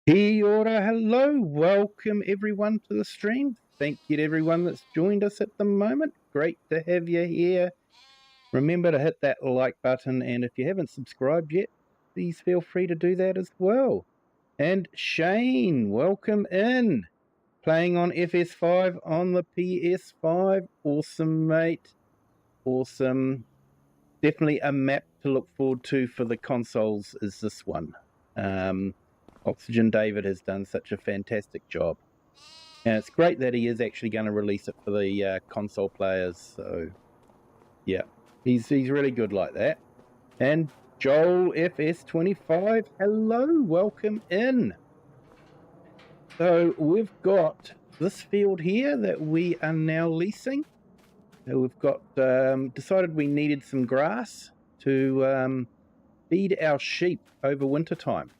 Kia ora, hello, welcome everyone to the stream. Thank you to everyone that's joined us at the moment. Great to have you here. Remember to hit that like button, and if you haven't subscribed yet, please feel free to do that as well. And Shane, welcome in. Playing on FS5 on the PS5. Awesome, mate. Awesome. Definitely a map to look forward to for the consoles is this one. OxygenDavid has done such a fantastic job. And it's great that he is actually going to release it for the console players. So, yeah, he's really good like that. And Joel FS25, hello, welcome in. So we've got this field here that we are now leasing. So we've got decided we needed some grass to feed our sheep over winter time.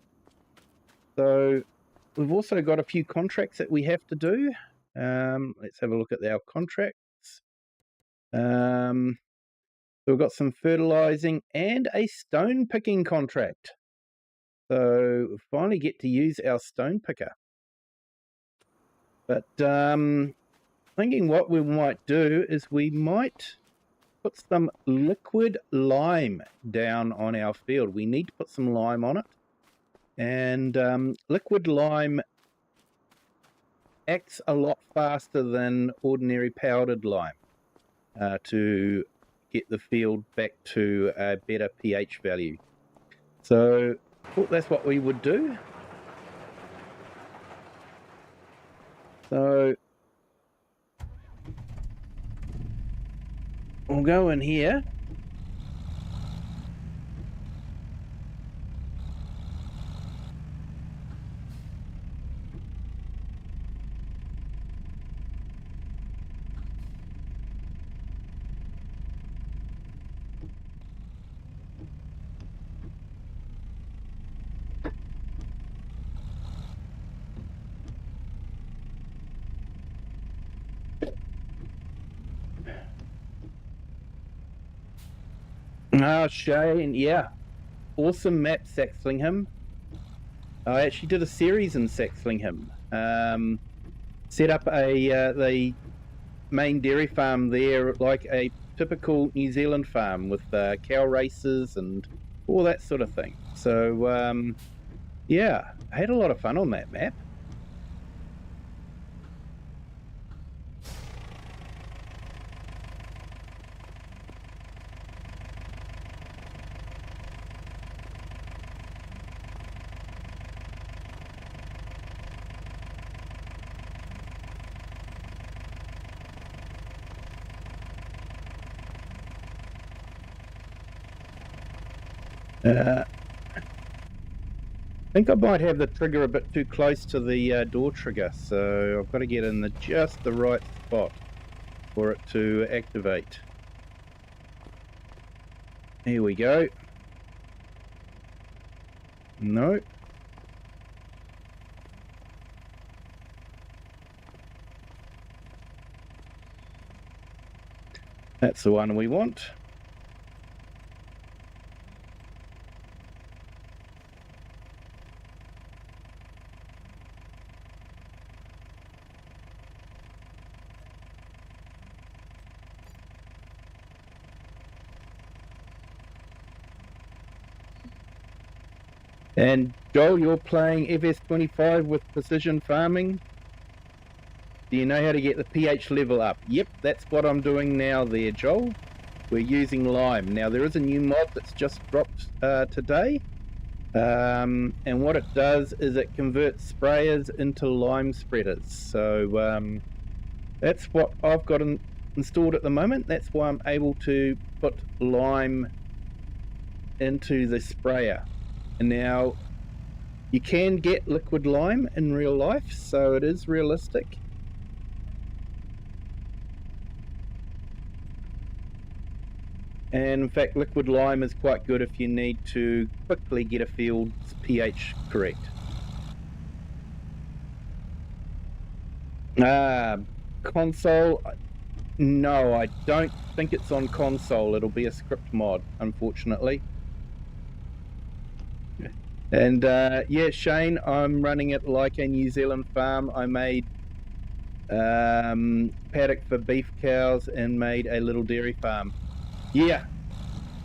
So we've also got a few contracts that we have to do. Let's have a look at our contracts. So we've got some fertilizing and a stone picking contract. So we finally get to use our stone picker. But thinking what we might do is we might put some liquid lime down on our field. We need to put some lime on it. And liquid lime acts a lot faster than ordinary powdered lime to get the field back to a better pH value. So that's what we would do. So we'll go in here. Shane, yeah. Awesome map, Saxlingham. I actually did a series in Saxlingham. Set up the main dairy farm there like a typical New Zealand farm with cow races and all that sort of thing. So, yeah, I had a lot of fun on that map. I think I might have the trigger a bit too close to the door trigger, so I've got to get in just the right spot for it to activate. Here we go. No. That's the one we want. And Joel, you're playing FS25 with precision farming. Do you know how to get the pH level up? Yep, that's what I'm doing now there, Joel. We're using lime. Now there is a new mod that's just dropped today. And what it does is it converts sprayers into lime spreaders. So that's what I've got installed at the moment. That's why I'm able to put lime into the sprayer. And now you can get liquid lime in real life, so it is realistic. And in fact, liquid lime is quite good if you need to quickly get a field's pH correct. Console, no, I don't think it's on console. It'll be a script mod, unfortunately. And yeah, Shane, I'm running it like a New Zealand farm. I made paddock for beef cows and made a little dairy farm. Yeah,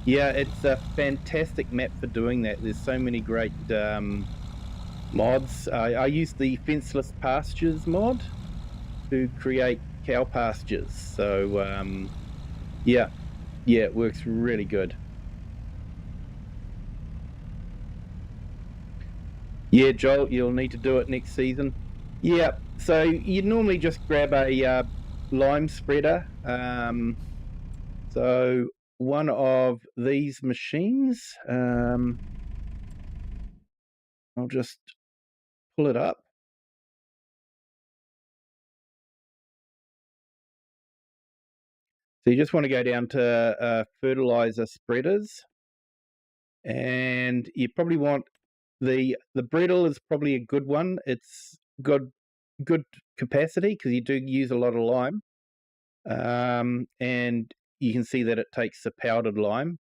it's a fantastic map for doing that. There's so many great mods. I used the fenceless pastures mod to create cow pastures. So yeah, it works really good. Yeah, Joel, you'll need to do it next season. Yeah, so you normally just grab a lime spreader. So one of these machines, I'll just pull it up. So you just want to go down to fertilizer spreaders, and you probably want the brittle is probably a good one. It's got good capacity because you do use a lot of lime, and you can see that it takes the powdered lime.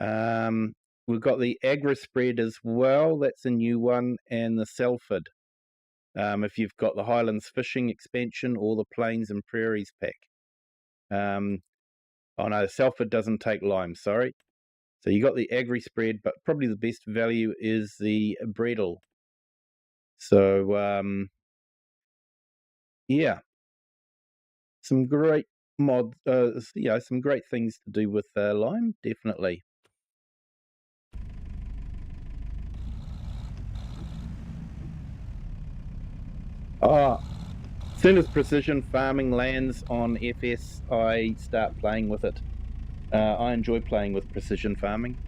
We've got the Agra spread as well. That's a new one, and the Salford. If you've got the Highlands Fishing expansion or the Plains and Prairies pack. Oh no, Salford doesn't take lime, sorry. So you got the Agri spread, but probably the best value is the Bredel. So yeah, some great mod, some great things to do with lime, definitely. As soon as precision farming lands on FS, I start playing with it. I enjoy playing with precision farming.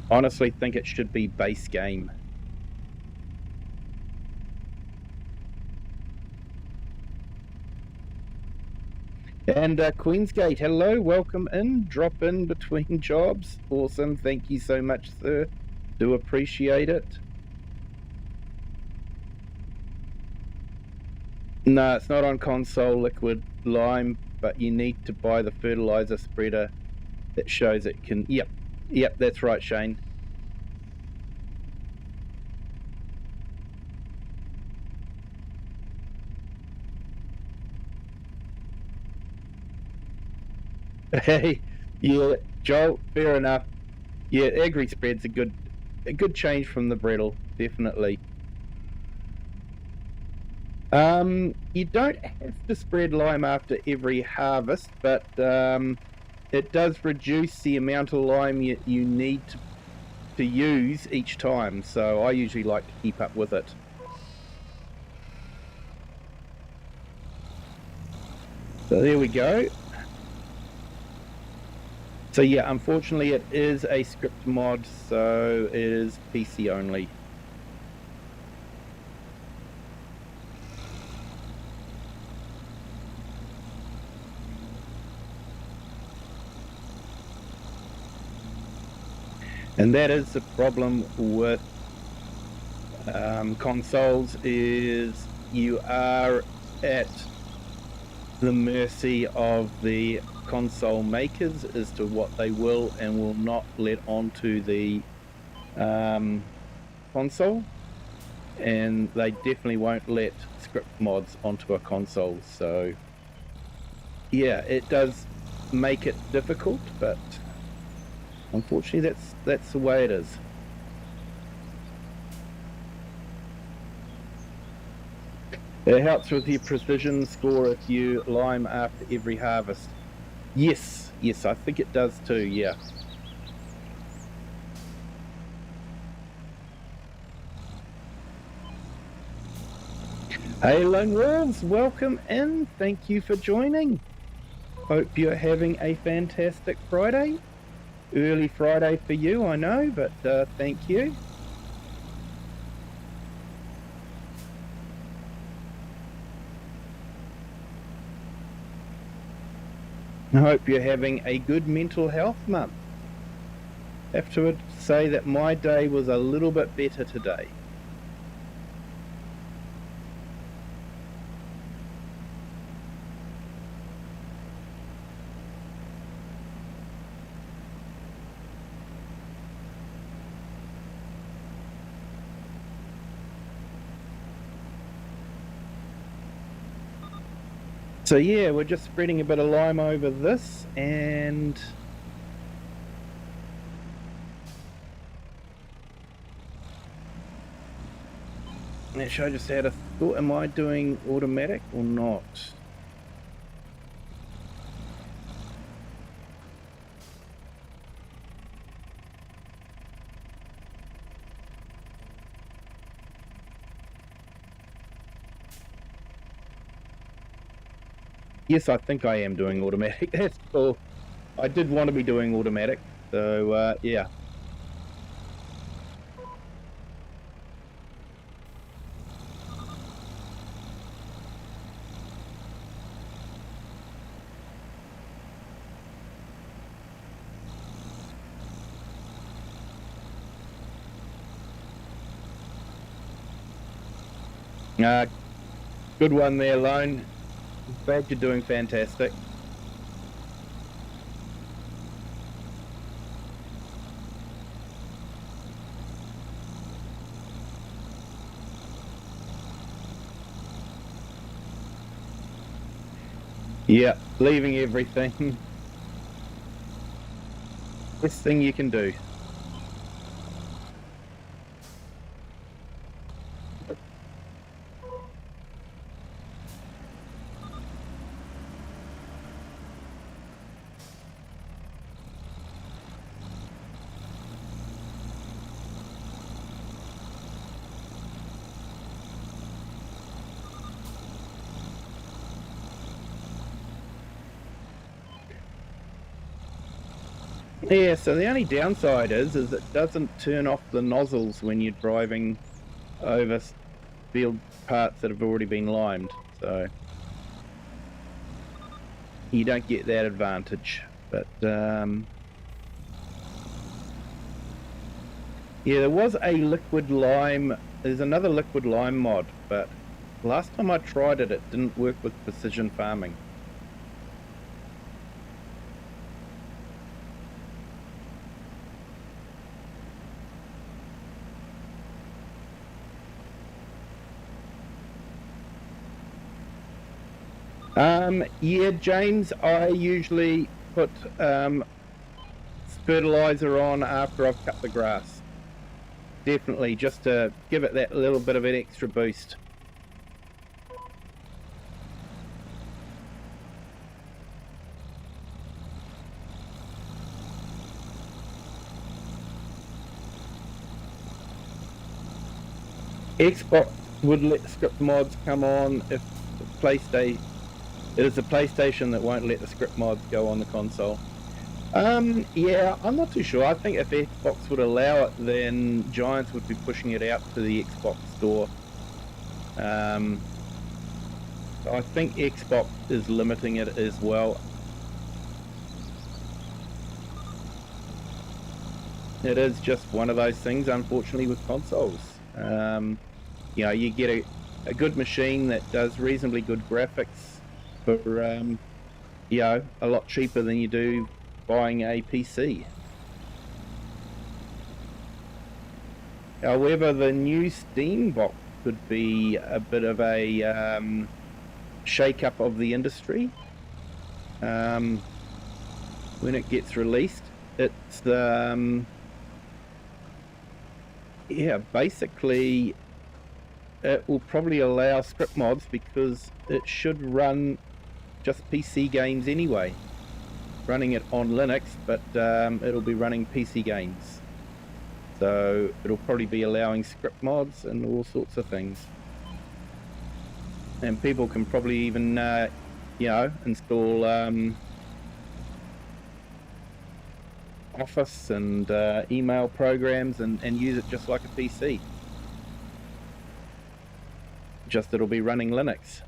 Honestly think it should be base game. And Queensgate, hello, welcome in, drop in between jobs. Awesome, thank you so much, sir. Do appreciate it. No, it's not on console liquid lime, but you need to buy the fertilizer spreader that shows it can. Yep, that's right, Shane. Hey, yeah, Joel, fair enough. Yeah, Agri spread's a good change from the Bredel, definitely. You don't have to spread lime after every harvest, but it does reduce the amount of lime you need to use each time. So I usually like to keep up with it. So there we go. So yeah, unfortunately it is a script mod, so it is PC only. And that is the problem with consoles, is you are at the mercy of the console makers as to what they will and will not let onto the console, and they definitely won't let script mods onto a console. So yeah, it does make it difficult, but unfortunately that's the way it is. It helps with your precision score if you lime after every harvest. Yes, I think it does too, yeah. Hey Lone Wolves, welcome in. Thank you for joining. Hope you're having a fantastic Friday. Early Friday for you, I know, but thank you. I hope you're having a good mental health month. I have to say that my day was a little bit better today. So yeah, we're just spreading a bit of lime over this, and actually I just had a thought, am I doing automatic or not? Yes, I think I am doing automatic. That's cool. I did want to be doing automatic, so yeah. Good one there, Lone. Glad you're doing fantastic. Yeah, leaving everything. Best thing you can do. Yeah, so the only downside is it doesn't turn off the nozzles when you're driving over field parts that have already been limed, so you don't get that advantage. But yeah, there was a liquid lime, there's another liquid lime mod, but last time I tried it, it didn't work with precision farming. Yeah, James, I usually put fertilizer on after I've cut the grass. Definitely, just to give it that little bit of an extra boost. Xbox would let script mods come on if the PlayStation. It is the PlayStation that won't let the script mods go on the console. Yeah, I'm not too sure. I think if Xbox would allow it, then Giants would be pushing it out to the Xbox store. I think Xbox is limiting it as well. It is just one of those things, unfortunately, with consoles. You know, you get a good machine that does reasonably good graphics for, you know, a lot cheaper than you do buying a PC. However, the new Steam box could be a bit of a shake-up of the industry. When it gets released, it's yeah, basically it will probably allow script mods because it should run just PC games anyway. Running it on Linux, but it'll be running PC games. So it'll probably be allowing script mods and all sorts of things. And people can probably even, you know, install Office and email programs and use it just like a PC. Just it'll be running Linux.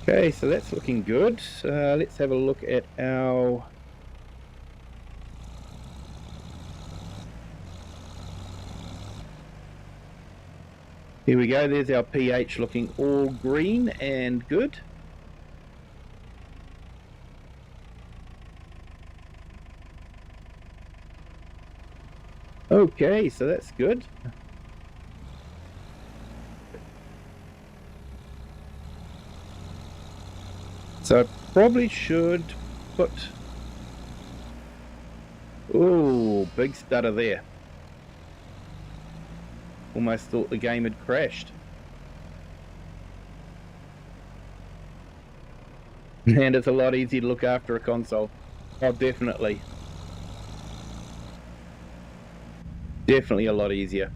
Okay, so that's looking good. Let's have a look at our here we go, there's our pH looking all green and good. Okay, so that's good. So I probably should put... Oh, big stutter there. Almost thought the game had crashed. And it's a lot easier to look after a console. Oh, definitely. Definitely a lot easier.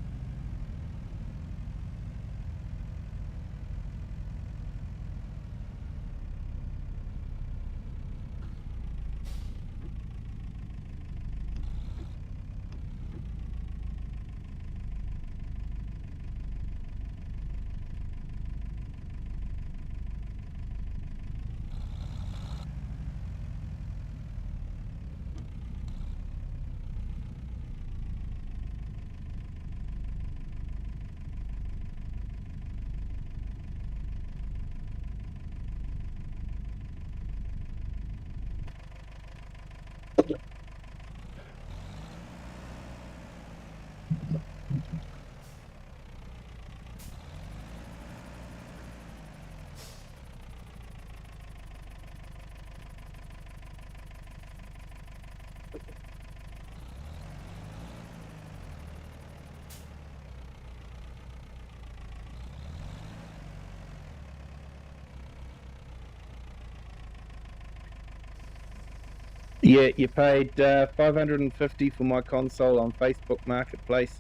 Yeah, you paid $550 for my console on Facebook Marketplace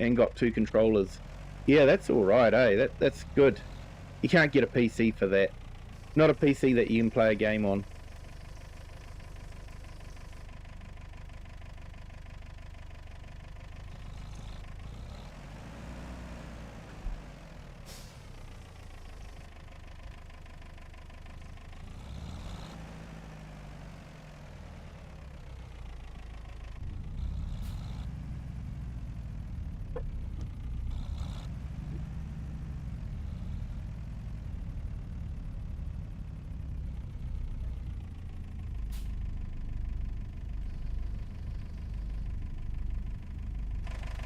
and got 2 controllers. Yeah, that's all right, eh? That's good. You can't get a PC for that. Not a PC that you can play a game on.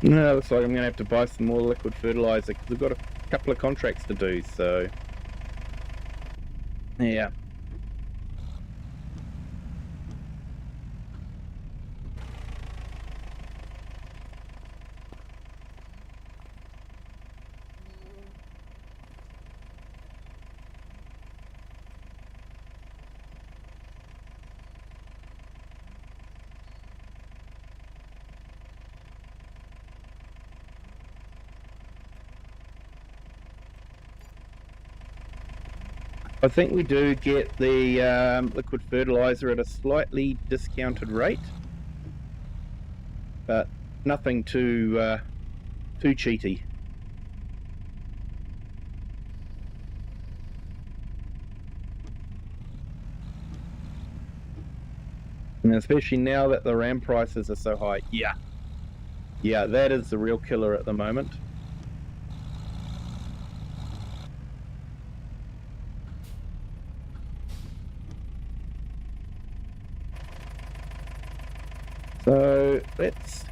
No, looks like I'm going to have to buy some more liquid fertilizer because we've got a couple of contracts to do, so... Yeah. I think we do get the liquid fertilizer at a slightly discounted rate, but nothing too cheaty. And especially now that the RAM prices are so high. Yeah, that is the real killer at the moment. So let's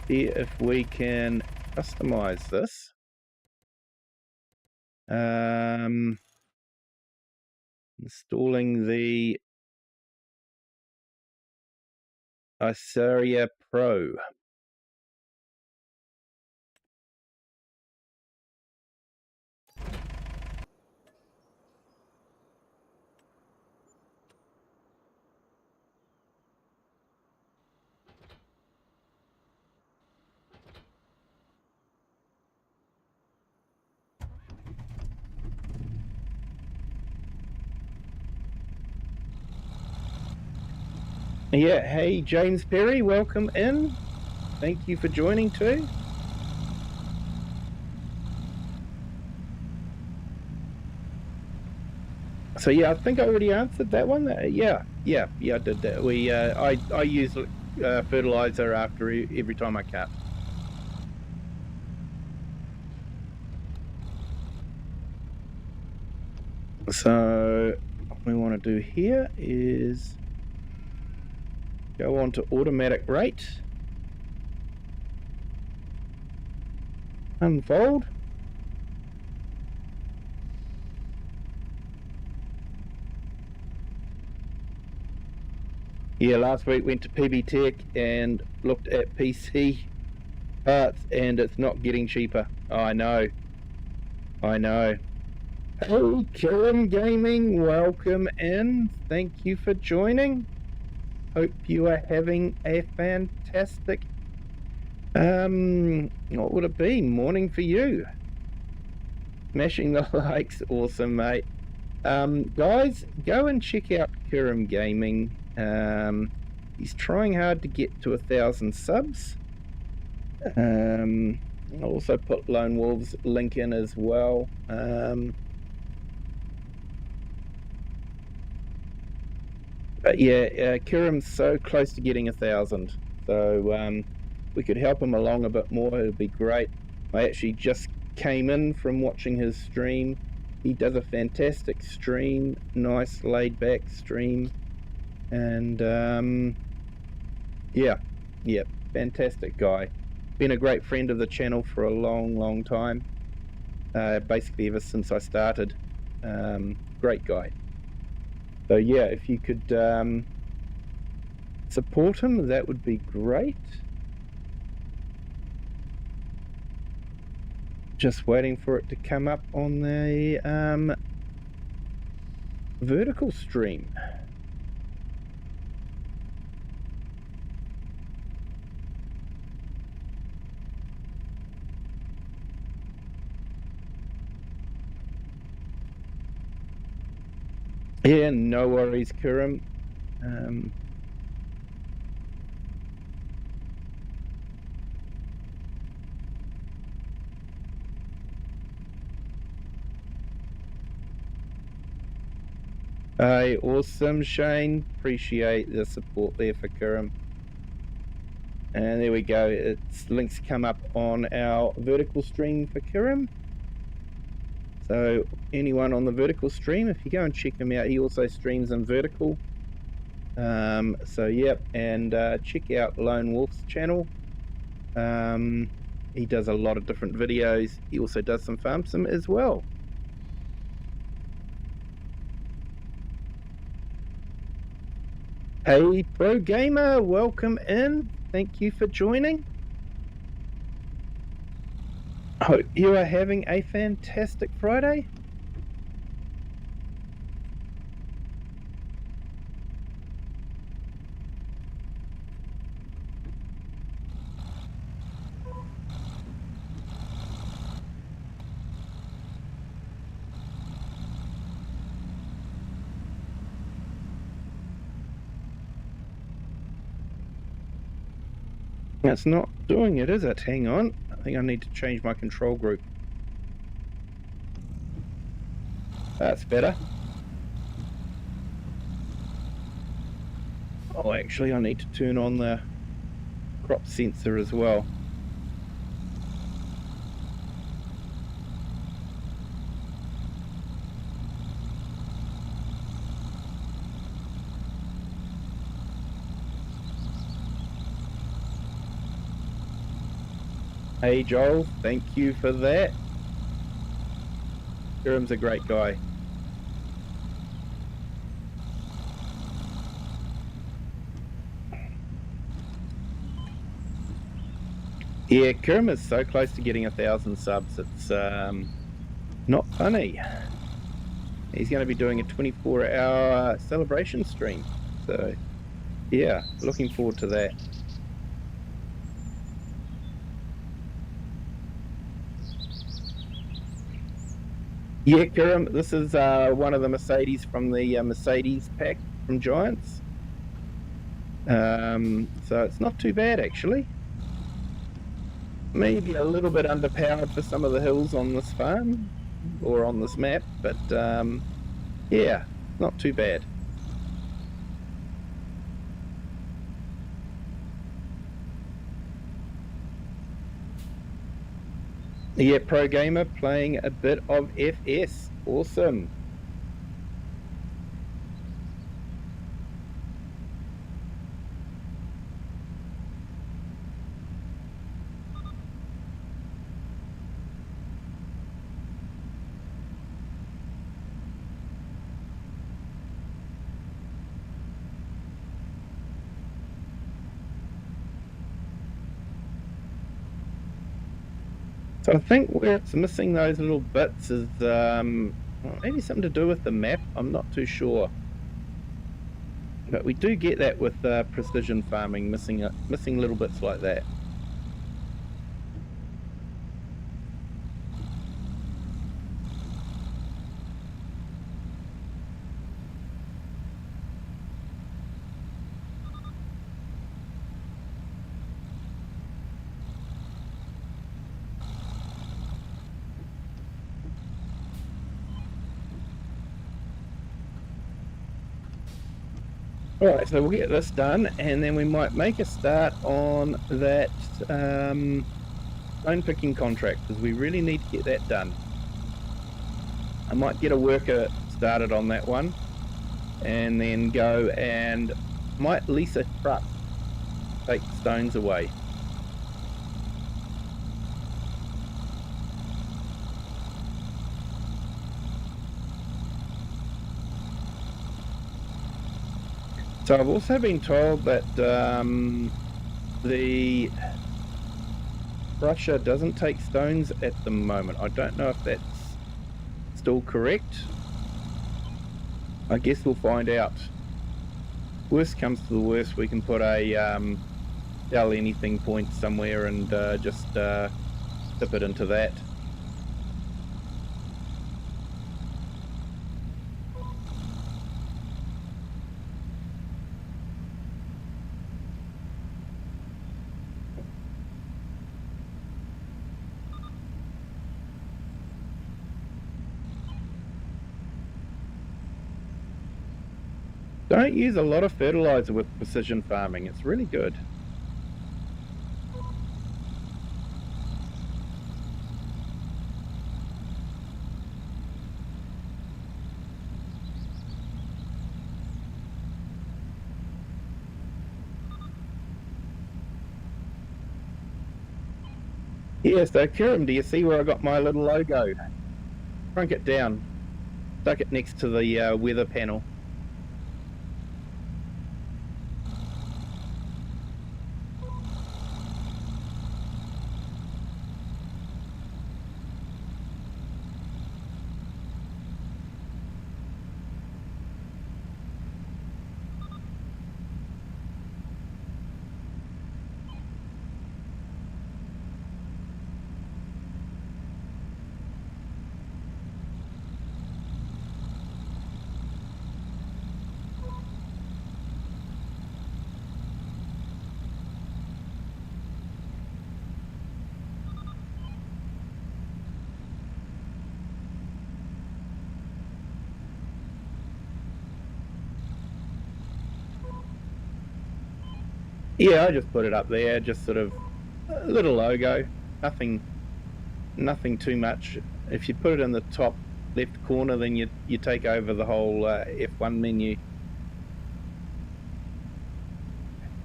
see if we can customize this. Installing the Isaria Pro. Yeah, hey James Perry, welcome in. Thank you for joining too. So yeah, I think I already answered that one. Yeah, I did that. I use fertilizer after every time I cut. So what we want to do here is go on to automatic rate. unfold. Yeah, last week went to PB Tech and looked at PC parts, and it's not getting cheaper. Oh, I know. Hey, Kiwi Gaming, welcome in. Thank you for joining. Hope you are having a fantastic, what would it be? Morning for you. Smashing the likes, awesome, mate. Guys, go and check out Kiwi Gaming. He's trying hard to get to 1,000 subs. I'll also put Lone Wolf's link in as well. But yeah, Kirim's so close to getting 1,000, so we could help him along a bit more. It'd be great. I actually just came in from watching his stream. He does a fantastic stream, nice laid back stream, and yeah, fantastic guy. Been a great friend of the channel for a long time, basically ever since I started. Great guy. So yeah, if you could support him, that would be great. Just waiting for it to come up on the vertical stream. Yeah, no worries, Kirim. Awesome, Shane. Appreciate the support there for Kirim. And there we go. Its links come up on our vertical stream for Kirim. So anyone on the vertical stream, if you go and check him out, he also streams in vertical. So yep, and check out Lone Wolf's channel. He does a lot of different videos. He also does some farm sim as well. Hey, Pro Gamer, welcome in. Thank you for joining. Hope you are having a fantastic Friday. It's not doing it, is it? Hang on. I think I need to change my control group. That's better. Oh, actually, I need to turn on the crop sensor as well. Hey Joel, thank you for that. Kirim's a great guy. Yeah, Kirim is so close to getting 1,000 subs. It's not funny. He's going to be doing a 24-hour celebration stream. So yeah, looking forward to that. Yeah, Kirim, this is one of the Mercedes from the Mercedes pack from Giants. So it's not too bad actually. Maybe a little bit underpowered for some of the hills on this farm or on this map, but yeah, not too bad. Yeah, Pro Gamer playing a bit of FS. Awesome. So I think where it's missing those little bits is maybe something to do with the map. I'm not too sure. But we do get that with precision farming, missing little bits like that. Alright, so we'll get this done, and then we might make a start on that stone picking contract, because we really need to get that done. I might get a worker started on that one, and then go and might lease a truck, take stones away. So I've also been told that the crusher doesn't take stones at the moment. I don't know if that's still correct. I guess we'll find out. Worst comes to the worst, we can put a sell anything point somewhere and just dip it into that. Don't use a lot of fertilizer with precision farming. It's really good. Yeah, so Kiram, do you see where I got my little logo? Shrunk it down. Stuck it next to the weather panel. Yeah, I just put it up there, just sort of a little logo, nothing too much. If you put it in the top left corner, then you take over the whole F1 menu.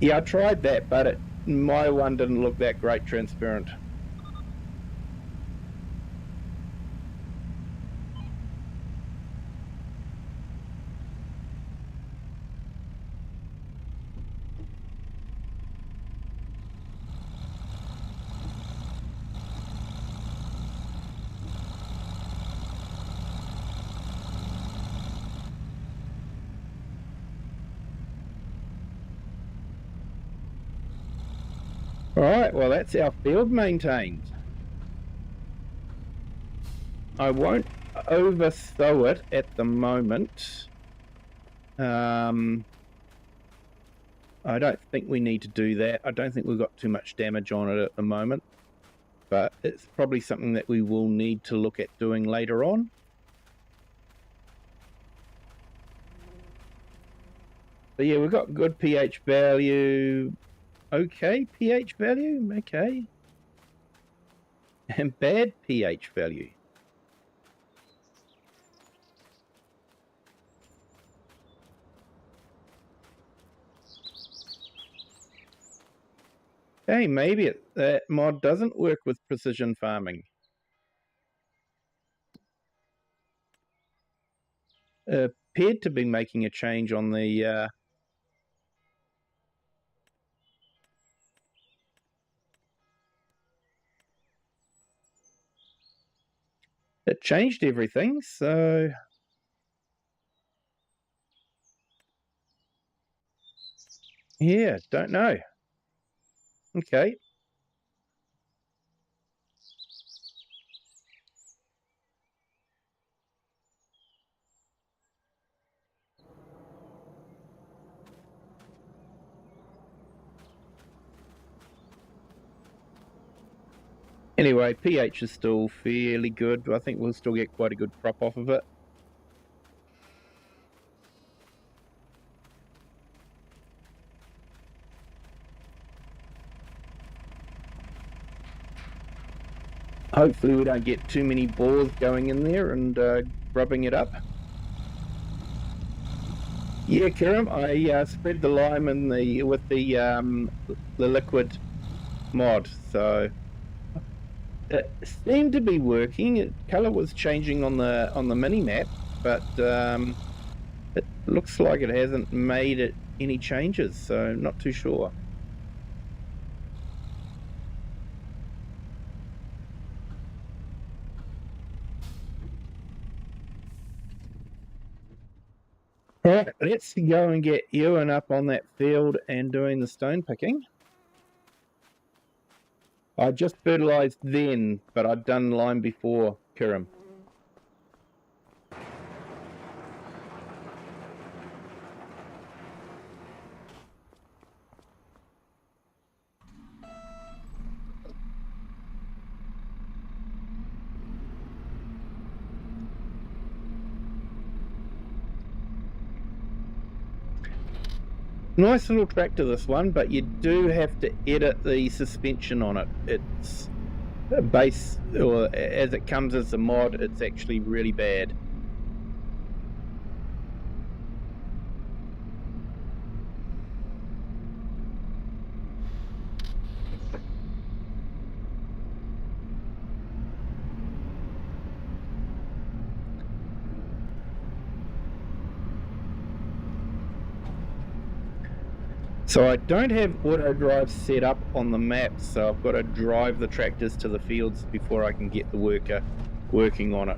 Yeah, I tried that, but my one didn't look that great transparent. All right, well, that's our field maintained. I won't oversow it at the moment. I don't think we need to do that. I don't think we've got too much damage on it at the moment, but it's probably something that we will need to look at doing later on. But yeah, we've got good pH value. Okay, pH value, okay. And bad pH value. Okay, maybe that mod doesn't work with precision farming. Appeared to be making a change on the it changed everything, so yeah, don't know. Okay. Anyway, pH is still fairly good. I think we'll still get quite a good crop off of it. Hopefully we don't get too many boars going in there and rubbing it up. Yeah, Kiram, I spread the lime in with the liquid mod, so it seemed to be working. Color was changing on the mini map, but it looks like it hasn't made any changes, so not too sure. Alright, let's go and get Ewan up on that field and doing the stone picking. I just fertilised then, but I'd done lime before, Kiram. Nice little tractor, this one, but you do have to edit the suspension on it. It's base, or as it comes as a mod, it's actually really bad. So I don't have auto drive set up on the map, so I've got to drive the tractors to the fields before I can get the worker working on it.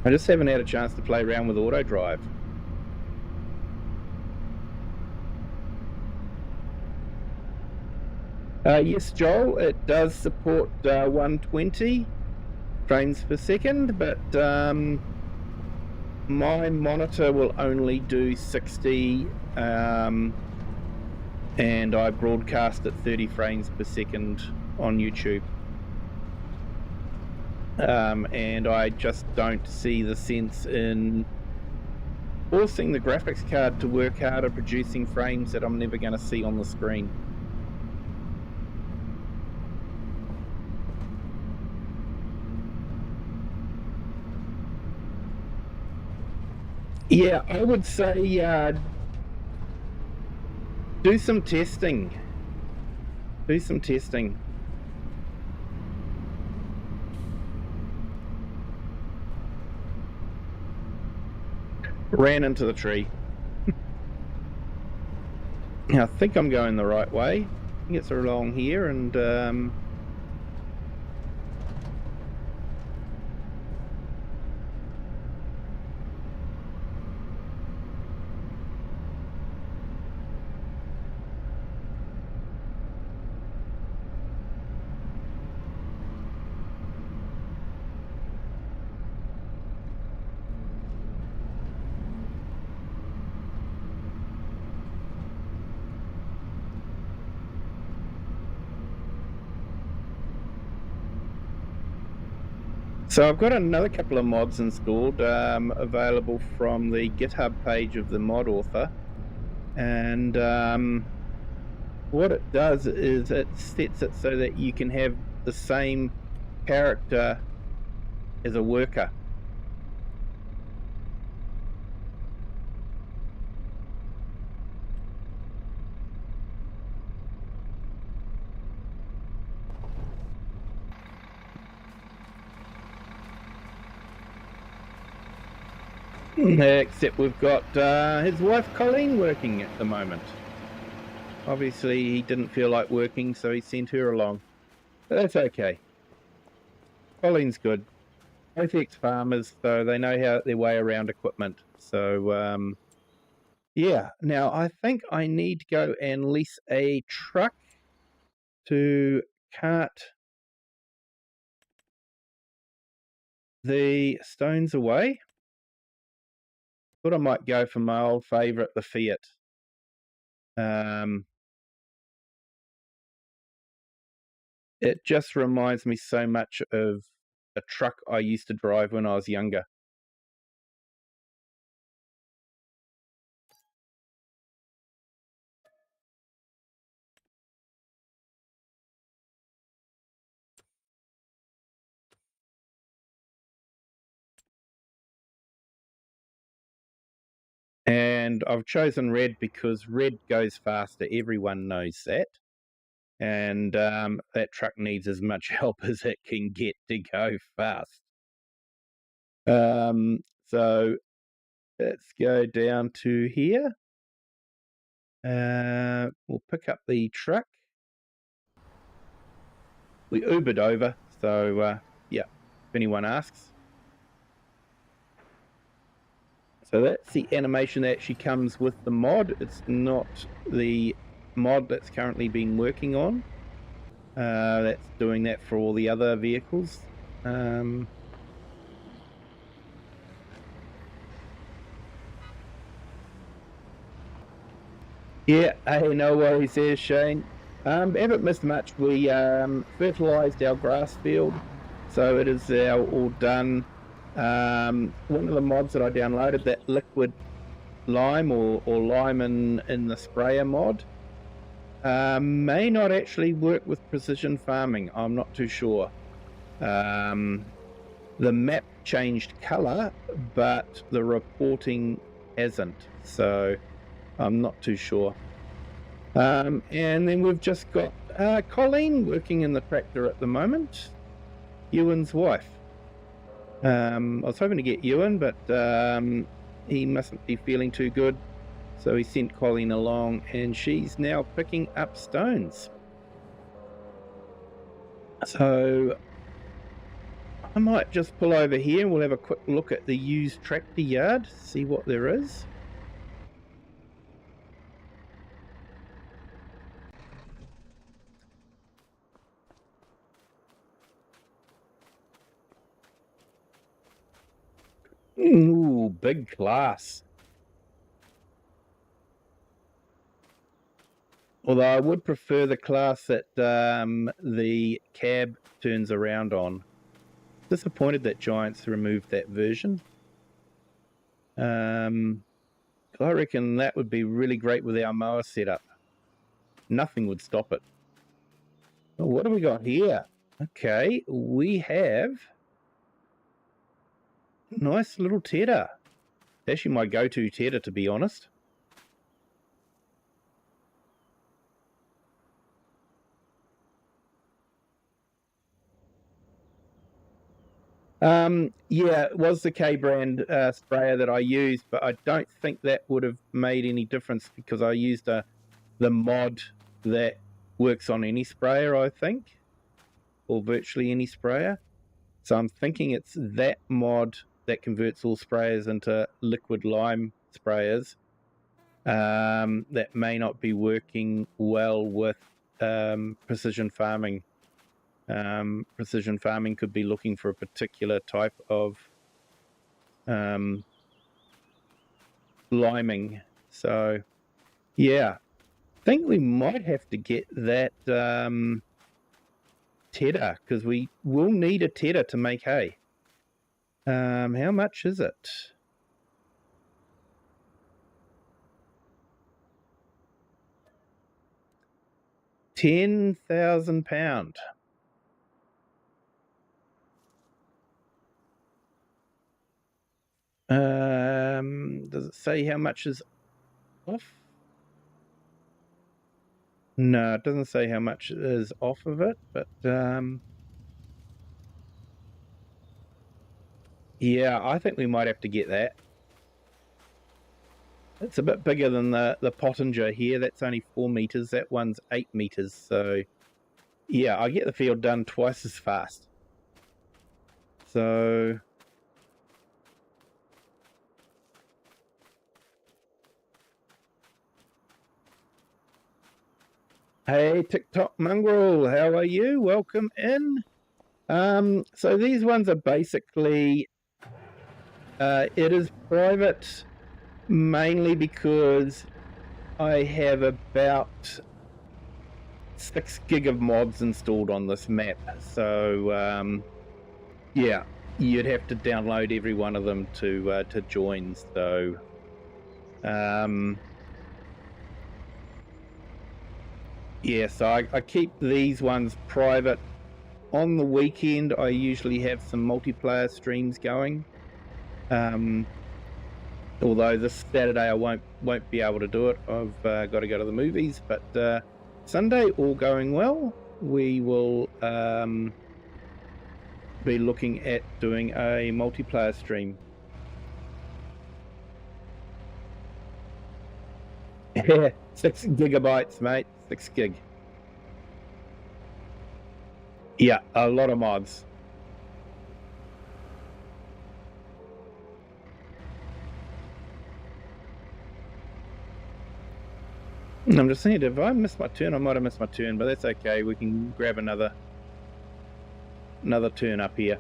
I just haven't had a chance to play around with auto drive. Yes, Joel, it does support 120 frames per second, but my monitor will only do 60, and I broadcast at 30 frames per second on YouTube. And I just don't see the sense in forcing the graphics card to work hard at producing frames that I'm never going to see on the screen. Yeah, I would say do some testing. Do some testing. Ran into the tree. I think I'm going the right way. I think it's along here, and so I've got another couple of mods installed, available from the GitHub page of the mod author, and what it does is it sets it so that you can have the same character as a worker. Except we've got his wife Colleen working at the moment. Obviously he didn't feel like working, so he sent her along. That's okay. Colleen's good. Both ex-farmers, so they know how their way around equipment. So, yeah. Now, I think I need to go and lease a truck to cart the stones away. Thought I might go for my old favourite, the Fiat. It just reminds me so much of a truck I used to drive when I was younger. And I've chosen red because red goes faster. Everyone knows that. And that truck needs as much help as it can get to go fast. So let's go down to here. We'll pick up the truck. We Ubered over, so yeah, if anyone asks. So that's the animation that actually comes with the mod. It's not the mod that's currently been working on. That's doing that for all the other vehicles. Yeah, hey, no worries there, Shane. Haven't missed much. We fertilised our grass field, so it is all done. One of the mods that I downloaded, that liquid lime or lime in the sprayer mod, may not actually work with precision farming. I'm not too sure. The map changed colour, but the reporting hasn't, so I'm not too sure. And then we've just got Colleen working in the tractor at the moment, Ewan's wife. I was hoping to get Ewan, but he mustn't be feeling too good, so he sent Colleen along, and she's now picking up stones. So I might just pull over here and we'll have a quick look at the used tractor yard, see what there is. Ooh, big class. Although I would prefer the class that the cab turns around on. Disappointed that Giants removed that version. I reckon that would be really great with our mower setup. Nothing would stop it. Well, what do we got here? Okay, we have nice little tedder. Actually my go-to tedder, to be honest. Yeah, it was the K-brand sprayer that I used, but I don't think that would have made any difference because I used the mod that works on any sprayer, I think, or virtually any sprayer. So I'm thinking it's that mod that converts all sprayers into liquid lime sprayers that may not be working well with precision farming. Precision farming could be looking for a particular type of liming. So, yeah, I think we might have to get that tedder because we will need a tedder to make hay. How much is it? £10,000. Does it say how much is off? No, it doesn't say how much is off of it, but yeah, I think we might have to get that. It's a bit bigger than the Pottinger here. That's only 4 meters. That one's 8 meters. So yeah, I get the field done twice as fast. So hey, TikTok Mongrel, how are you? Welcome in. So these ones are basically, it is private mainly because I have about 6 gig of mods installed on this map. So yeah, you'd have to download every one of them to join. So yeah, so I keep these ones private. On the weekend, I usually have some multiplayer streams going. Although this Saturday I won't be able to do it. I've got to go to the movies. But Sunday, all going well, we will be looking at doing a multiplayer stream. Yeah, 6 gigabytes, mate. 6 gig. Yeah, a lot of mods. I'm just thinking, if I missed my turn, I might have missed my turn, but that's okay. We can grab another turn up here.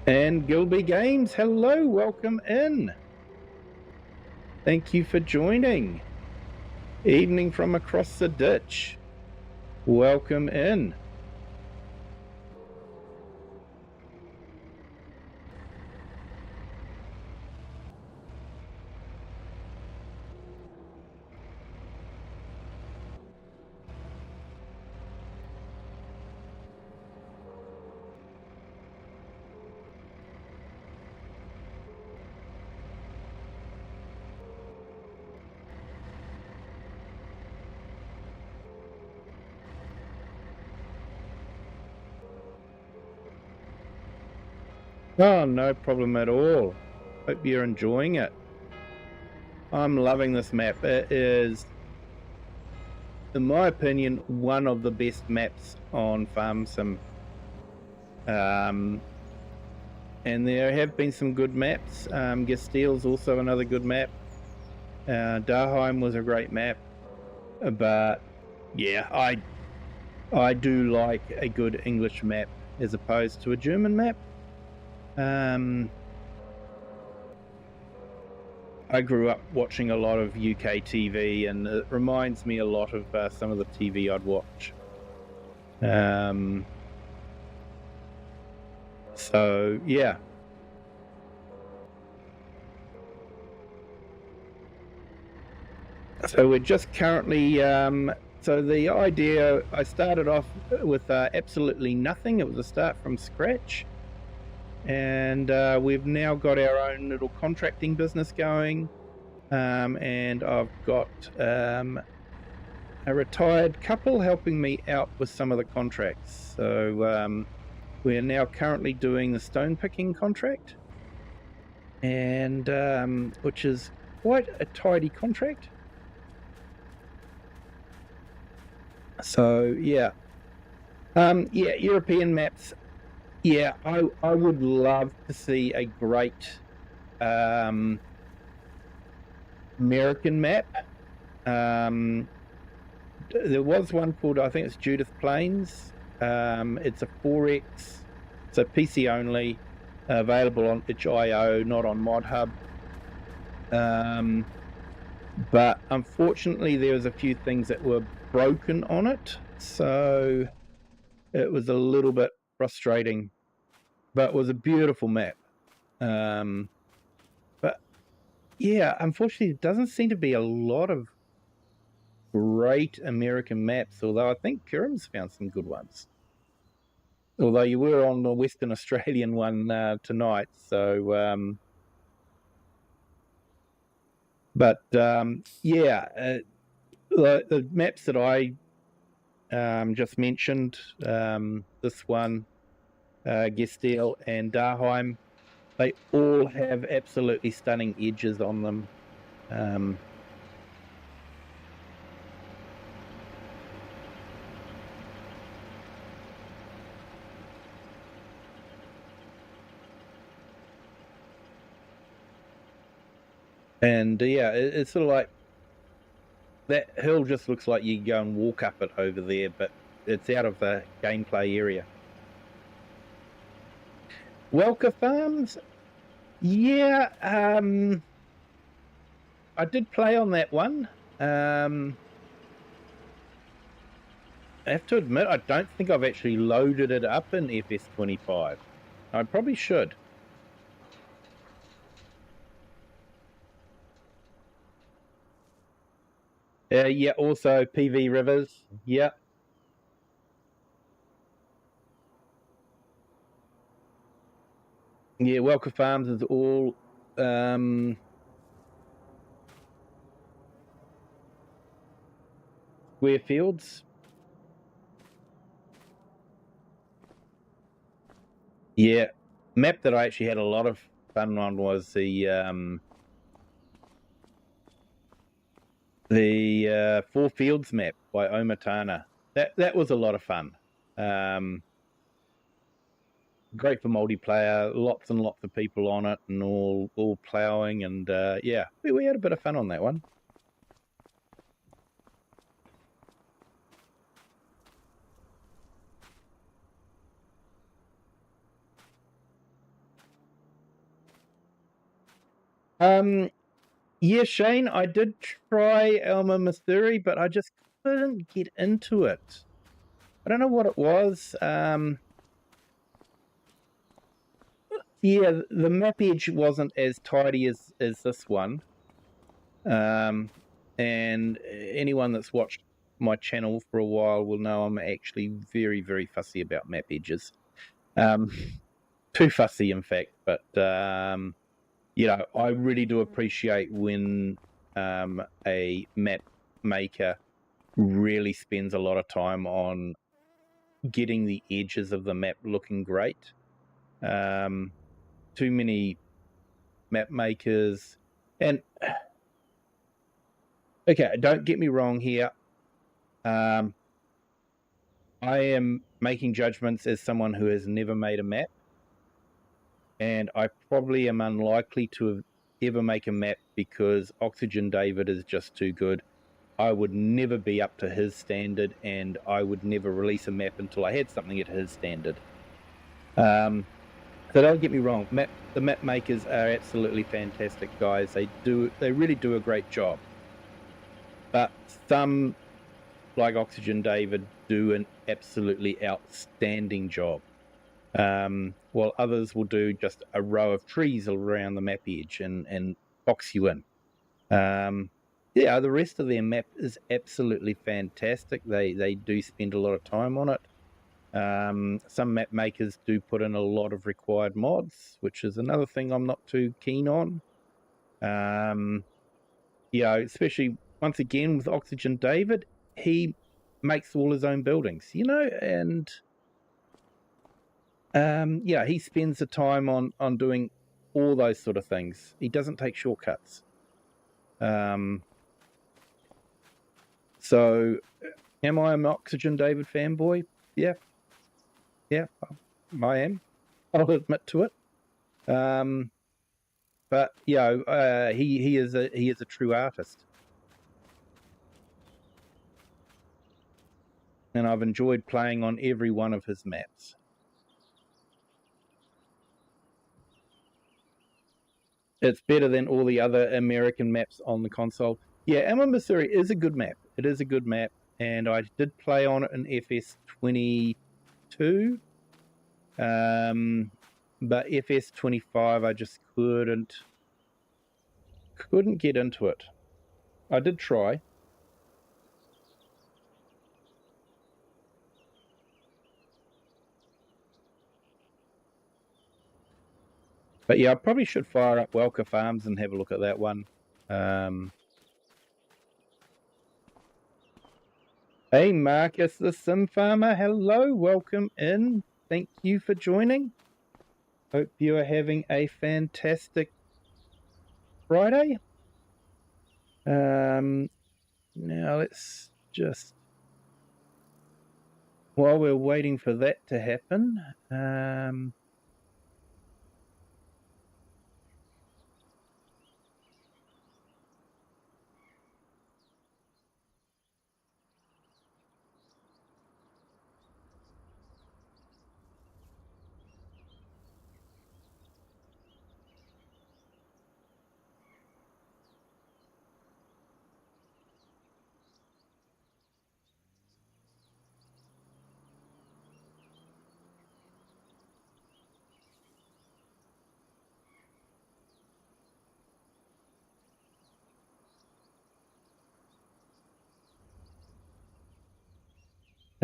And Gilby Games, hello, welcome in. Thank you for joining. Evening from across the ditch. Welcome in. Oh, no problem at all. Hope you're enjoying it. I'm loving this map. It is, in my opinion, one of the best maps on Farm Sim. And there have been some good maps. Gastile's also another good map. Daheim was a great map. But yeah, I do like a good English map as opposed to a German map. I grew up watching a lot of UK TV, and it reminds me a lot of some of the TV I'd watch. So yeah. So we're just currently, so the idea, I started off with absolutely nothing. It was a start from scratch. And we've now got our own little contracting business going. And I've got a retired couple helping me out with some of the contracts. So we're now currently doing the stone picking contract, and which is quite a tidy contract. So yeah, yeah, European maps. Yeah, I would love to see a great American map. There was one called, I think it's Judith Plains. It's a 4X, so PC only, available on itch.io, not on ModHub. But unfortunately, there was a few things that were broken on it, so it was a little bit frustrating. But it was a beautiful map. But yeah, unfortunately, it doesn't seem to be a lot of great American maps, although I think Kirim's found some good ones. Although you were on the Western Australian one tonight, so but yeah, the maps that I just mentioned, this one, Gesteel and Daheim, they all have absolutely stunning edges on them. And yeah, it's sort of like that hill just looks like you go and walk up it over there, but it's out of the gameplay area. Welker Farms, yeah, I did play on that one. I have to admit, I don't think I've actually loaded it up in FS25. I probably should. Yeah, also PV Rivers. Yeah. Yeah, Welker Farms is all square fields. Yeah. Map that I actually had a lot of fun on was the Four Fields map by Omatana. That was a lot of fun. Great for multiplayer, lots and lots of people on it, and all ploughing, and yeah, we had a bit of fun on that one. Yeah, Shane, I did try Elma Mystery, but I just couldn't get into it. I don't know what it was. Yeah, the map edge wasn't as tidy as this one. And anyone that's watched my channel for a while will know I'm actually very, very fussy about map edges. Too fussy, in fact. But you know, I really do appreciate when a map maker really spends a lot of time on getting the edges of the map looking great. Too many map makers, and okay, don't get me wrong here. I am making judgments as someone who has never made a map, and I probably am unlikely to ever make a map because OxygenDavid is just too good. I would never be up to his standard, and I would never release a map until I had something at his standard. So don't get me wrong, the map makers are absolutely fantastic guys. They really do a great job. But some, like OxygenDavid, do an absolutely outstanding job. While others will do just a row of trees around the map edge and box you in. Yeah, the rest of their map is absolutely fantastic. They do spend a lot of time on it. Some map makers do put in a lot of required mods, which is another thing I'm not too keen on. You know, especially once again with OxygenDavid, he makes all his own buildings, you know, and yeah, he spends the time on doing all those sort of things. He doesn't take shortcuts. So, am I an OxygenDavid fanboy? Yeah, I am. I'll admit to it. But you know, he is a true artist, and I've enjoyed playing on every one of his maps. It's better than all the other American maps on the console. Yeah, Amon Missouri is a good map. It is a good map, and I did play on it in FS22. But FS25, I just couldn't get into it. I did try. But yeah, I probably should fire up Welker Farms and have a look at that one. Hey, Marcus the Sim Farmer. Hello, welcome in. Thank you for joining. Hope you are having a fantastic Friday. Now let's just, while we're waiting for that to happen,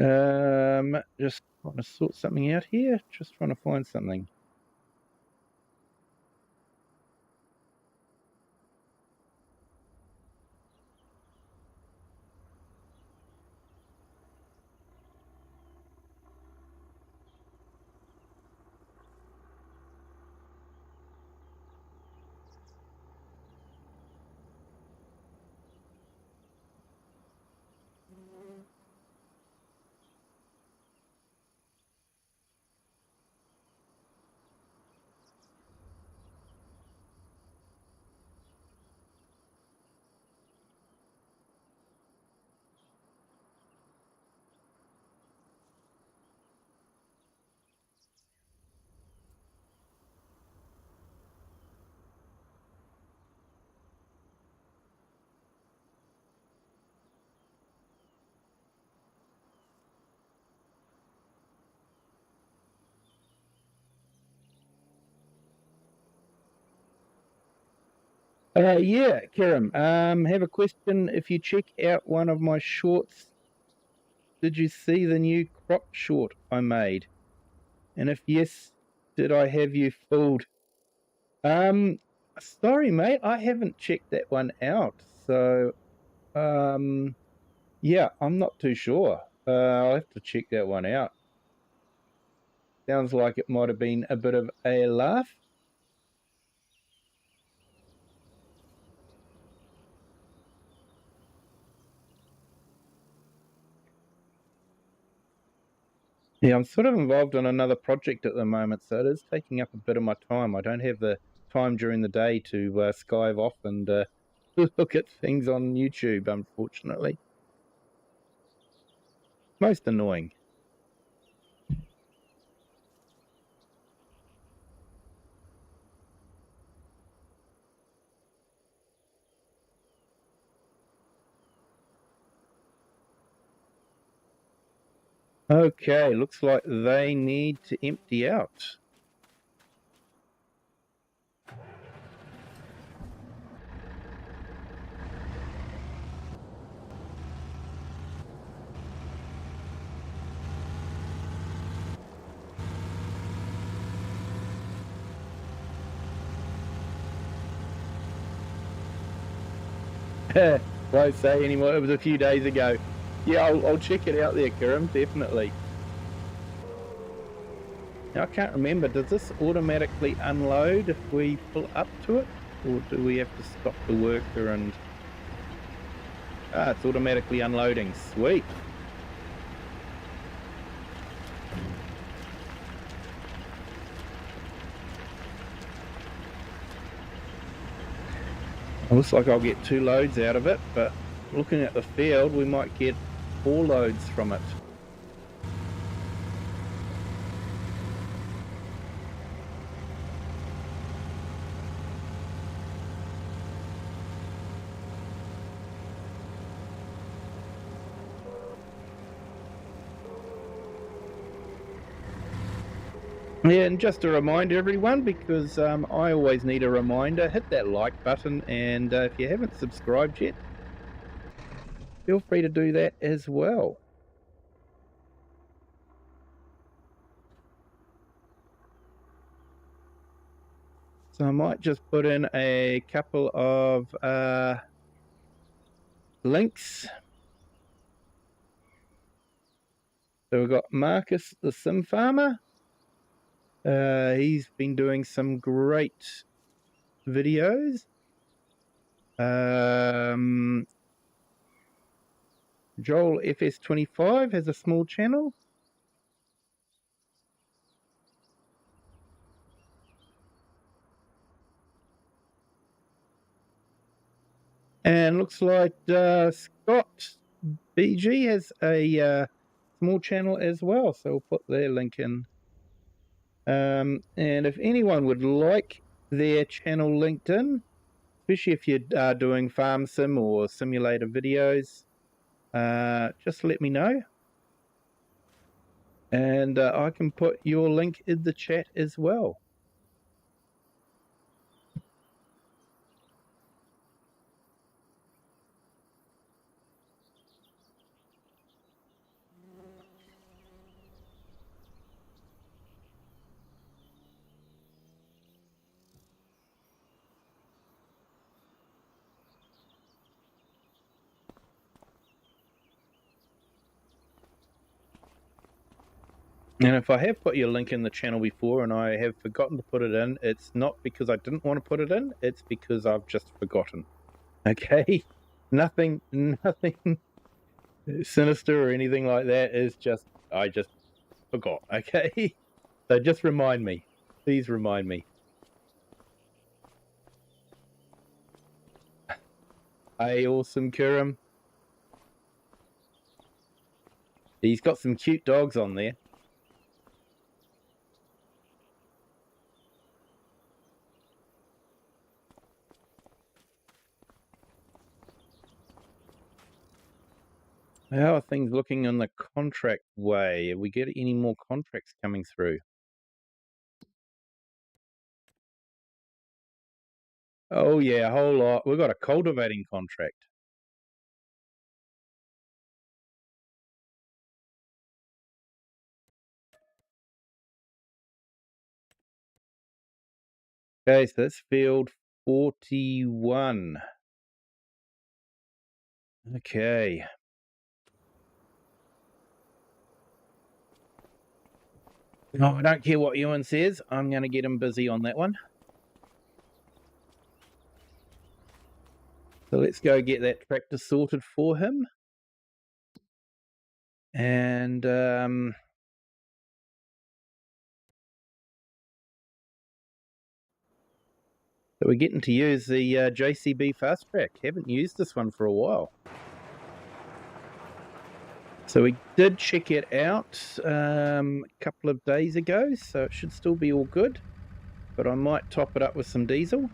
Just trying to sort something out here. Just trying to find something. Yeah, Kiram, have a question. If you check out one of my shorts, did you see the new crop short I made? And if yes, did I have you fooled? Um, Sorry, mate, I haven't checked that one out. So, yeah, I'm not too sure. I'll have to check that one out. Sounds like it might have been a bit of a laugh. Yeah, I'm sort of involved in another project at the moment, so it is taking up a bit of my time. I don't have the time during the day to skive off and look at things on YouTube, unfortunately. Most annoying. Okay, looks like they need to empty out. Won't say anymore. It was a few days ago. Yeah, I'll check it out there, Kiram, definitely. Now, I can't remember, does this automatically unload if we pull up to it? Or do we have to stop the worker and... Ah, it's automatically unloading. Sweet. It looks like I'll get 2 loads out of it, but looking at the field, we might get 4 loads from it. Yeah, and just a reminder, everyone, because I always need a reminder, hit that like button, and if you haven't subscribed yet, feel free to do that as well. So I might just put in a couple of links. So we've got Marcus the Sim Farmer. He's been doing some great videos. Joel FS25 has a small channel. And looks like Scott BG has a small channel as well. So we'll put their link in. And if anyone would like their channel linked in, especially if you are doing farm sim or simulator videos, just let me know. And I can put your link in the chat as well. And if I have put your link in the channel before and I have forgotten to put it in, it's not because I didn't want to put it in, it's because I've just forgotten. Okay? Nothing sinister or anything like that. Is just, I just forgot. Okay? So just remind me. Please remind me. Hey, awesome Kurum. He's got some cute dogs on there. How are things looking on the contract way? Are we getting any more contracts coming through? Oh yeah, a whole lot. We've got a cultivating contract. Okay, so that's field 41. Okay. No, I don't care what Ewan says. I'm going to get him busy on that one. So let's go get that tractor sorted for him. And so we're getting to use the JCB Fast Track. Haven't used this one for a while. So we did check it out a couple of days ago, so it should still be all good. But I might top it up with some diesel.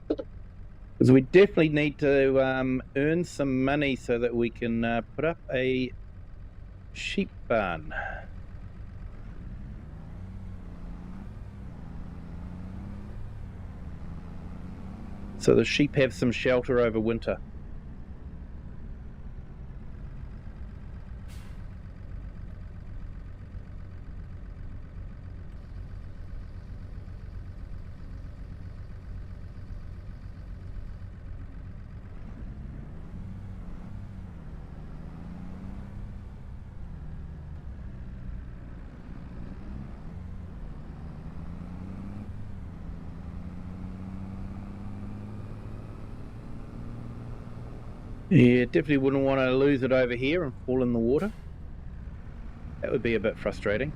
Because we definitely need to earn some money so that we can put up a sheep barn. So the sheep have some shelter over winter. Yeah, definitely wouldn't want to lose it over here and fall in the water. That would be a bit frustrating.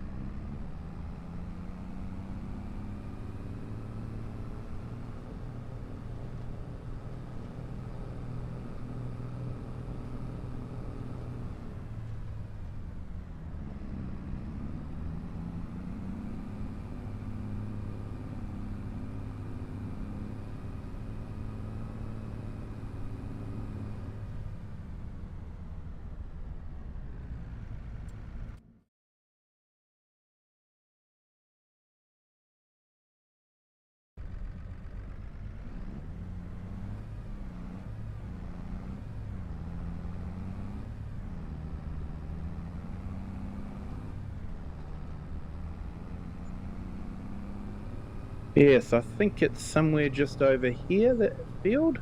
Yes, I think it's somewhere just over here, that field.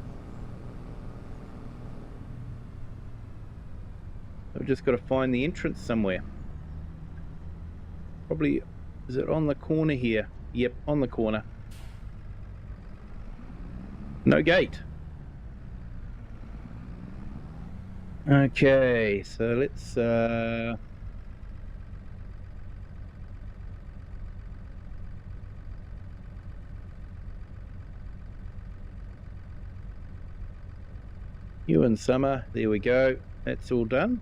I've just got to find the entrance somewhere. Probably, is it on the corner here? Yep, on the corner. No gate. Okay, so let's you in summer, there we go. That's all done.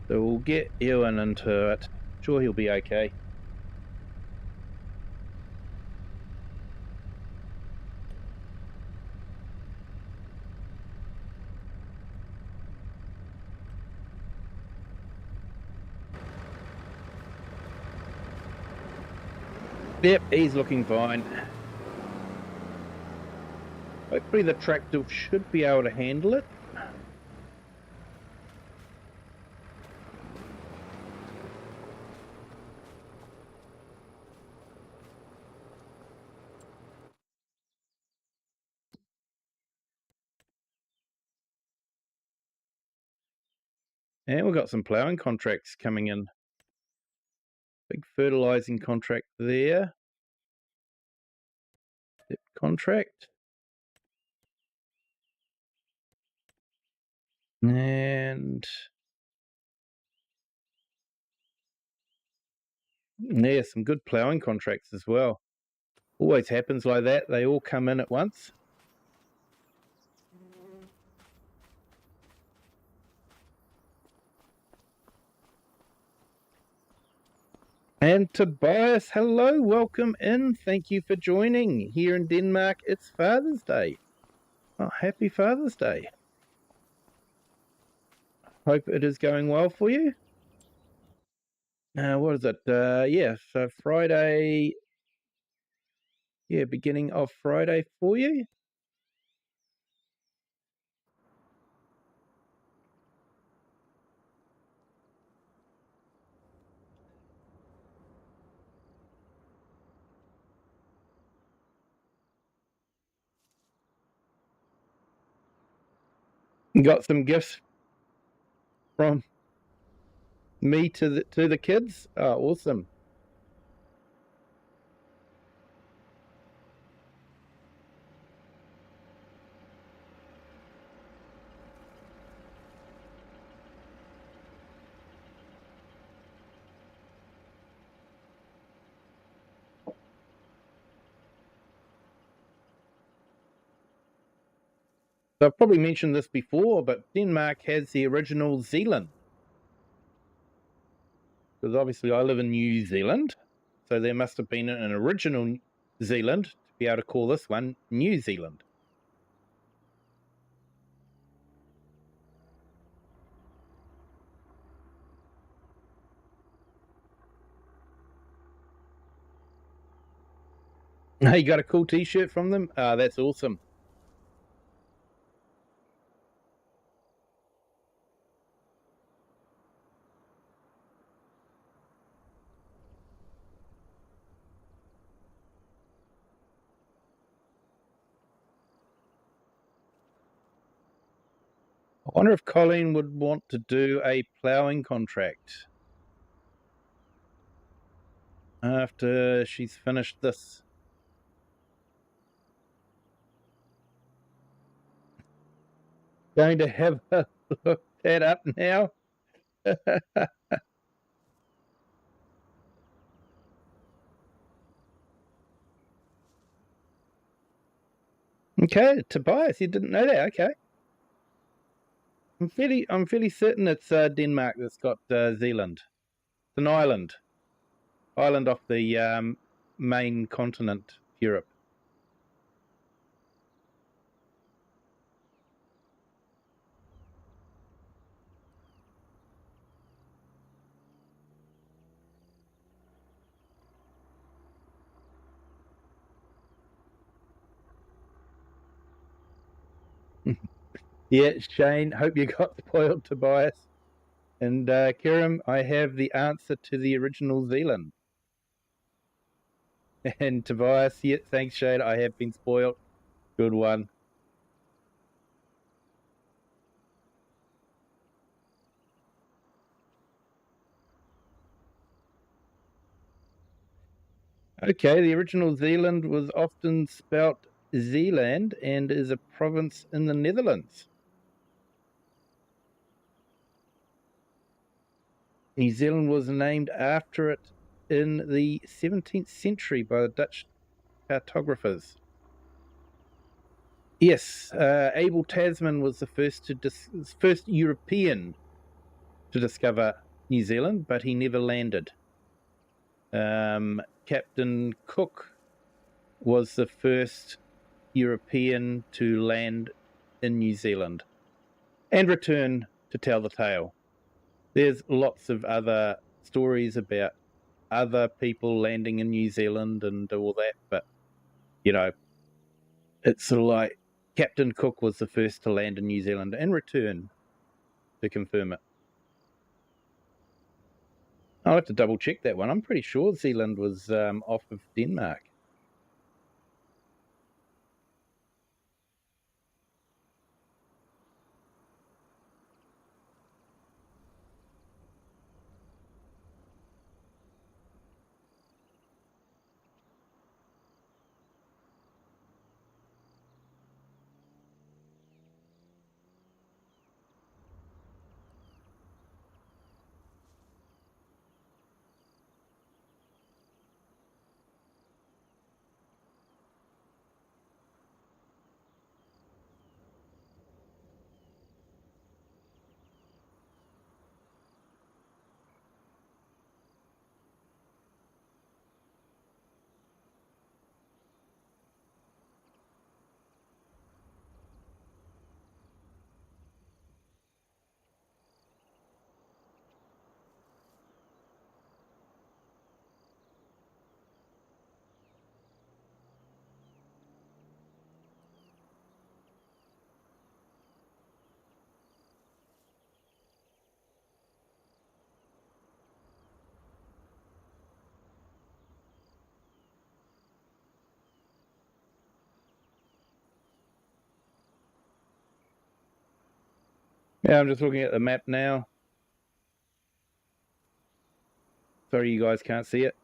So we'll get Ewan into it. Sure, he'll be okay. Yep, he's looking fine. Hopefully the tractor should be able to handle it. And we've got some ploughing contracts coming in. Big fertilising contract there. That contract. And yeah, some good ploughing contracts as well. Always happens like that. They all come in at once. And Tobias, hello, welcome in. Thank you for joining. Here in Denmark, it's Father's Day. Oh, happy Father's Day. Hope it is going well for you. What is it? Yeah, so Friday. Yeah, beginning of Friday for you. Got some gifts from me to the kids. Oh, awesome. So I've probably mentioned this before, but Denmark has the original Zealand. Because obviously I live in New Zealand, so there must have been an original Zealand to be able to call this one New Zealand. Hey, you got a cool t-shirt from them? That's awesome. I wonder if Colleen would want to do a ploughing contract after she's finished this. Going to have a look that up now. Okay, Tobias, you didn't know that. Okay, I'm fairly certain it's Denmark that's got Zealand. It's an island off the main continent, Europe. Yeah, Shane, hope you got spoiled, Tobias. And Kiram, I have the answer to the original Zealand. And Tobias, yeah, thanks, Shane. I have been spoiled. Good one. Okay, the original Zealand was often spelt Zeeland and is a province in the Netherlands. New Zealand was named after it in the 17th century by the Dutch cartographers. Yes, Abel Tasman was the first European to discover New Zealand, but he never landed. Captain Cook was the first European to land in New Zealand and return to tell the tale. There's lots of other stories about other people landing in New Zealand and all that, but you know, it's sort of like Captain Cook was the first to land in New Zealand and return to confirm it. I'll have to double check that one. I'm pretty sure Zealand was off of Denmark. Yeah, I'm just looking at the map now. Sorry you guys can't see it.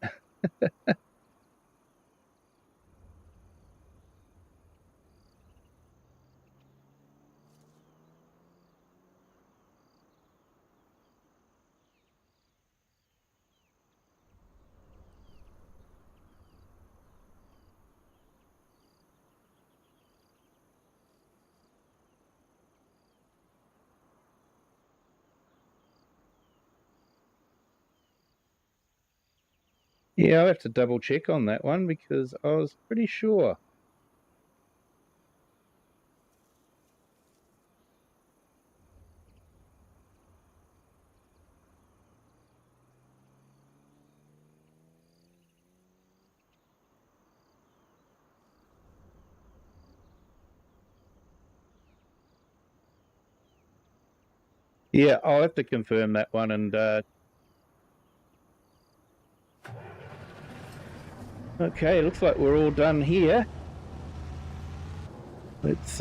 Yeah, I'll have to double check on that one because I was pretty sure. Yeah, I'll have to confirm that one and okay, looks like we're all done here. Let's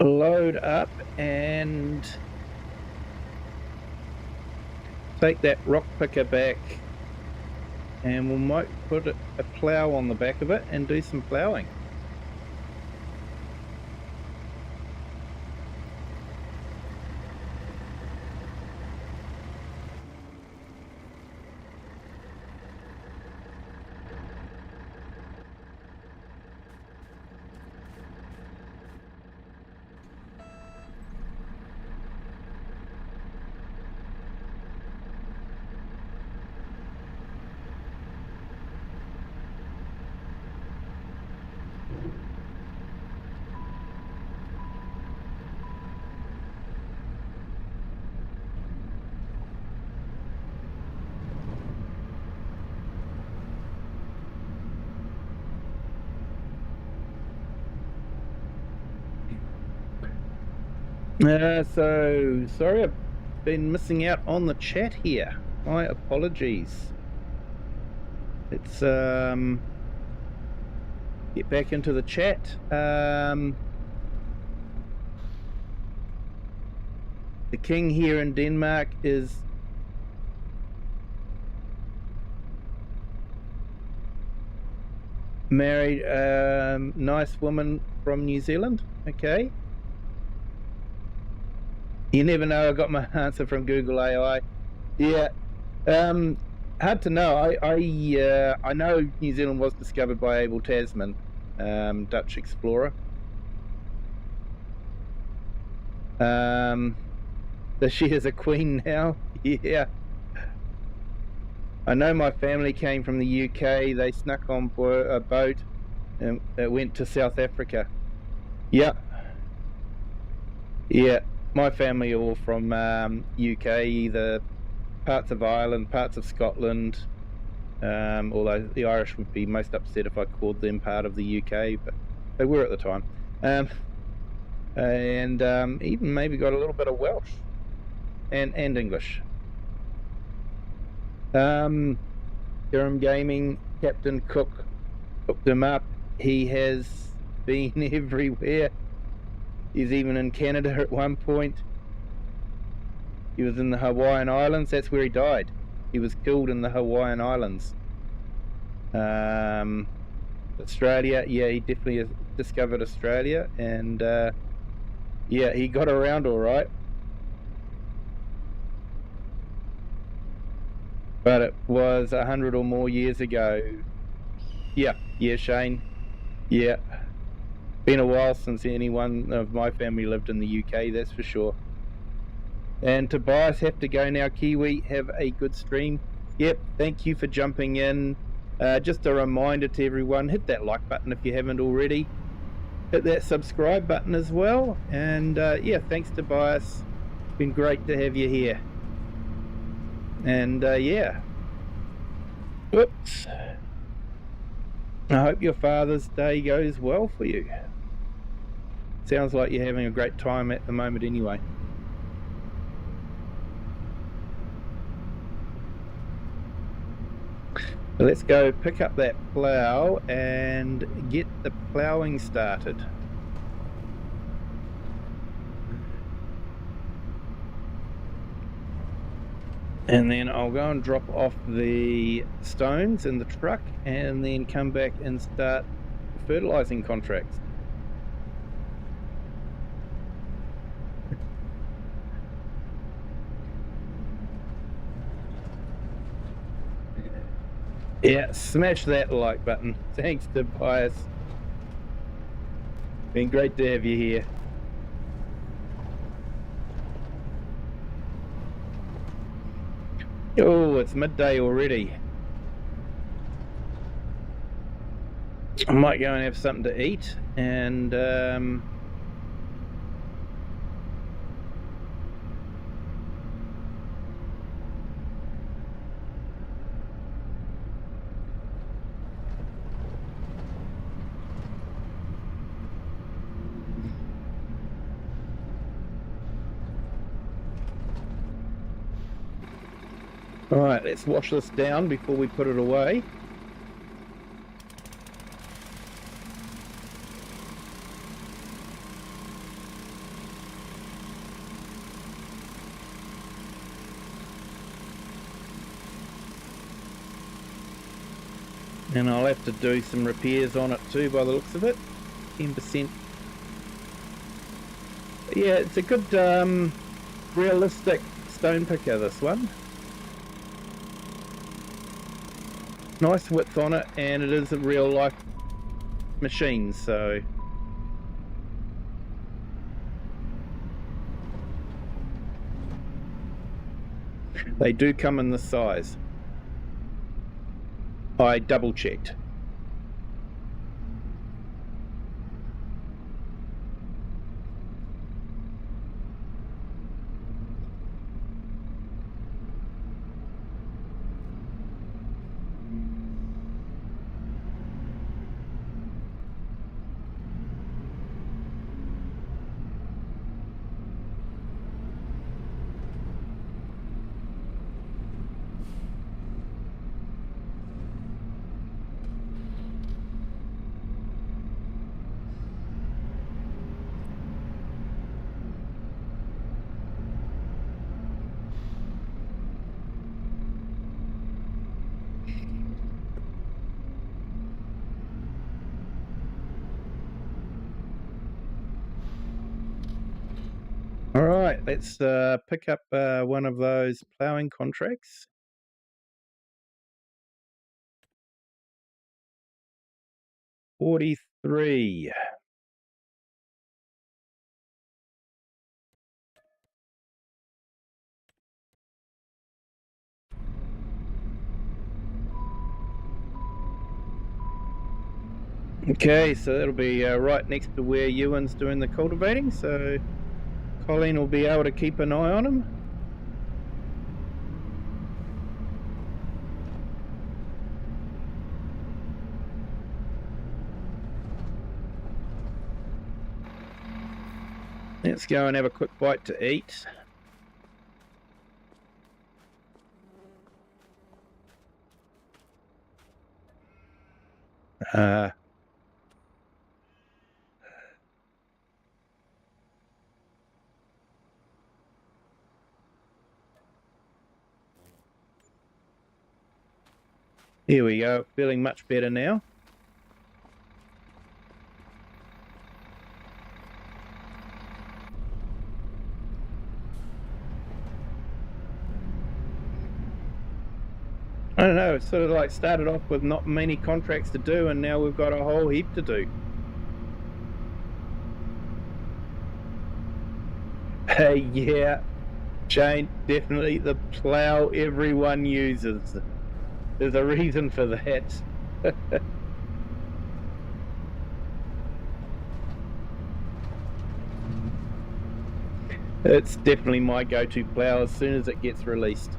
load up and take that rock picker back, and we might put a plough on the back of it and do some ploughing. So sorry I've been missing out on the chat here. My apologies. Let's get back into the chat. The king here in Denmark is married a nice woman from New Zealand. Okay. You never know. I got my answer from Google AI. Yeah. Hard to know. I know New Zealand was discovered by Abel Tasman, Dutch explorer. So she is a queen now. Yeah. I know my family came from the UK. They snuck on board a boat and it went to South Africa. Yeah. Yeah. My family are all from UK, either parts of Ireland, parts of Scotland, although the Irish would be most upset if I called them part of the UK, but they were at the time. And even maybe got a little bit of Welsh and English. Durham Gaming, Captain Cook hooked him up. He has been everywhere. He's even in Canada at one point. He was in the Hawaiian Islands. That's where he died. He was killed in the Hawaiian Islands. Australia, yeah, he definitely has discovered Australia, and yeah, he got around all right. But it was 100 or more years ago. Yeah, Shane. Yeah. Been a while since anyone of my family lived in the UK, that's for sure. And Tobias, have to go now. Kiwi, have a good stream. Yep, thank you for jumping in. Just a reminder to everyone, hit that like button if you haven't already. Hit that subscribe button as well. And yeah, thanks Tobias. It's been great to have you here. And yeah. Whoops. I hope your Father's Day goes well for you. Sounds like you're having a great time at the moment anyway. Let's go pick up that plough and get the ploughing started. And then I'll go and drop off the stones in the truck and then come back and start fertilizing contracts. Yeah, smash that like button. Thanks, Tobias. Been great to have you here. Oh, it's midday already. I might go and have something to eat and all right, let's wash this down before we put it away. And I'll have to do some repairs on it too by the looks of it. 10%. Yeah, it's a good realistic stone picker, this one. Nice width on it, and it is a real life machine, so they do come in this size. I double checked. All right, let's pick up one of those ploughing contracts. $43. Okay, so that'll be right next to where Ewan's doing the cultivating, so Colleen will be able to keep an eye on him. Let's go and have a quick bite to eat. Here we go, feeling much better now. I don't know, it's sort of like started off with not many contracts to do, and now we've got a whole heap to do. Hey, yeah, Shane, definitely the plough everyone uses. There's a reason for that. It's definitely my go-to plough as soon as it gets released.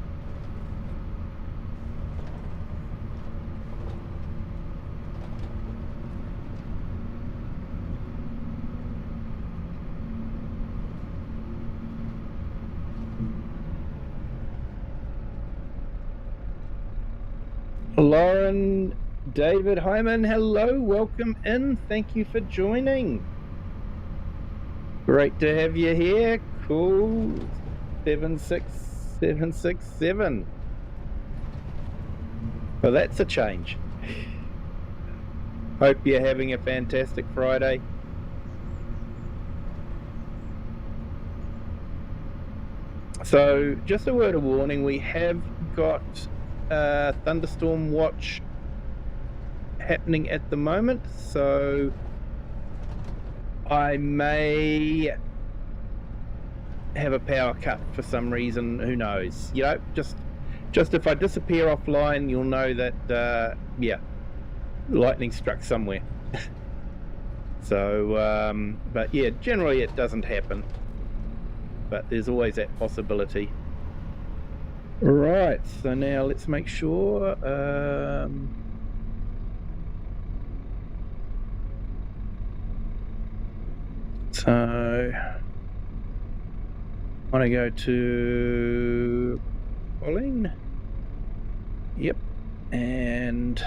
Lauren, David Hyman, hello, welcome in. Thank you for joining. Great to have you here. Cool. 76767. Well, that's a change. Hope you're having a fantastic Friday. So, just a word of warning, we have got a thunderstorm watch happening at the moment, so I may have a power cut for some reason, who knows. You know, just if I disappear offline, you'll know that, yeah, lightning struck somewhere. So, but yeah, generally it doesn't happen, but there's always that possibility. Right, so now let's make sure, so I want to go to Colleen. Yep, and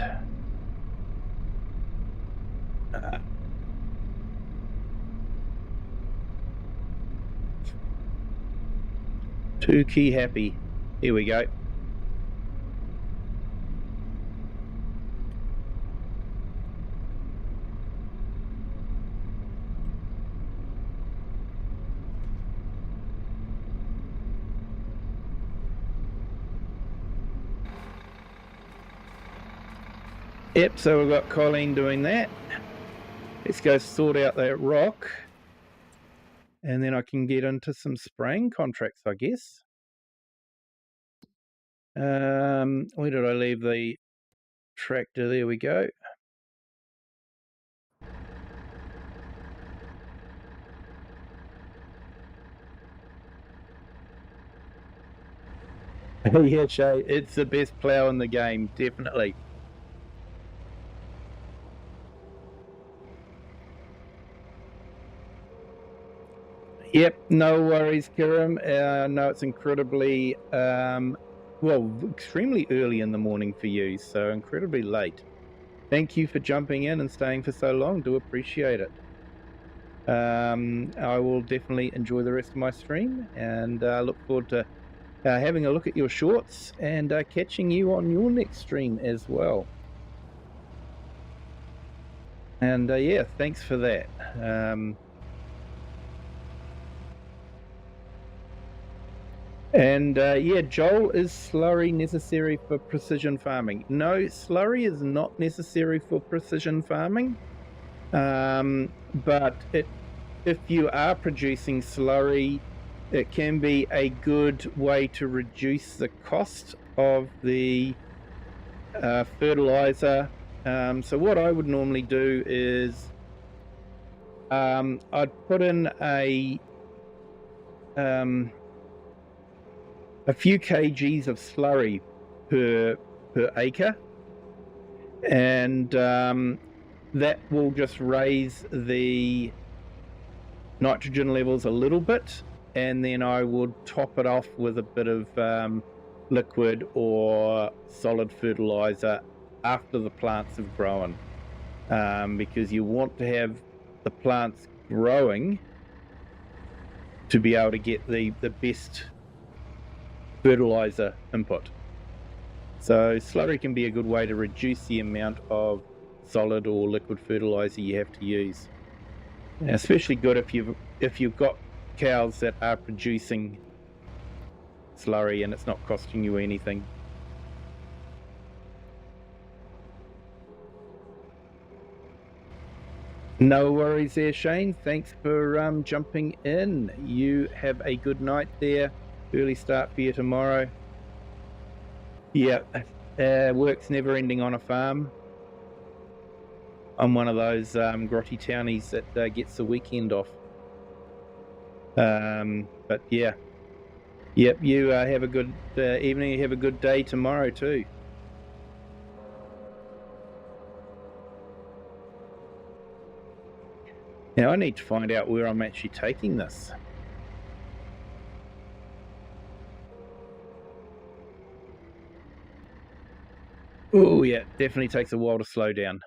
two key happy. Here we go. Yep, so we've got Colleen doing that. Let's go sort out that rock. And then I can get into some spraying contracts, I guess. Where did I leave the tractor? There we go. Yeah, Shay, it's the best plough in the game, definitely. Yep, no worries, Kiram. I know it's incredibly, well, extremely early in the morning for you, so incredibly late. Thank you for jumping in and staying for so long. Do appreciate it. I will definitely enjoy the rest of my stream and look forward to having a look at your shorts and catching you on your next stream as well. And yeah, thanks for that. And yeah, Joel, is slurry necessary for precision farming? No, slurry is not necessary for precision farming. But if you are producing slurry, it can be a good way to reduce the cost of the fertilizer. So what I would normally do is I'd put in a few kgs of slurry per acre, and that will just raise the nitrogen levels a little bit, and then I would top it off with a bit of liquid or solid fertilizer after the plants have grown, because you want to have the plants growing to be able to get the best fertilizer input. So slurry can be a good way to reduce the amount of solid or liquid fertilizer you have to use. And especially good if you've got cows that are producing slurry and it's not costing you anything. No worries there, Shane. Thanks for jumping in. You have a good night there. Early start for you tomorrow. Yeah, work's never ending on a farm. I'm one of those grotty townies that gets the weekend off. But yeah. Yep, you have a good evening. You have a good day tomorrow too. Now I need to find out where I'm actually taking this. Oh yeah, definitely takes a while to slow down.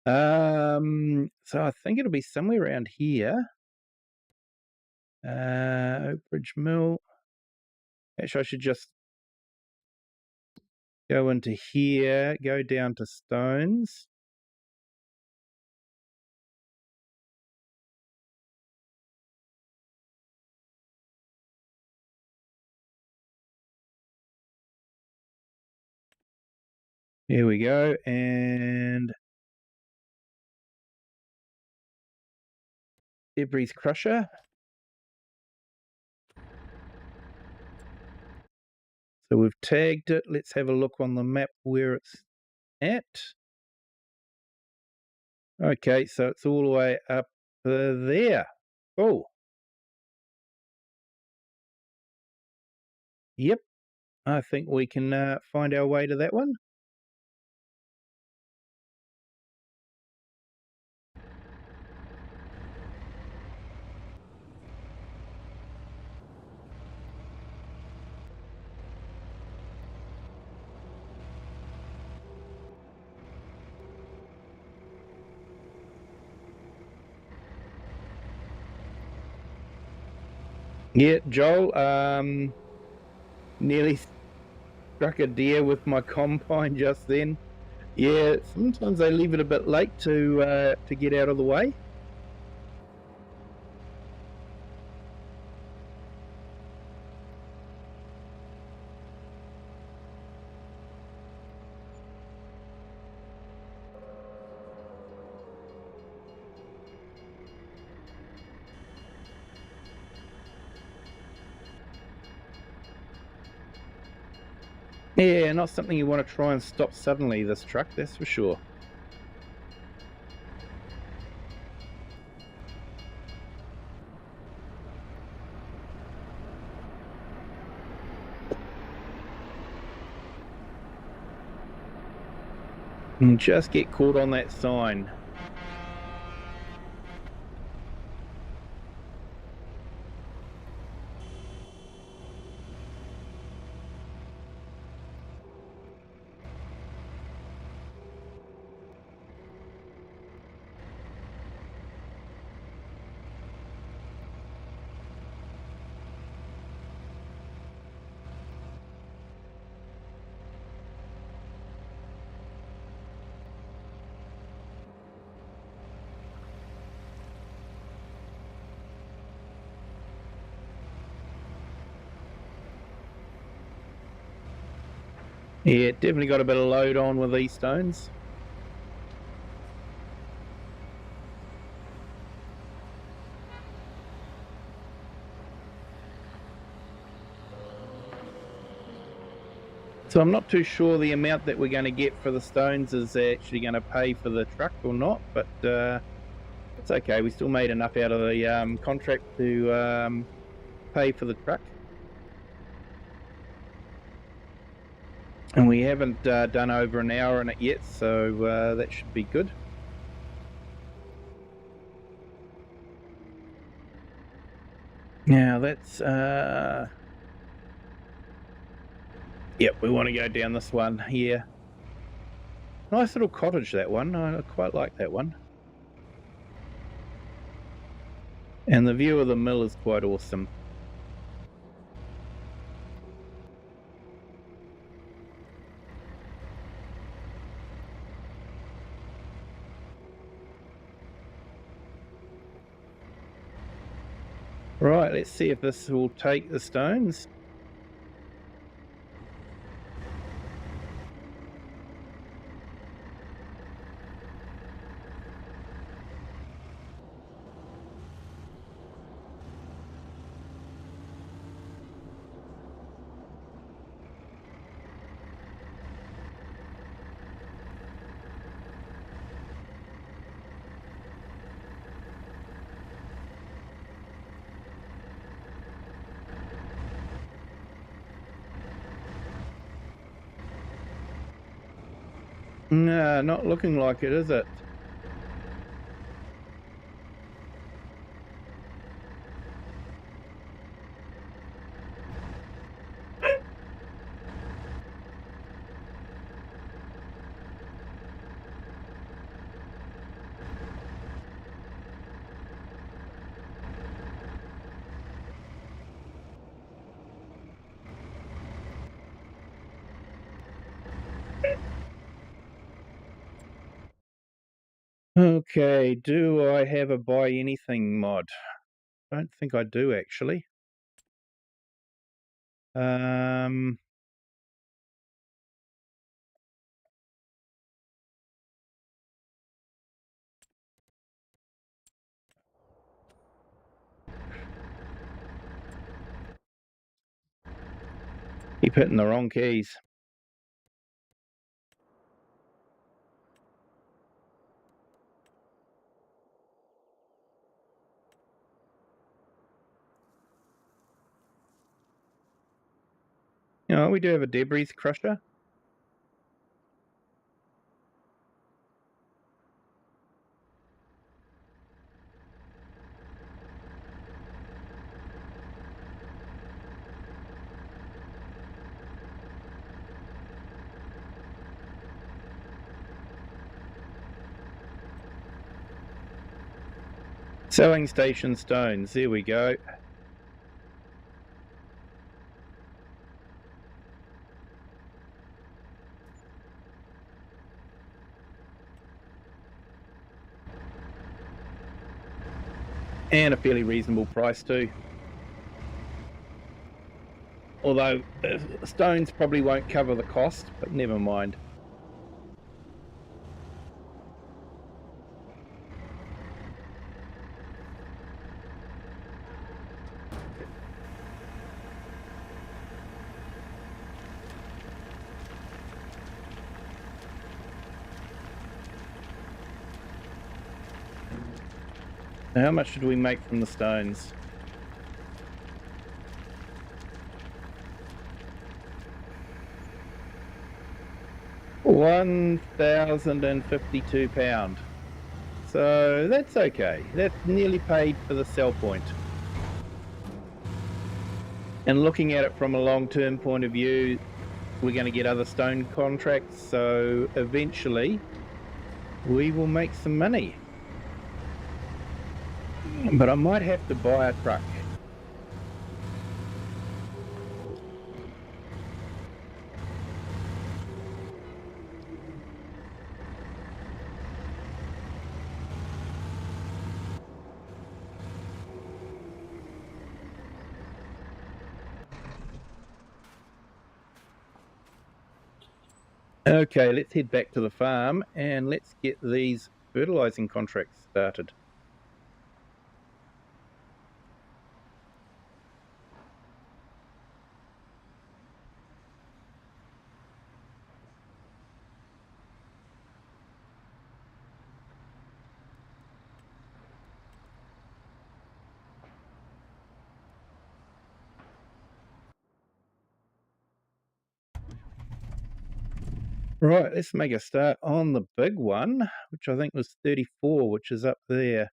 So I think it'll be somewhere around here. Oak Bridge Mill. Actually, I should just go into here, go down to Stones. Here we go, and Debris Crusher. So we've tagged it. Let's have a look on the map where it's at. Okay, so it's all the way up there. Oh. Yep, I think we can find our way to that one. Yeah, Joel, nearly struck a deer with my combine just then. Yeah, sometimes they leave it a bit late to get out of the way. Yeah, not something you want to try and stop suddenly, this truck, that's for sure. And just get caught on that sign. Yeah, definitely got a bit of load on with these stones. So I'm not too sure the amount that we're going to get for the stones is actually going to pay for the truck or not, but it's okay. We still made enough out of the contract to pay for the truck. And we haven't done over an hour in it yet, so that should be good. Now that's yep, we want to go down this one here. Nice little cottage, that one. I quite like that one. And the view of the mill is quite awesome. Right, let's see if this will take the stones. No, not looking like it, is it? Okay, do I have a buy anything mod? I don't think I do, actually. Keep hitting the wrong keys. We do have a debris crusher. Selling station stones, there we go. And a fairly reasonable price too. Although stones probably won't cover the cost, but never mind. Now, how much did we make from the stones? £1,052. So that's okay. That's nearly paid for the sell point. And looking at it from a long-term point of view, we're going to get other stone contracts, so eventually we will make some money. But I might have to buy a truck. Okay, let's head back to the farm and let's get these fertilizing contracts started. Right, let's make a start on the big one, which I think was 34, which is up there.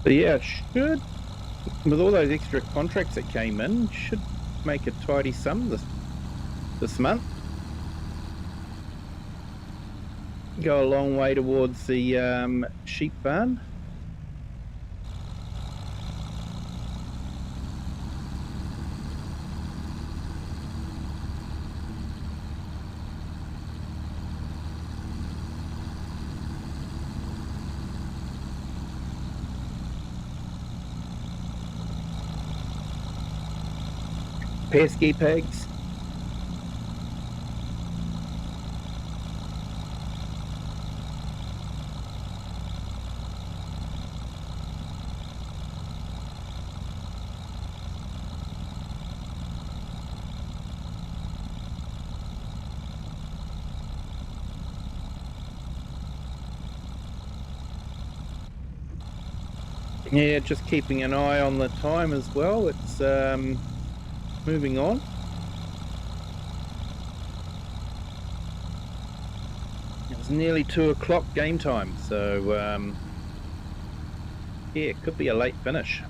But yeah, should, with all those extra contracts that came in, should make a tidy sum this month. Go a long way towards the sheep barn. Pesky pigs. Yeah, just keeping an eye on the time as well. It's moving on. It's nearly 2 o'clock game time, so yeah, it could be a late finish.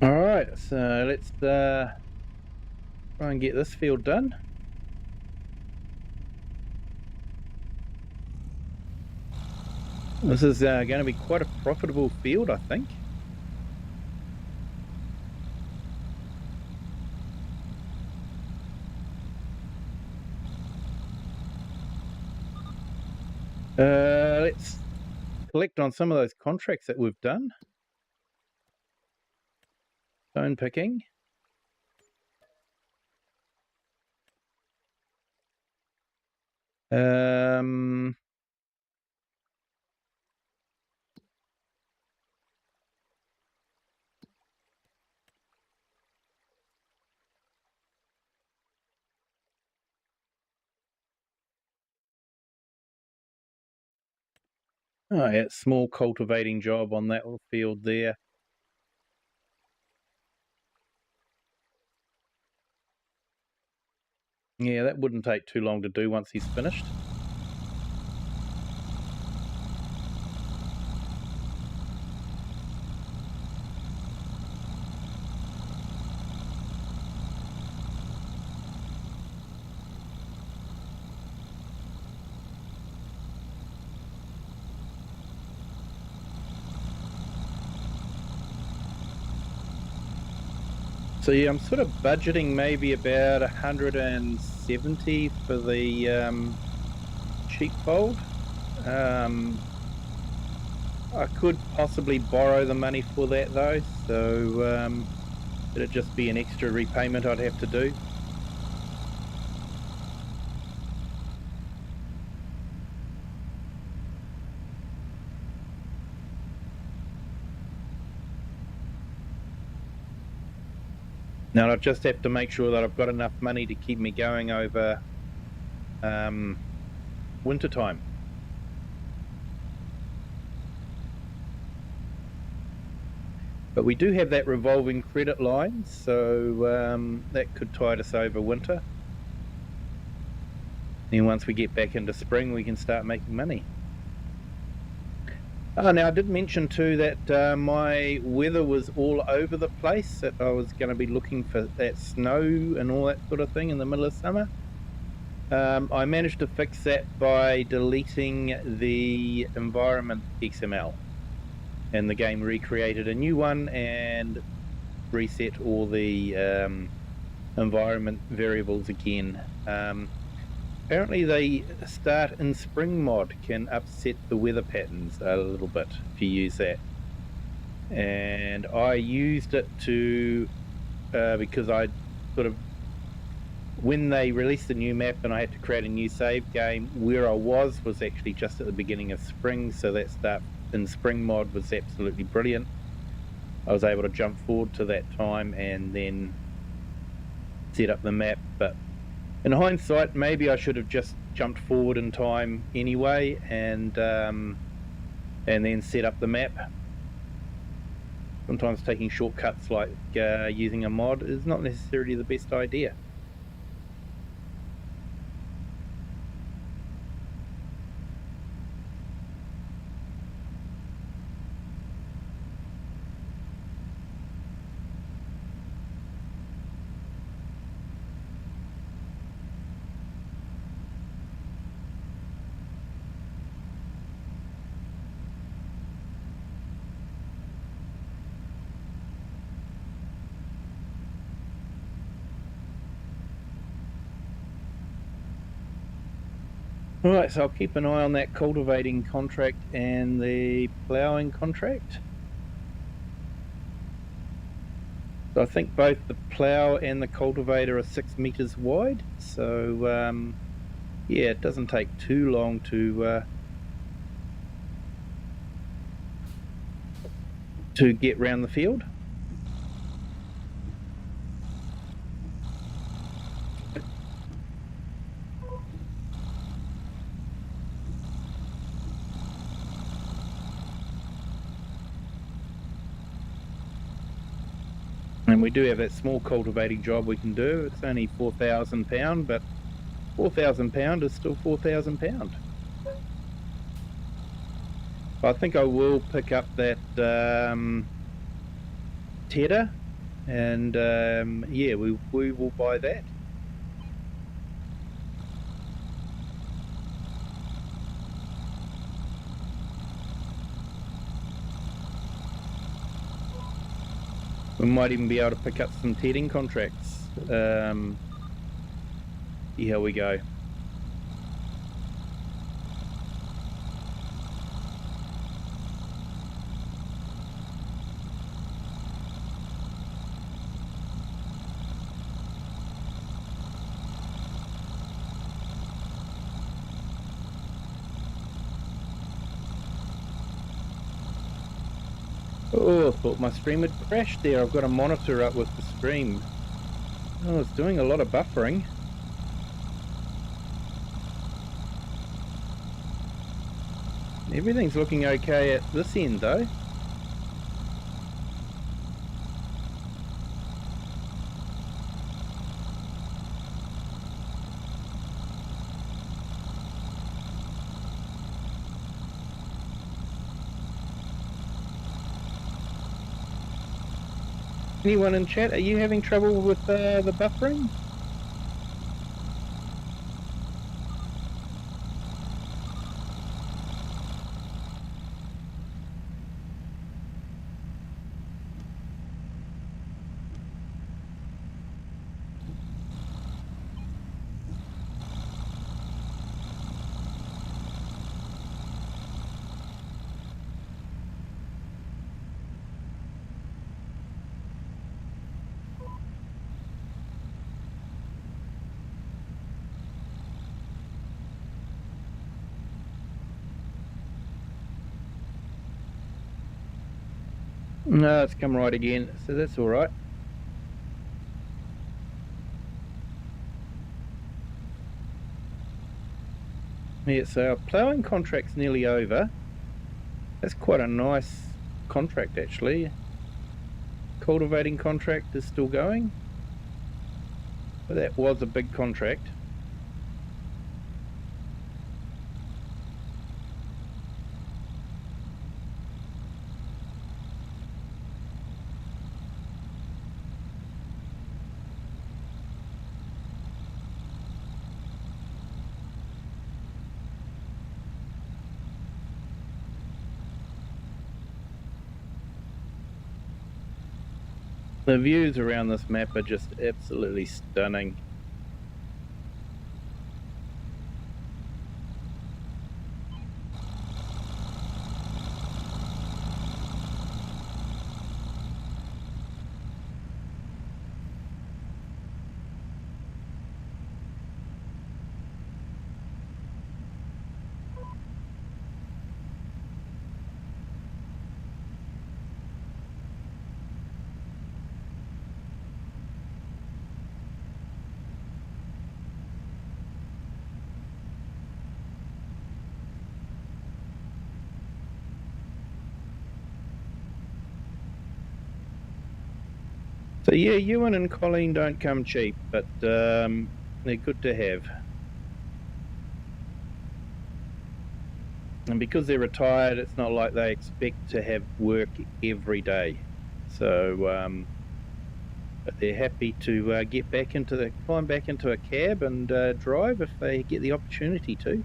All right, so let's try and get this field done. This is going to be quite a profitable field, I think. Let's collect on some of those contracts that we've done. Stone picking. Oh yeah, small cultivating job on that little field there. Yeah, that wouldn't take too long to do once he's finished. So yeah, I'm sort of budgeting maybe about 170 for the sheepfold. I could possibly borrow the money for that though, so it'd just be an extra repayment I'd have to do. Now I just have to make sure that I've got enough money to keep me going over winter time. But we do have that revolving credit line, so that could tide us over winter. Then once we get back into spring, we can start making money. Oh, now I did mention too that my weather was all over the place, that I was going to be looking for that snow and all that sort of thing in the middle of summer. I managed to fix that by deleting the environment XML, and the game recreated a new one and reset all the environment variables again. Apparently the start in spring mod can upset the weather patterns a little bit if you use that. And I used it to, because I sort of, when they released the new map and I had to create a new save game, where I was actually just at the beginning of spring, so that start in spring mod was absolutely brilliant. I was able to jump forward to that time and then set up the map, but in hindsight, maybe I should have just jumped forward in time anyway, and then set up the map. Sometimes taking shortcuts like using a mod is not necessarily the best idea. Alright, so I'll keep an eye on that cultivating contract and the ploughing contract. So I think both the plough and the cultivator are 6 meters wide, so yeah, it doesn't take too long to get round the field. And we do have that small cultivating job we can do. It's only £4,000, but £4,000 is still £4,000. I think I will pick up that tedder, and yeah, we will buy that. We might even be able to pick up some tedding contracts. See how we go. Oh, I thought my stream had crashed there. I've got a monitor up with the stream. Oh, it's doing a lot of buffering. Everything's looking okay at this end though. Anyone in chat, are you having trouble with the buffering? No, it's come right again, so that's all right. Yeah, so our ploughing contract's nearly over. That's quite a nice contract actually. Cultivating contract is still going, but that was a big contract. The views around this map are just absolutely stunning. So yeah, Ewan and Colleen don't come cheap, but they're good to have. And because they're retired, it's not like they expect to have work every day. So but they're happy to get back into climb back into a cab and drive if they get the opportunity to.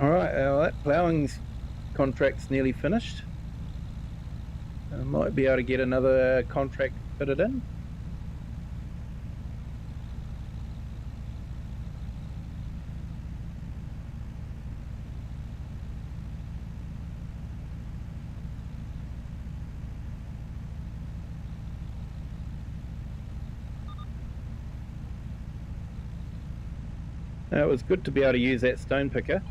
Alright, that ploughing contract's nearly finished. I might be able to get another contract fitted in. It was good to be able to use that stone picker.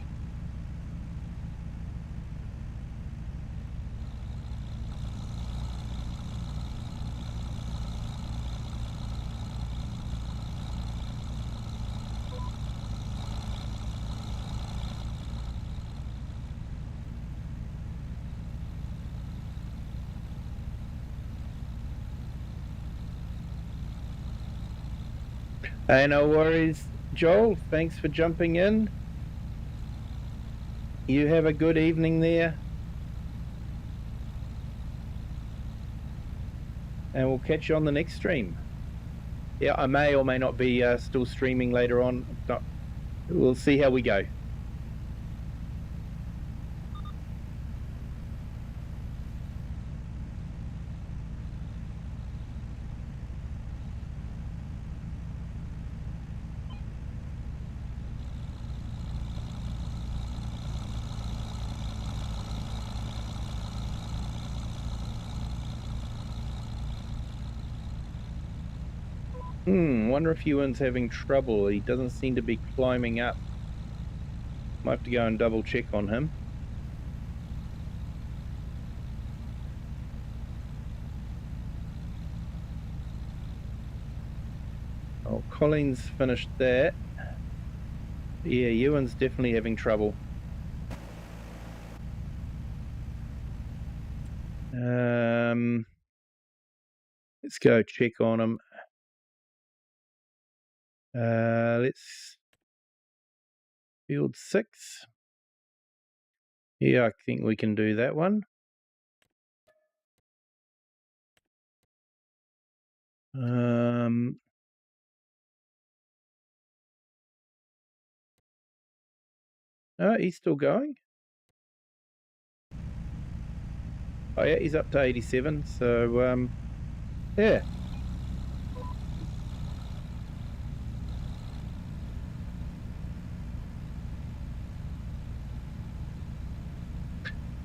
Hey, no worries, Joel. Thanks for jumping in. You have a good evening there. And we'll catch you on the next stream. Yeah, I may or may not be still streaming later on. We'll see how we go. Wonder if Ewan's having trouble. He doesn't seem to be climbing up. Might have to go and double check on him. Oh, Colleen's finished that. Yeah, Ewan's definitely having trouble. Let's go check on him. Let's field 6. Yeah, I think we can do that one. Oh, he's still going. Oh yeah, he's up to 87. So yeah.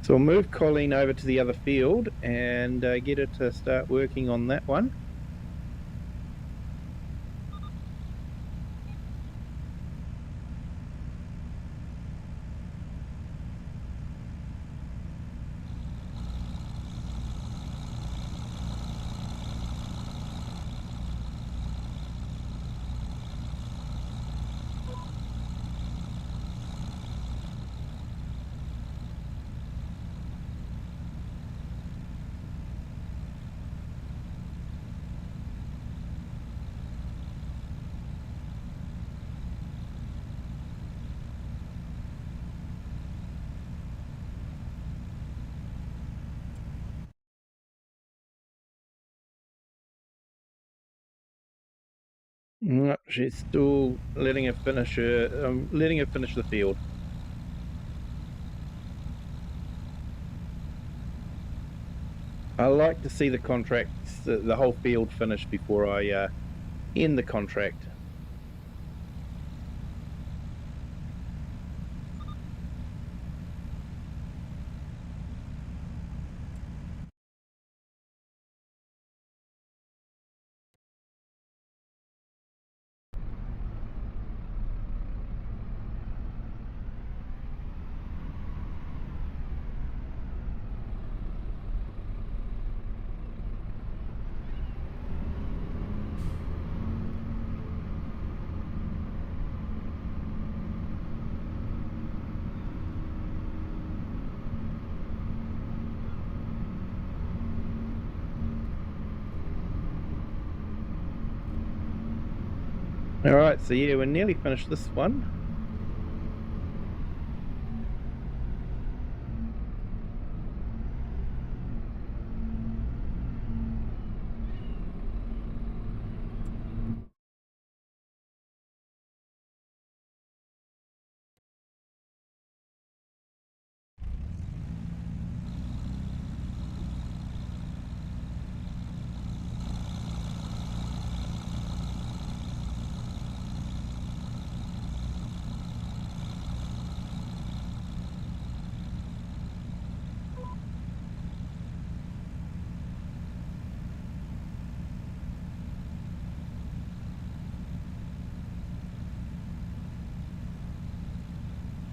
So we'll move Colleen over to the other field and get her to start working on that one. No, she's still letting her finish the field. I like to see the contracts, the whole field finished before I end the contract. All right, so yeah, we're nearly finished this one.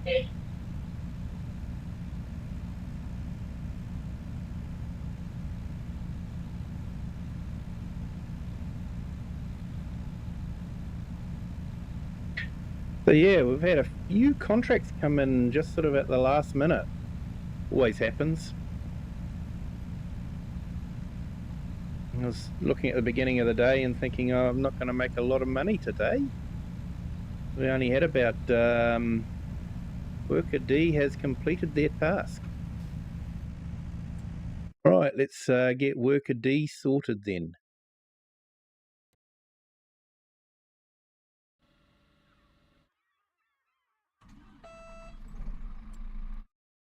So yeah, we've had a few contracts come in just sort of at the last minute. Always happens. I was looking at the beginning of the day and thinking, oh, I'm not going to make a lot of money today. We only had about worker D has completed their task. Right, let's get worker D sorted then.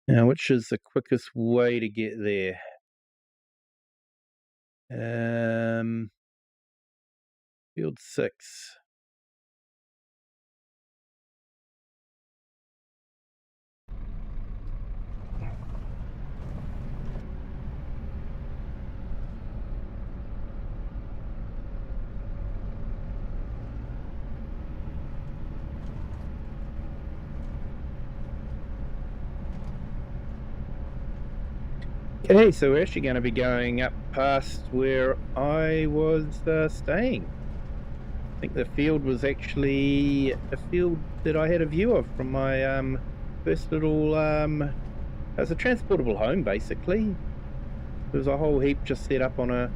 Now, which is the quickest way to get there? Field 6. Okay, so we're actually going to be going up past where I was staying. I think the field was actually a field that I had a view of from my first little, it was a transportable home basically. There was a whole heap just set up on a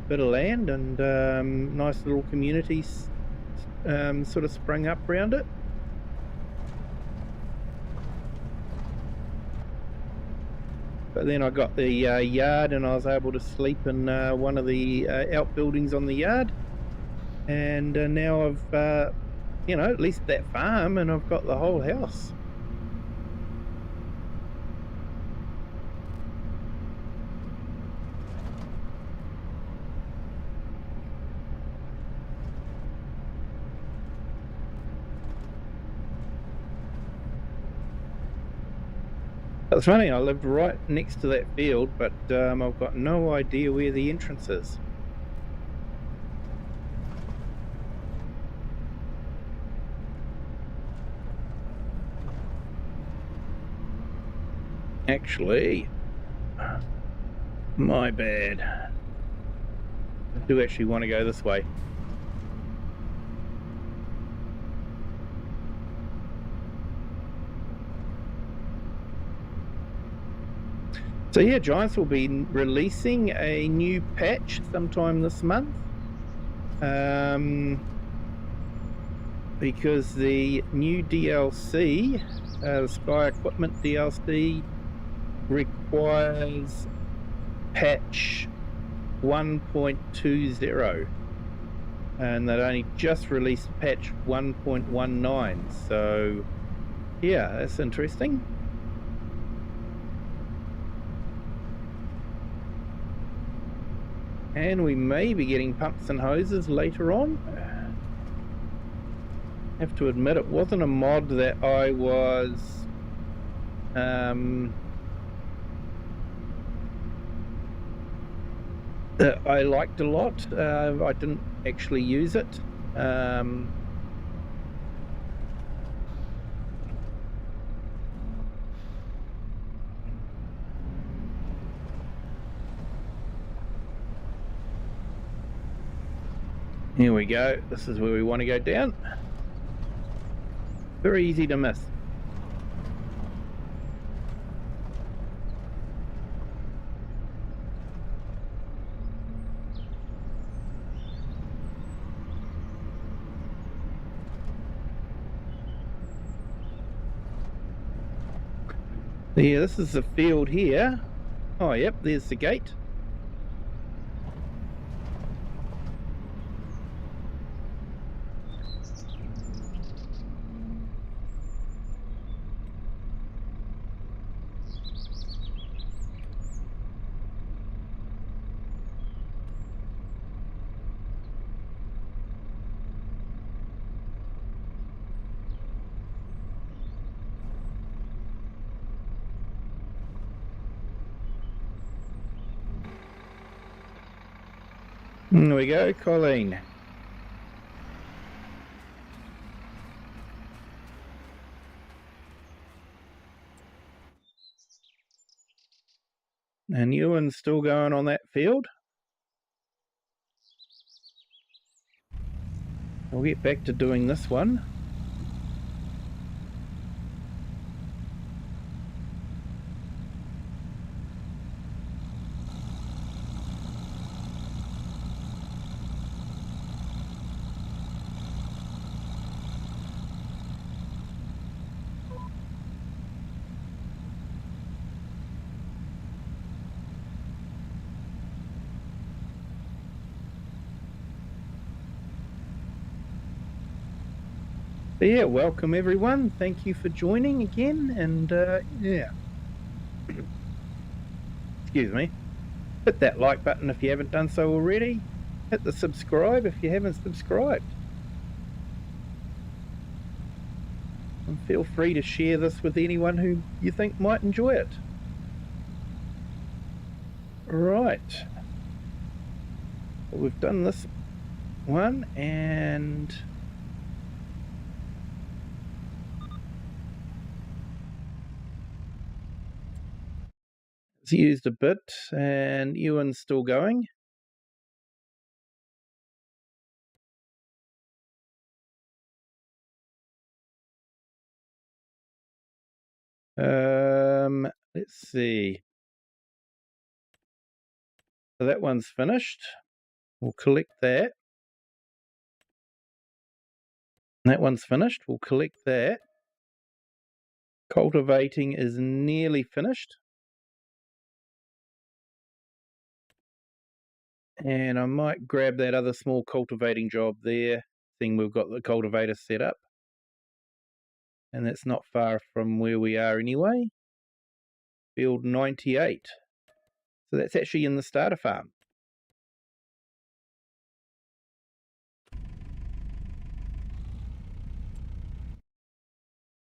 bit of land, and nice little communities sort of sprung up around it. But then I got the yard, and I was able to sleep in one of the outbuildings on the yard. And now I've, you know, at least that farm, and I've got the whole house. It's funny, I lived right next to that field, but I've got no idea where the entrance is. Actually, my bad. I do actually want to go this way. So yeah, Giants will be releasing a new patch sometime this month, because the new DLC, the Sky Equipment DLC, requires patch 1.20, and they'd only just released patch 1.19, so yeah, that's interesting. And we may be getting pumps and hoses later on. I have to admit, it wasn't a mod that I was that I liked a lot. I didn't actually use it. Here we go. This is where we want to go down. Very easy to miss. Yeah, this is the field here. Oh, yep, there's the gate. There we go, Colleen. And Ewan's still going on that field. I'll get back to doing this one. But yeah, welcome everyone. Thank you for joining again, and yeah. Excuse me. Hit that like button if you haven't done so already. Hit the subscribe if you haven't subscribed. And feel free to share this with anyone who you think might enjoy it. Right. Well, we've done this one, and it's used a bit, and Ewan's still going. Let's see. So that one's finished. We'll collect that. That one's finished. We'll collect that. Cultivating is nearly finished. And I might grab that other small cultivating job there, seeing we've got the cultivator set up. And that's not far from where we are anyway. Field 98. So that's actually in the starter farm.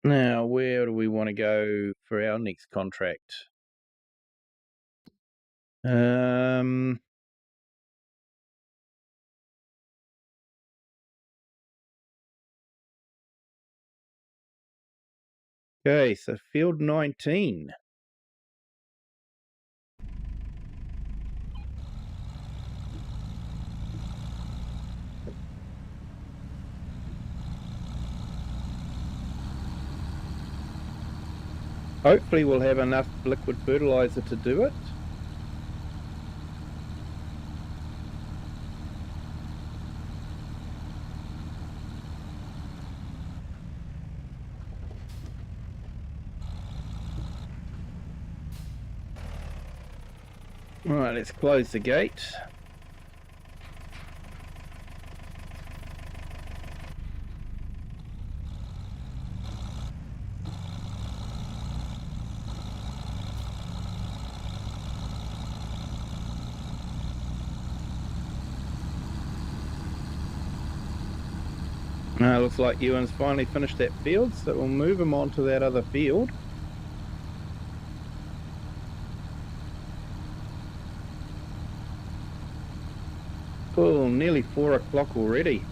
Now, where do we want to go for our next contract? Okay, so field 19. Hopefully we'll have enough liquid fertilizer to do it. Right, let's close the gate. Looks like Ewan's finally finished that field, so we'll move him on to that other field. Oh, nearly 4 o'clock already.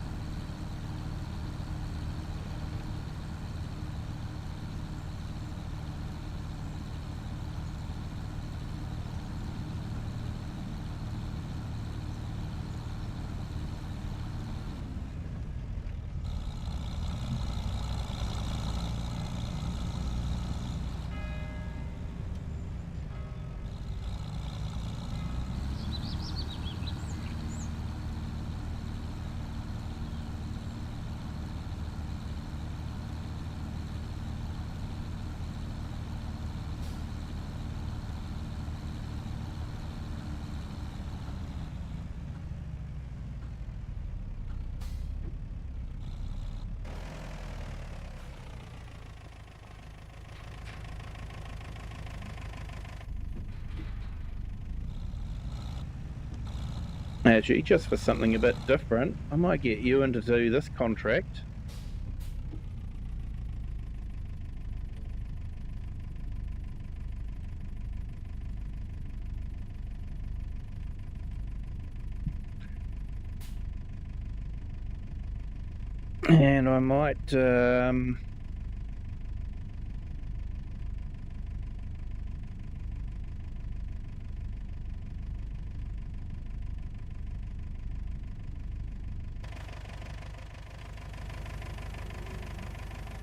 Actually, just for something a bit different, I might get Ewan to do this contract. And I might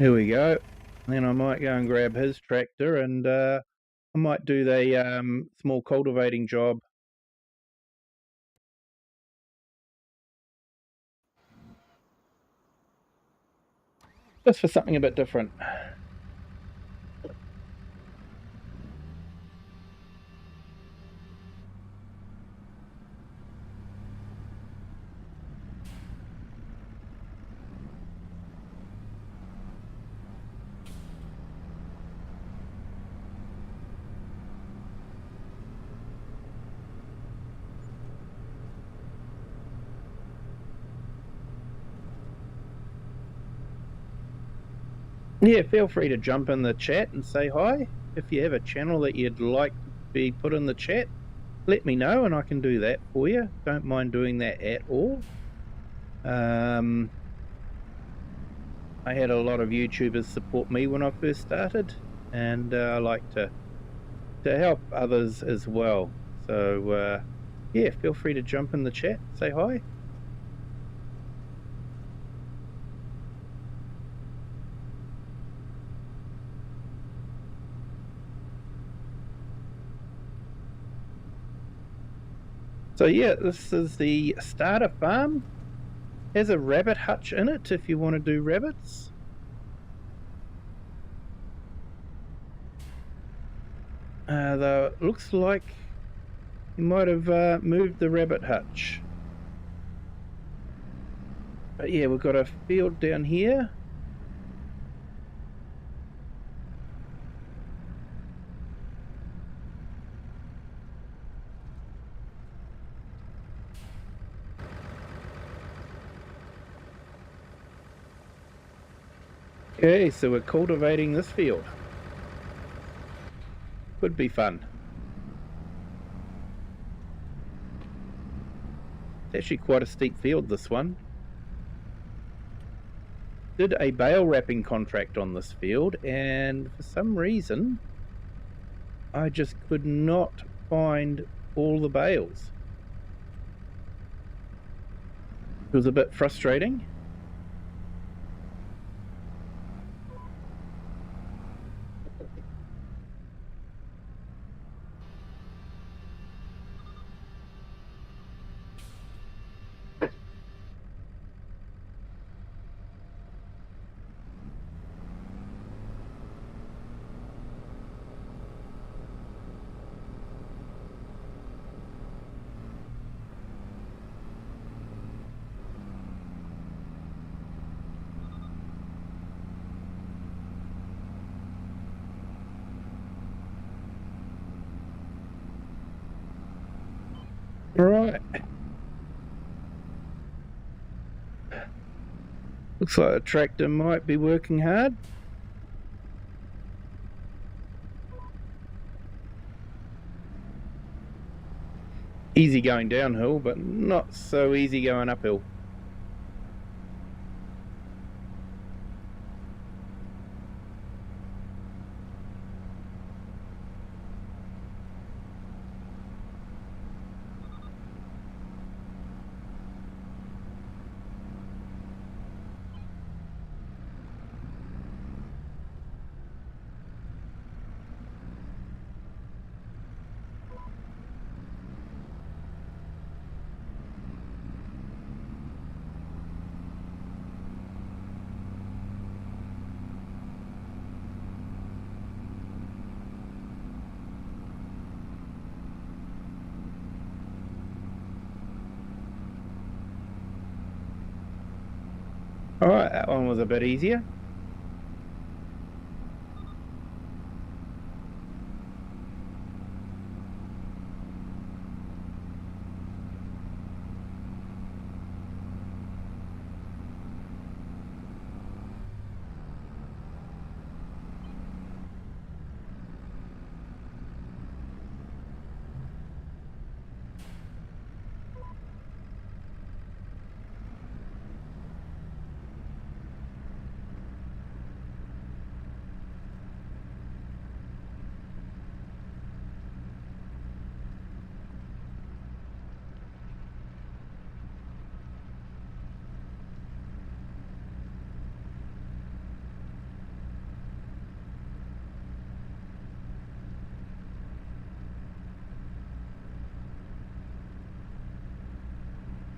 Here we go. Then I might go and grab his tractor, and I might do the small cultivating job. Just for something a bit different. Yeah, feel free to jump in the chat and say hi. If you have a channel that you'd like to be put in the chat, let me know and I can do that for you. Don't mind doing that at all. I had a lot of YouTubers support me when I first started, and I like to help others as well. So yeah, feel free to jump in the chat, say hi. So yeah, this is the starter farm. Has a rabbit hutch in it if you want to do rabbits. Though it looks like you might have moved the rabbit hutch. But yeah, we've got a field down here. Okay, so we're cultivating this field. Could be fun. It's actually quite a steep field, this one. Did a bale wrapping contract on this field, and for some reason I just could not find all the bales. It was a bit frustrating. Right. Looks like the tractor might be working hard. Easy going downhill, but not so easy going uphill. Alright, that one was a bit easier.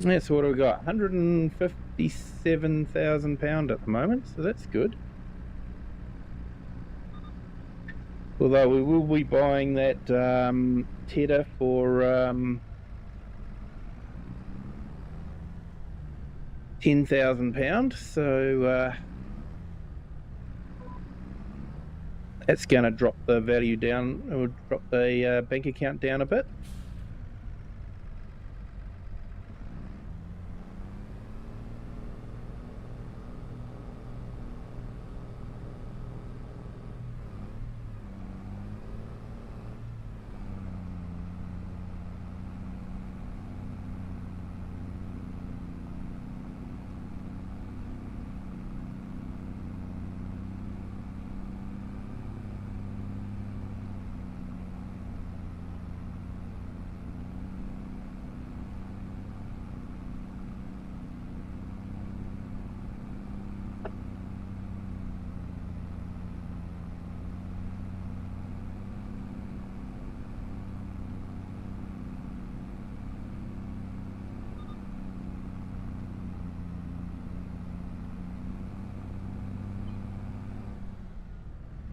Yeah, so what have we got? £157,000 at the moment, so that's good. Although we will be buying that tedder for £10,000, so that's going to drop the value down, or drop the bank account down a bit.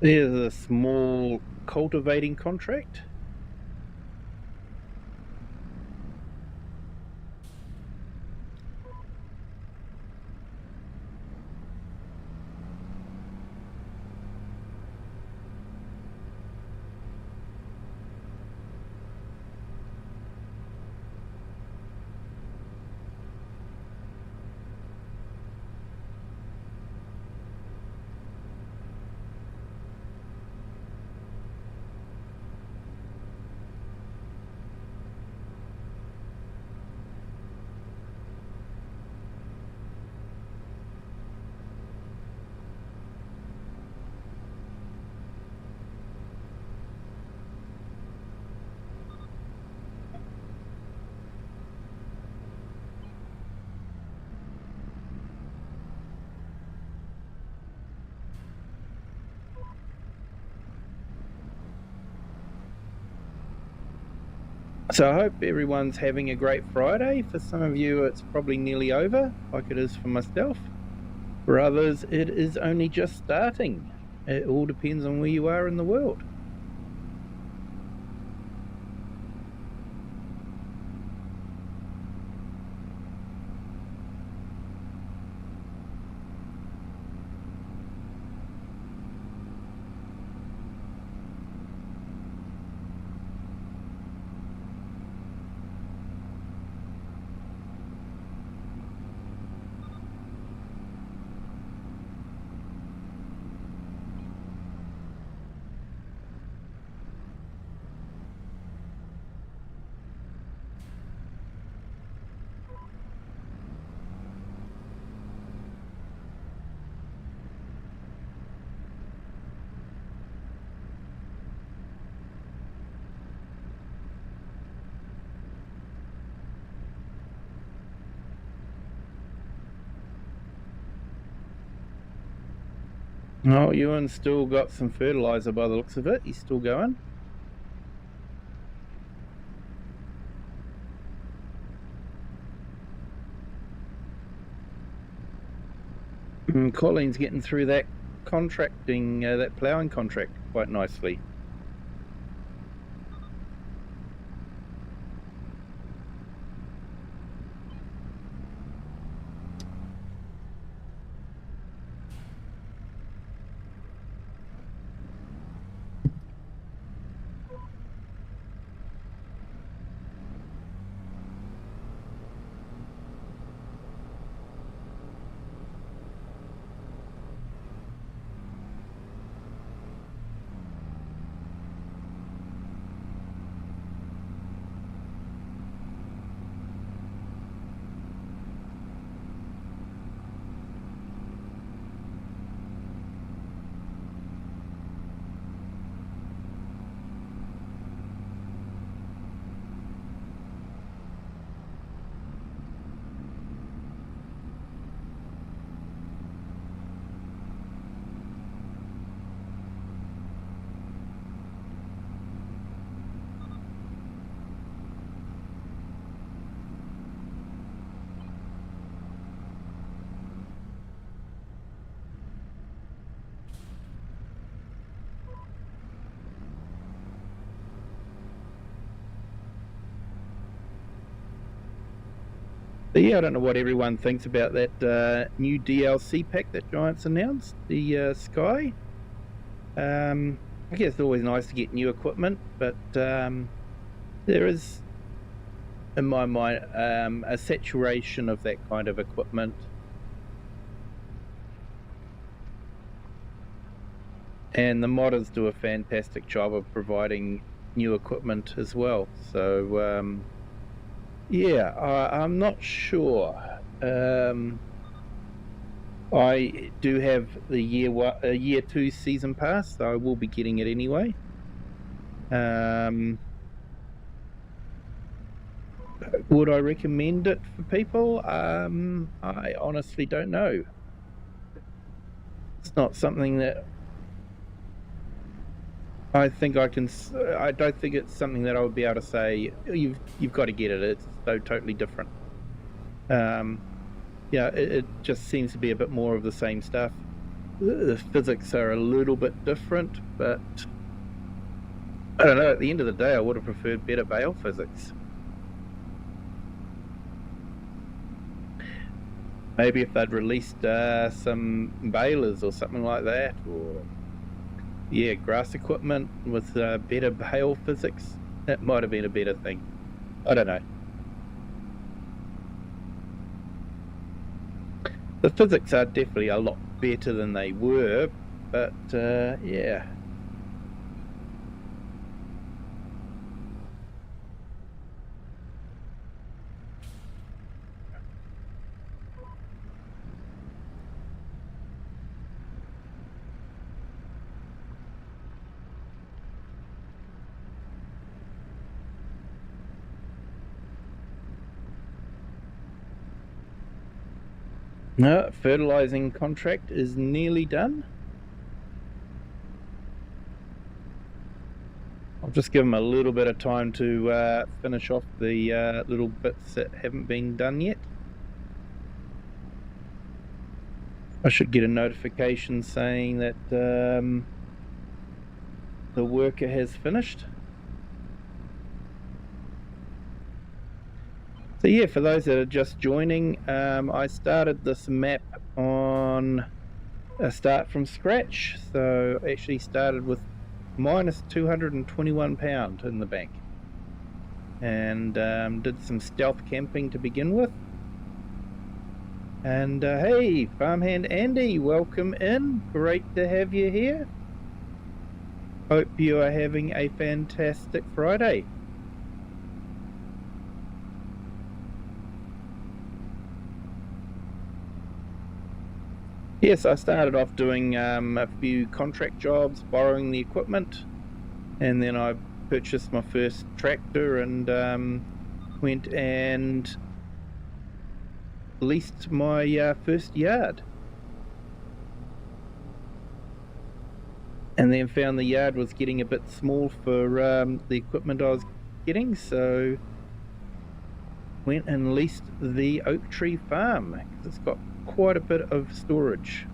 There's a small cultivating contract. So I hope everyone's having a great Friday. For some of you, it's probably nearly over, like it is for myself. For others, it is only just starting. It all depends on where you are in the world. Oh, Ewan's still got some fertiliser by the looks of it. He's still going. And Colleen's getting through that contracting, that ploughing contract quite nicely. But yeah, I don't know what everyone thinks about that new DLC pack that Giants announced, the Sky. I guess it's always nice to get new equipment, but there is, in my mind, a saturation of that kind of equipment. And the modders do a fantastic job of providing new equipment as well. So, yeah, I'm not sure. I do have the year 2 season pass, so I will be getting it anyway. Would I recommend it for people? I honestly don't know. It's not something that I think I can. I don't think it's something that I would be able to say you've got to get it. It's so totally different. Yeah, it just seems to be a bit more of the same stuff. The physics are a little bit different, but I don't know. At the end of the day, I would have preferred better bale physics. Maybe if they'd released some balers or something like that, or yeah, grass equipment with better bale physics, that might have been a better thing. I don't know. The physics are definitely a lot better than they were, but yeah. No, fertilizing contract is nearly done. I'll just give them a little bit of time to finish off the little bits that haven't been done yet. I should get a notification saying that the worker has finished. So yeah, for those that are just joining, I started this map on a start from scratch. So I actually started with minus £221 in the bank, and did some stealth camping to begin with. And hey, Farmhand Andy, welcome in. Great to have you here. Hope you are having a fantastic Friday. Yes, I started off doing a few contract jobs, borrowing the equipment, and then I purchased my first tractor and went and leased my first yard. And then found the yard was getting a bit small for the equipment I was getting, so went and leased the oak tree farm, because it's got quite a bit of storage.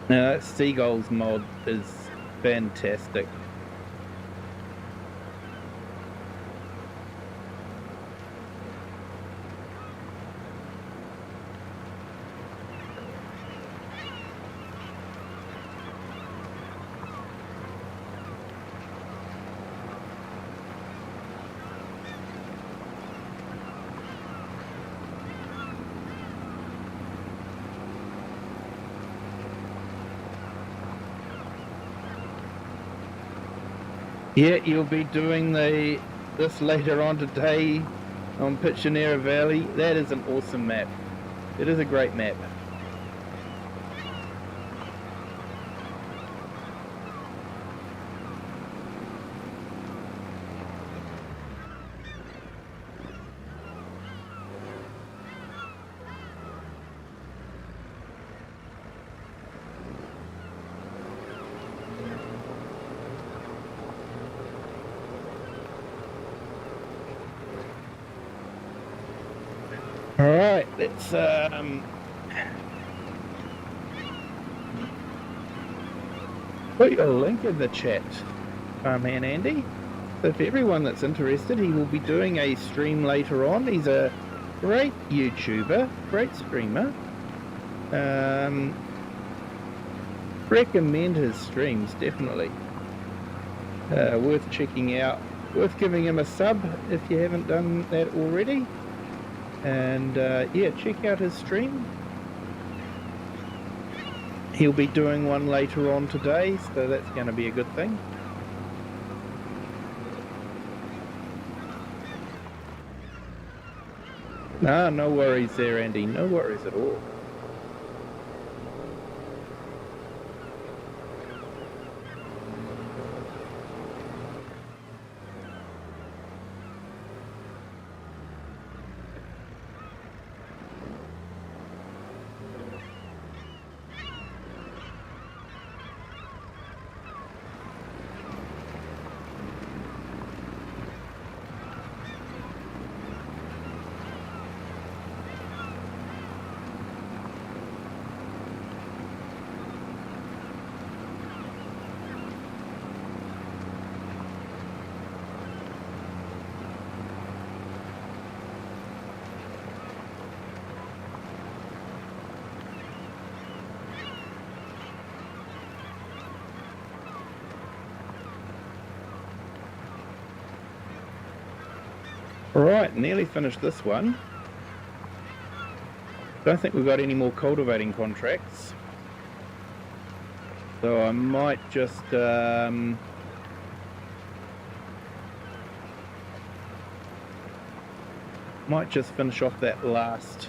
Now that Seagulls mod is fantastic. Yeah, you'll be doing this later on today on Pictionera Valley. That is an awesome map. It is a great map. Alright, let's put your link in the chat, man Andy. So for everyone that's interested, he will be doing a stream later on. He's a great YouTuber, great streamer. Recommend his streams, definitely. Worth checking out, worth giving him a sub if you haven't done that already. And yeah, check out his stream. He'll be doing one later on today, so that's going to be a good thing. No worries there, Andy. No worries at all. Right, nearly finished this one. Don't think we've got any more cultivating contracts. So I might just finish off that last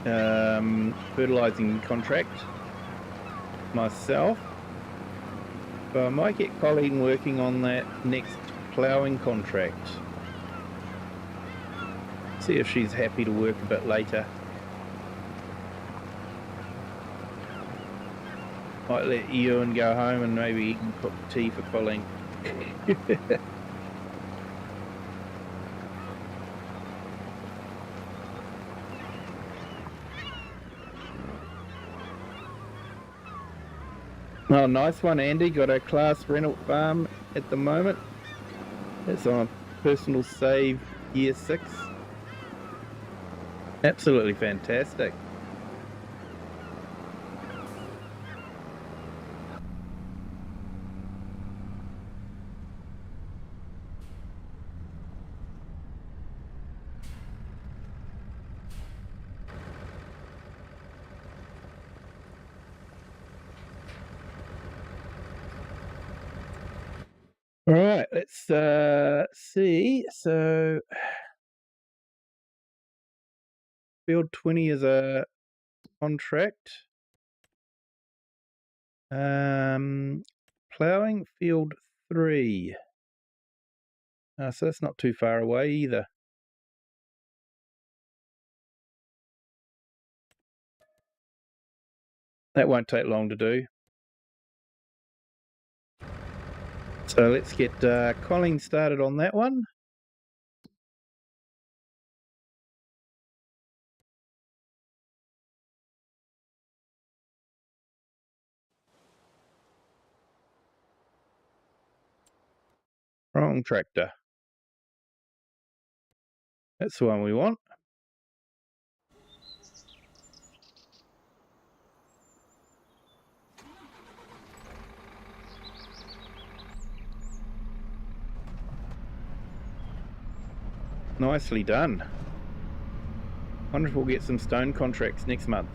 fertilizing contract myself. So I might get Colleen working on that next ploughing contract. See if she's happy to work a bit later. Might let Ewan go home and maybe he can cook tea for Colleen. Oh, nice one, Andy. Got a class rental farm at the moment. It's on a personal save year 6. Absolutely fantastic. All right, let's see. So field 20 is a contract. Ploughing field 3. So that's not too far away either. That won't take long to do. So let's get Colleen started on that one. Wrong tractor. That's the one we want. Nicely done. Wonder if we'll get some stone contracts next month.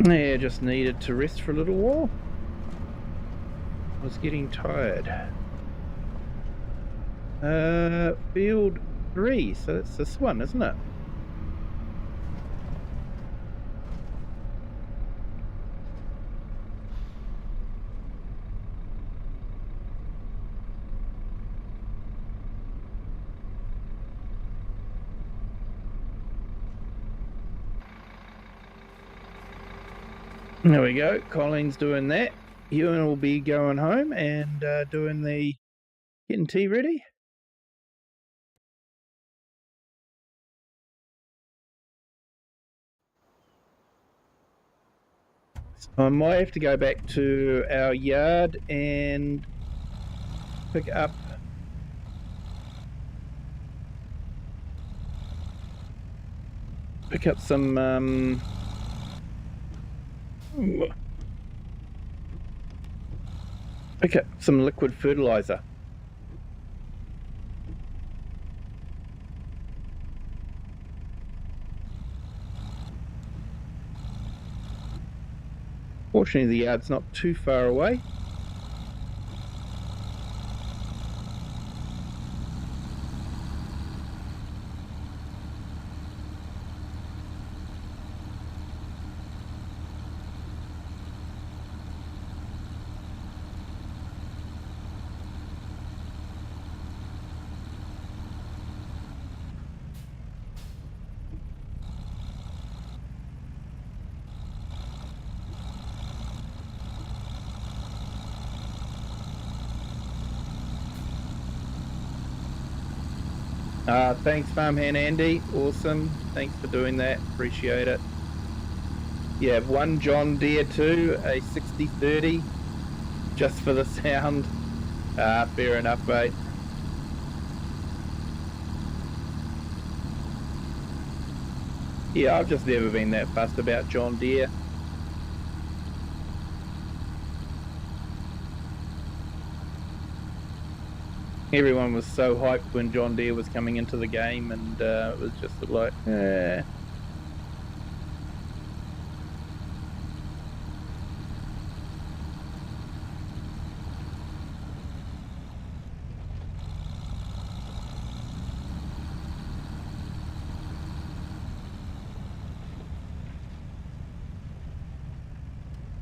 Yeah, just needed to rest for a little while. I was getting tired. Field 3, so it's this one, isn't it? There we go. Colleen's doing that. Ewan will be going home and getting tea ready. I might have to go back to our yard and pick up some liquid fertilizer. Fortunately, the yard's not too far away. Thanks, Farmhand Andy. Awesome. Thanks for doing that. Appreciate it. You have one John Deere too, a 6030, just for the sound. Fair enough, mate. Yeah, I've just never been that fussed about John Deere. Everyone was so hyped when John Deere was coming into the game, and it was just like, eh.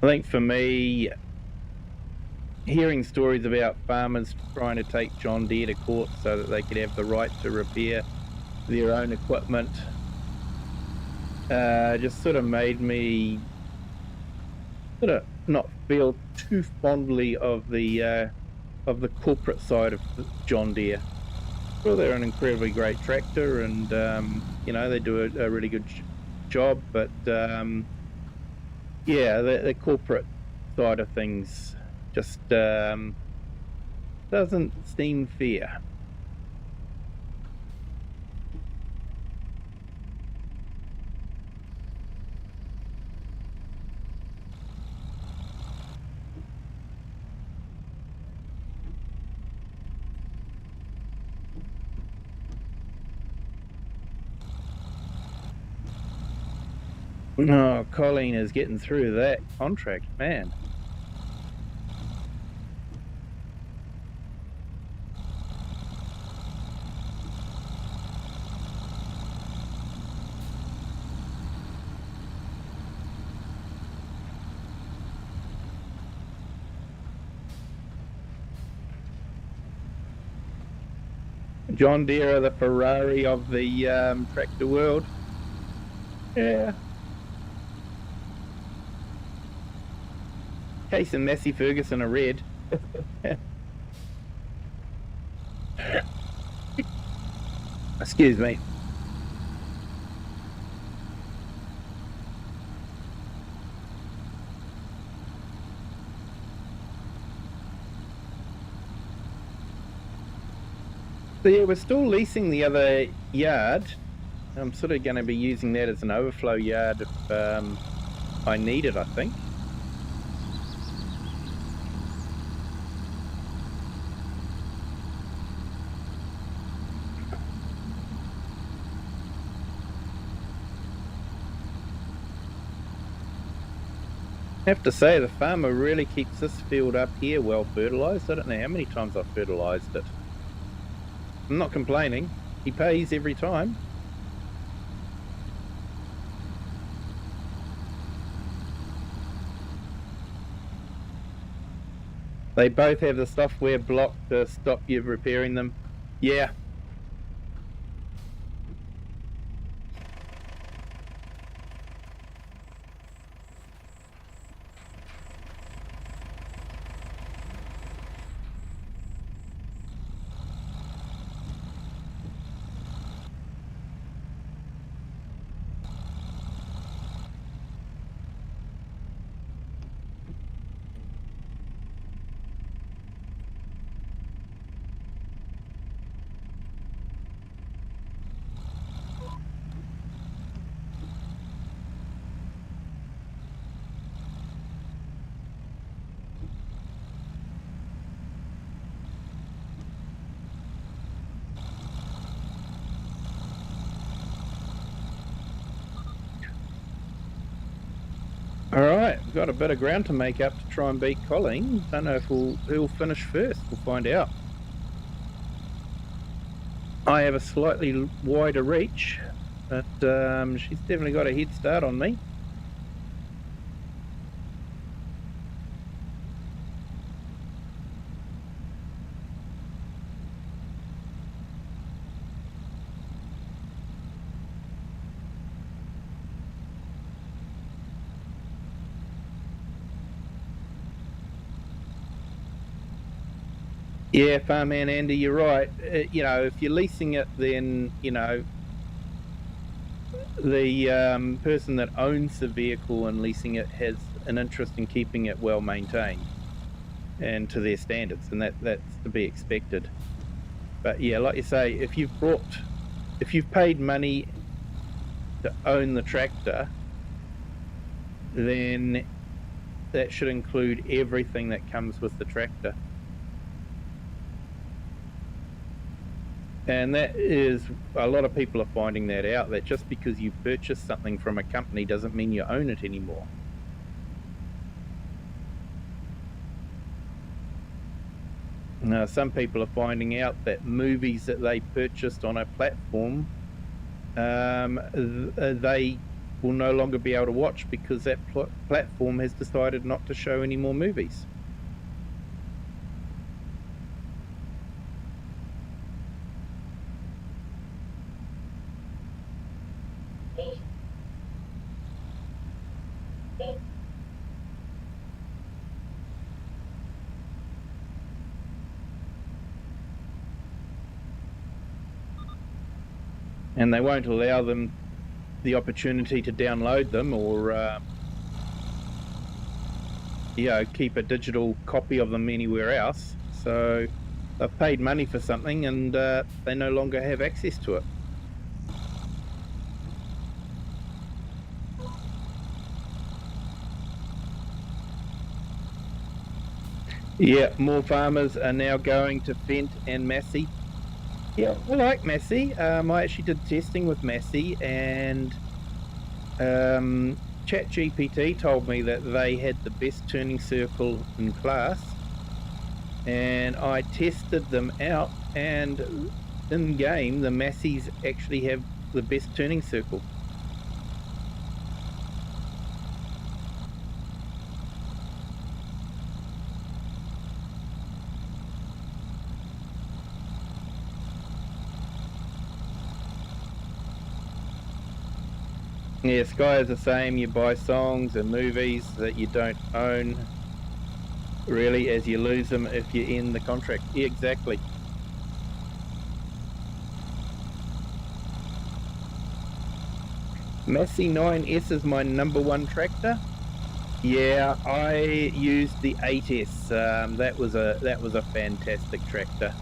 I think for me, hearing stories about farmers trying to take John Deere to court so that they could have the right to repair their own equipment just sort of made me sort of not feel too fondly of the corporate side of John Deere. Well, they're an incredibly great tractor, and you know, they do a really good job, but yeah, the corporate side of things just doesn't seem fair. Oh, Colleen is getting through that contract, man. John Deere are the Ferrari of the tractor world. Yeah. Case and Massey Ferguson are red. Excuse me. So yeah, we're still leasing the other yard. I'm sort of going to be using that as an overflow yard if I need it, I think. I have to say, the farmer really keeps this field up here well fertilised. I don't know how many times I've fertilised it. I'm not complaining. He pays every time. They both have the software blocked to stop you repairing them. Yeah. Alright, we've got a bit of ground to make up to try and beat Colleen. Don't know if who'll finish first. We'll find out. I have a slightly wider reach, but she's definitely got a head start on me. Yeah, Farmman Andy, you're right. You know, if you're leasing it, then, you know, the person that owns the vehicle and leasing it has an interest in keeping it well maintained and to their standards, and that's to be expected. But yeah, like you say, if you've paid money to own the tractor, then that should include everything that comes with the tractor. And that is, a lot of people are finding that out, that just because you purchase something from a company doesn't mean you own it anymore. Now, some people are finding out that movies that they purchased on a platform, they will no longer be able to watch because that platform has decided not to show any more movies. And they won't allow them the opportunity to download them or you know, keep a digital copy of them anywhere else. So they've paid money for something and they no longer have access to it. Yeah, more farmers are now going to Fent and Massey. Yeah, I like Massey. I actually did testing with Massey, and ChatGPT told me that they had the best turning circle in class, and I tested them out, and in game the Masseys actually have the best turning circle. Yeah, Sky is the same. You buy songs and movies that you don't own, really, as you lose them if you end the contract. Yeah, exactly. Massey 9S is my #1 tractor. Yeah, I used the 8S. That was a fantastic tractor.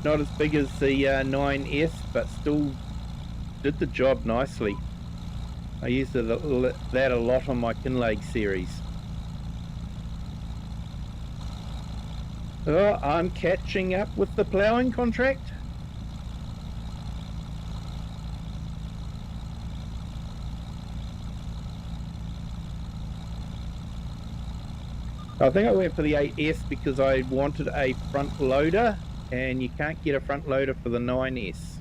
Not as big as the 9S, but still did the job nicely. I used that a lot on my Kinleg series. Oh, I'm catching up with the ploughing contract. I think I went for the 8S because I wanted a front loader, and you can't get a front loader for the 9S,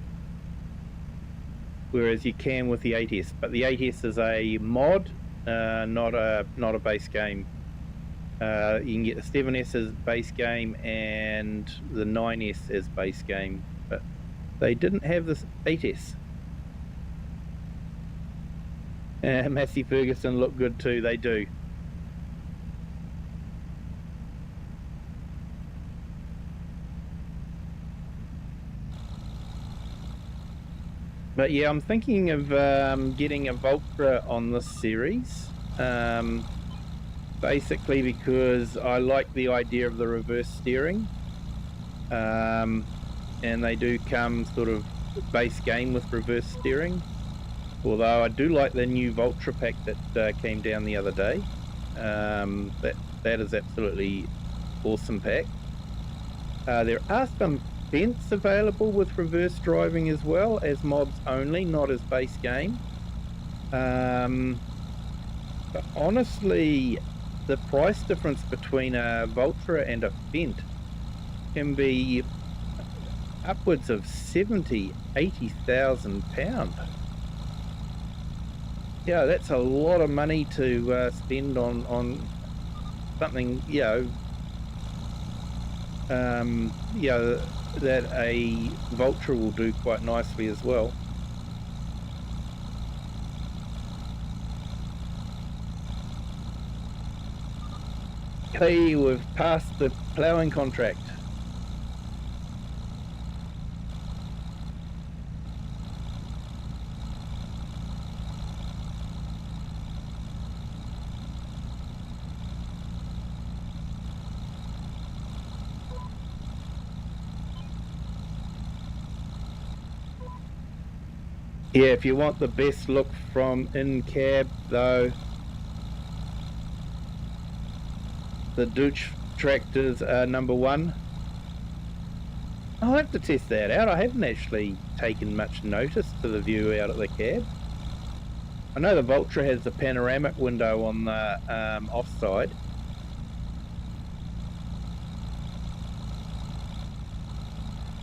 whereas you can with the 8S. But the 8S is a mod, not a base game. You can get the 7S as base game and the 9S as base game, but they didn't have this 8S. Massey Ferguson look good too, they do. But yeah, I'm thinking of getting a Voltra on this series. Basically because I like the idea of the reverse steering. And they do come sort of base game with reverse steering. Although I do like the new Voltra pack that came down the other day. That is absolutely awesome pack. There are some fence available with reverse driving as well, as mods only, not as base game. But honestly, the price difference between a Voltra and a Fent can be upwards of 70,000-80,000 pounds. Yeah, that's a lot of money to spend on something, that a Voltra will do quite nicely as well. Hey, we've passed the ploughing contract. Yeah, if you want the best look from in cab though, the Dutch tractors are number one. I'll have to test that out. I haven't actually taken much notice to the view out of the cab. I know the Voltra has the panoramic window on the offside.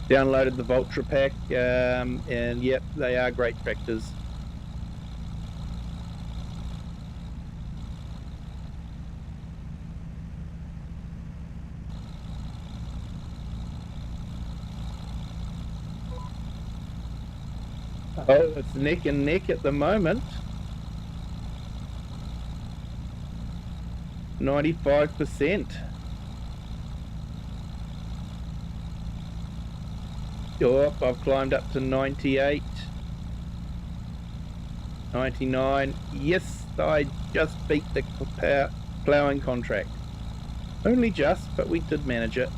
Downloaded the Voltra pack, and yep, they are great tractors. Oh, it's neck and neck at the moment. 95%. Oh, I've climbed up to 98. 99. Yes, I just beat the ploughing contract. Only just, but we did manage it.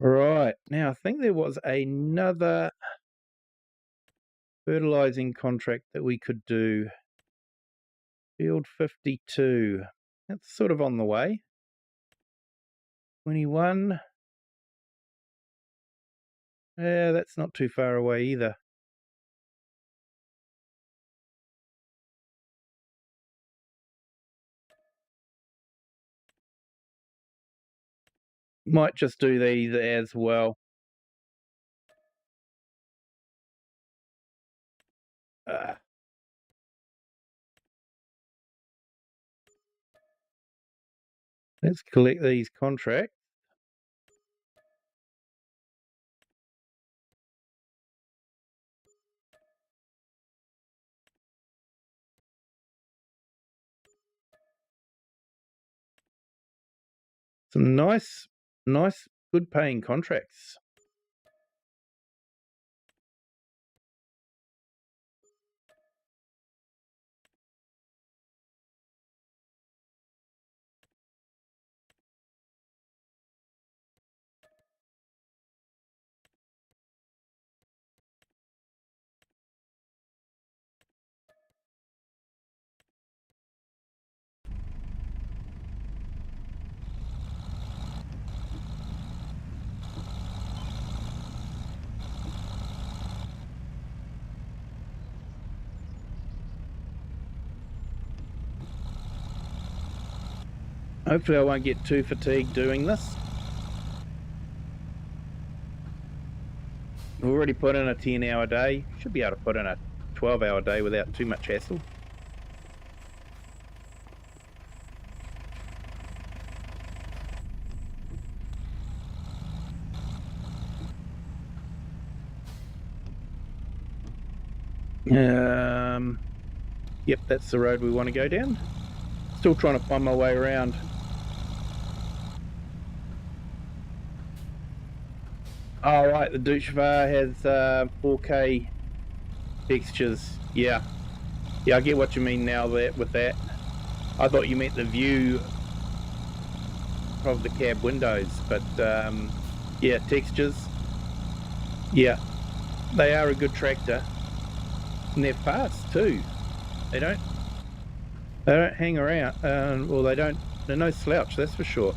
Right, now I think there was another fertilizing contract that we could do. Field 52. That's sort of on the way. 21. Yeah, that's not too far away either. Might just do these as well. Let's collect these contracts. Some nice, good paying contracts. Hopefully I won't get too fatigued doing this. We've already put in a 10-hour day. Should be able to put in a 12-hour day without too much hassle. Yep, that's the road we want to go down. Still trying to find my way around. Oh, right, the Duchvar has 4K textures. Yeah, I get what you mean now with that. I thought you meant the view of the cab windows, but yeah, textures. Yeah, they are a good tractor, and they're fast too. They don't hang around. Well, they're no slouch, that's for sure.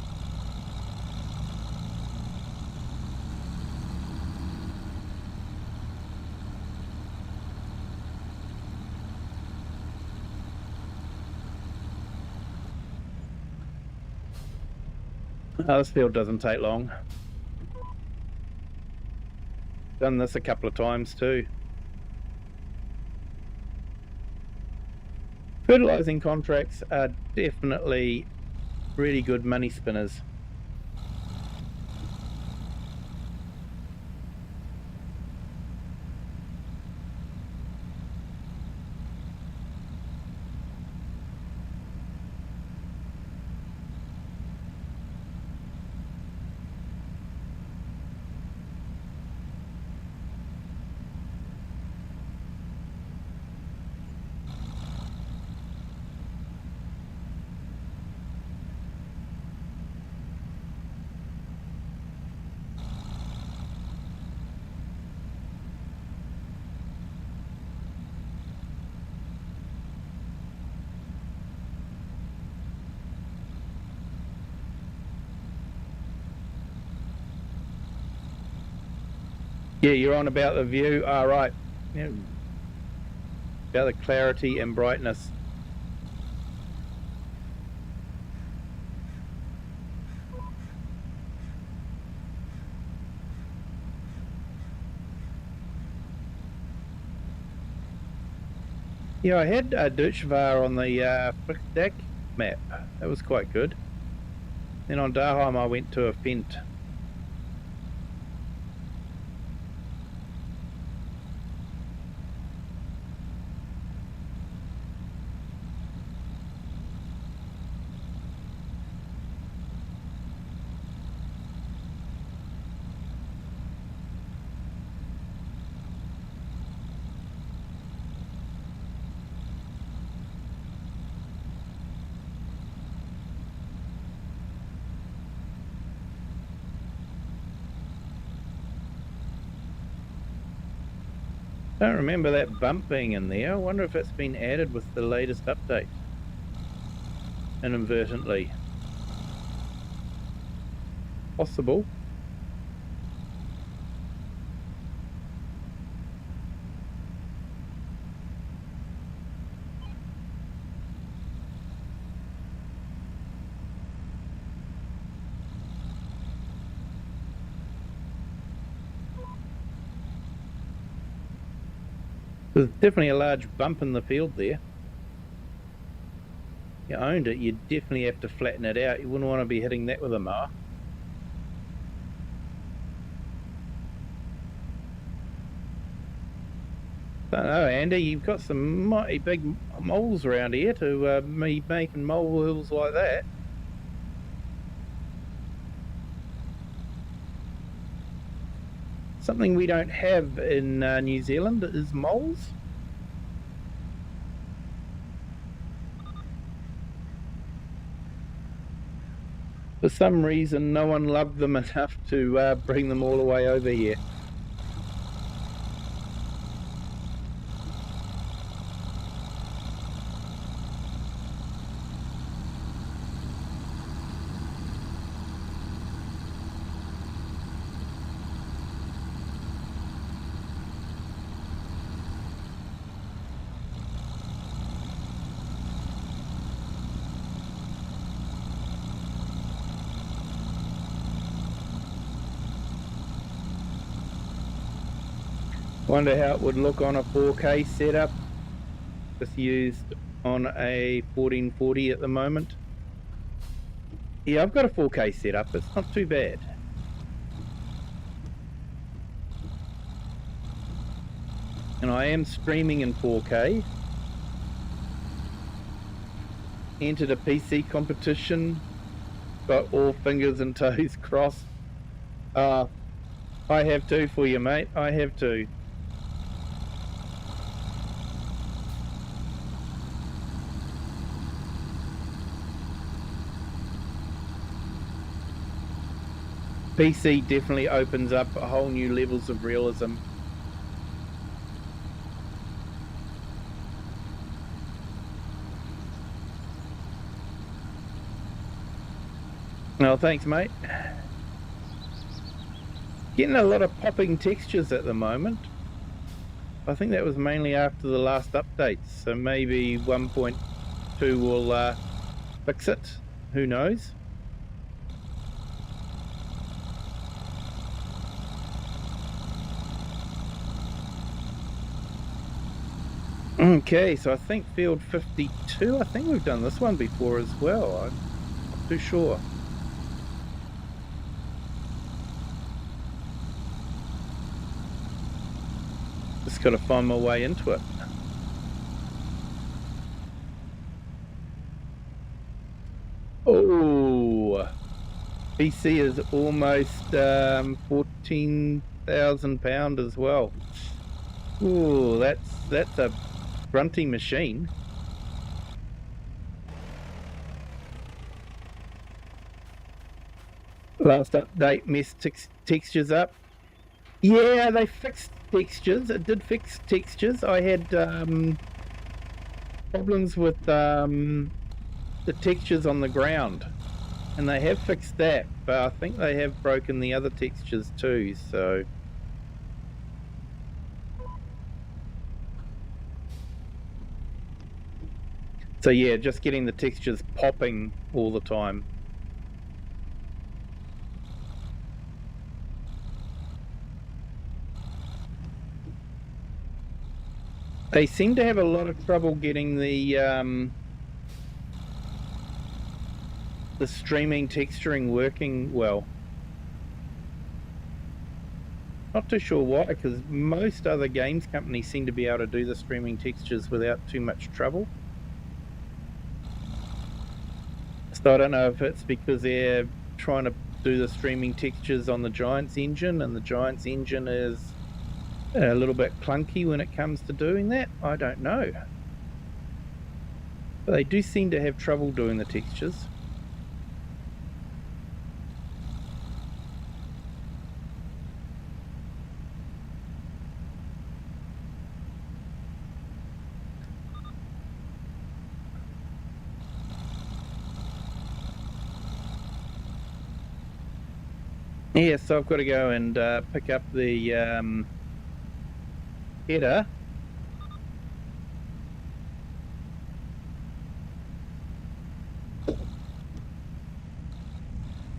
Oh, this field doesn't take long. Done this a couple of times too. Fertilising contracts are definitely really good money spinners. Yeah, you're on about the view. Ah, right. Yeah. About the clarity and brightness. Yeah, I had Duchvar on the Frickdeck map. That was quite good. Then on Daheim I went to a Fent. I don't remember that bump being in there. I wonder if it's been added with the latest update. Inadvertently. Possible. There's definitely a large bump in the field there. You owned it, you definitely have to flatten it out. You wouldn't want to be hitting that with a mower. I don't know, Andy, you've got some mighty big moles around here to me making molehills like that. Something we don't have in New Zealand is moles. For some reason, no one loved them enough to bring them all the way over here. Wonder how it would look on a 4K setup. Just used on a 1440 at the moment. Yeah, I've got a 4K setup. It's not too bad. And I am streaming in 4K. Entered a PC competition. Got all fingers and toes crossed. I have to for you, mate. I have to. PC definitely opens up a whole new levels of realism. No, thanks, mate. Getting a lot of popping textures at the moment. I think that was mainly after the last updates, so maybe 1.2 will fix it. Who knows? Okay, so I think field 52, I think we've done this one before as well. I'm not too sure. Just got to find my way into it. Oh, PC is almost £14,000 as well. Ooh, that's a grunty machine. Last update messed textures up. Yeah, they fixed textures. It did fix textures. I had problems with the textures on the ground, and they have fixed that, but I think they have broken the other textures too, so yeah, just getting the textures popping all the time. They seem to have a lot of trouble getting the streaming texturing working well. Not too sure why, because most other games companies seem to be able to do the streaming textures without too much trouble. So I don't know if it's because they're trying to do the streaming textures on the Giants engine, and the Giants engine is a little bit clunky when it comes to doing that. I don't know. But they do seem to have trouble doing the textures. Yeah, so I've got to go and pick up the header.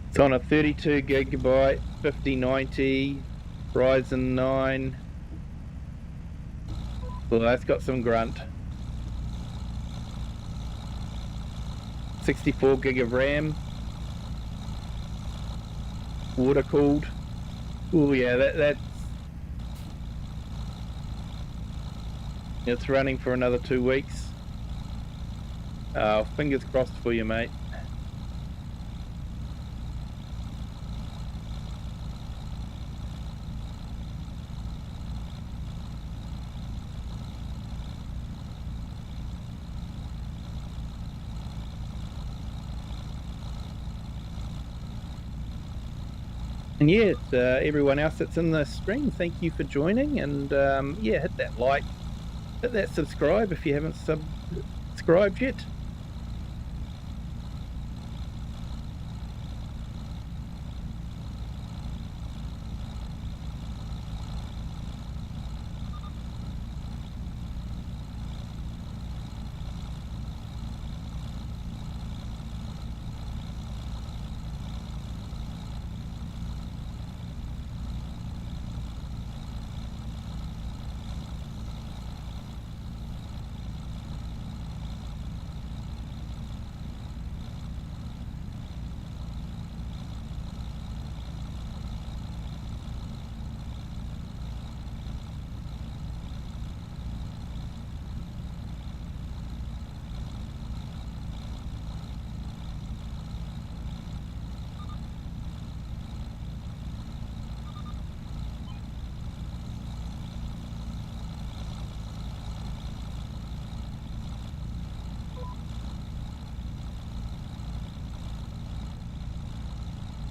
It's on a 32 gigabyte 5090 Ryzen 9. Well, that's got some grunt. 64 gig of RAM. Water cooled. Oh yeah, it's running for another 2 weeks. Fingers crossed for you, mate. And yeah, everyone else that's in the stream, thank you for joining, and yeah, hit that like, hit that subscribe if you haven't subscribed yet.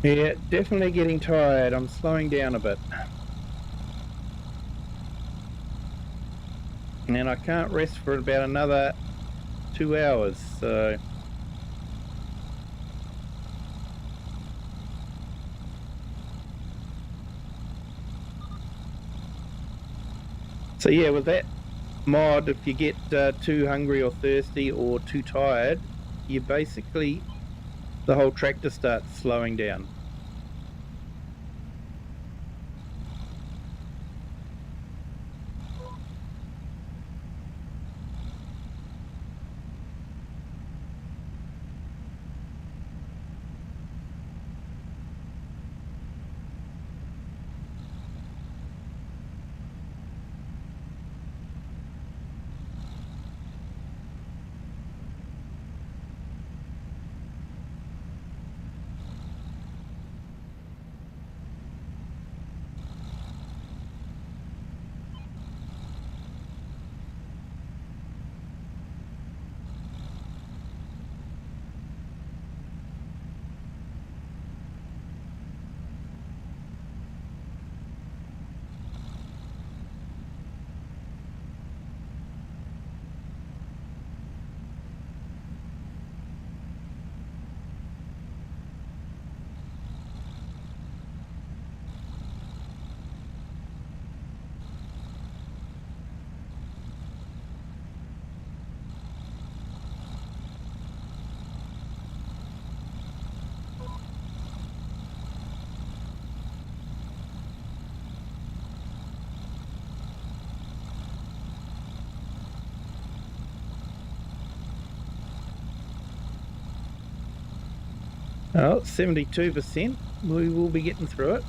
Yeah, definitely getting tired. I'm slowing down a bit. And I can't rest for about another 2 hours, so... So yeah, with that mod, if you get too hungry or thirsty or too tired, you basically, the whole tractor starts slowing down. Oh, 72%. We will be getting through it.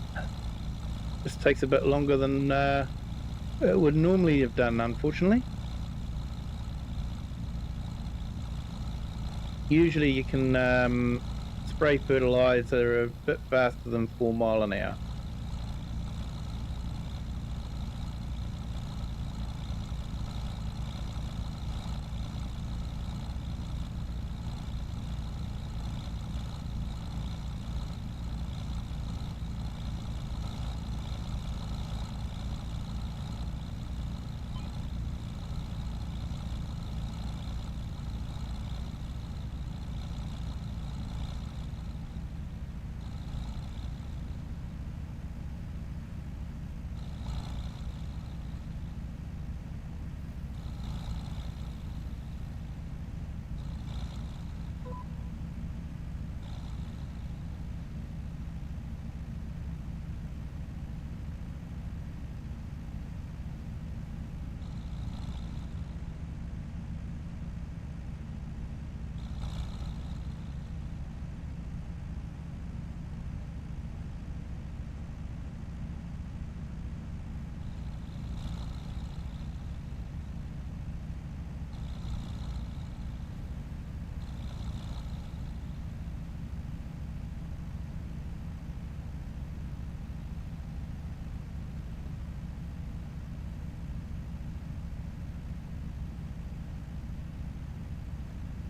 This takes a bit longer than it would normally have done, unfortunately. Usually you can spray fertilizer a bit faster than 4 mile an hour.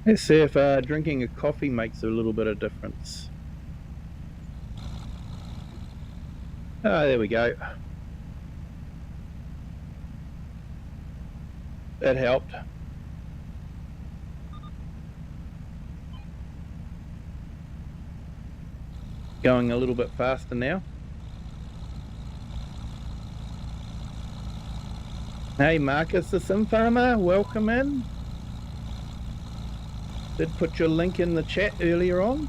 Let's see if drinking a coffee makes a little bit of difference. Oh, there we go. That helped. Going a little bit faster now. Hey Marcus, the Sim Farmer, welcome in. Did put your link in the chat earlier on.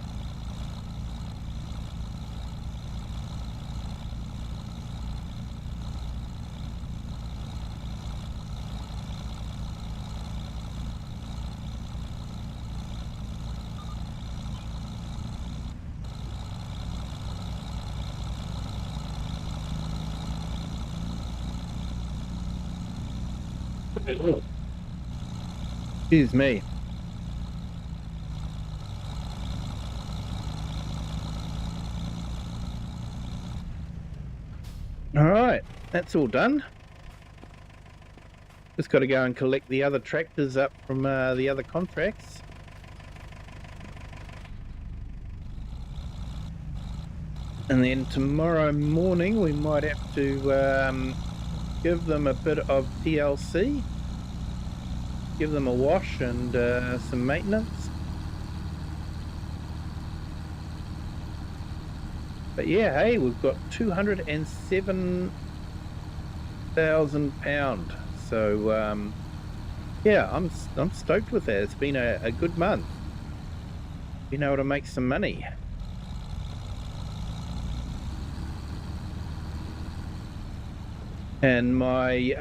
Excuse me. All right, that's all done. Just got to go and collect the other tractors up from the other contracts. And then tomorrow morning we might have to give them a bit of TLC, give them a wash and some maintenance. But yeah, hey, we've got £207,000. So yeah, I'm stoked with that. It's been a good month. Been able to make some money. And my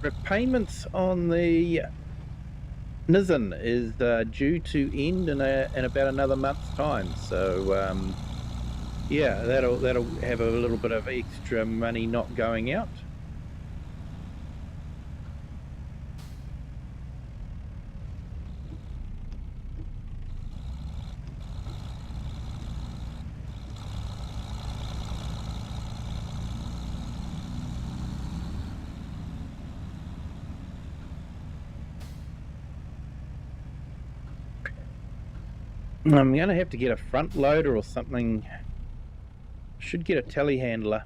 repayments on the Nizen is due to end in about another month's time. So yeah, that'll have a little bit of extra money not going out. I'm going to have to get a front loader or something. Should get a telehandler.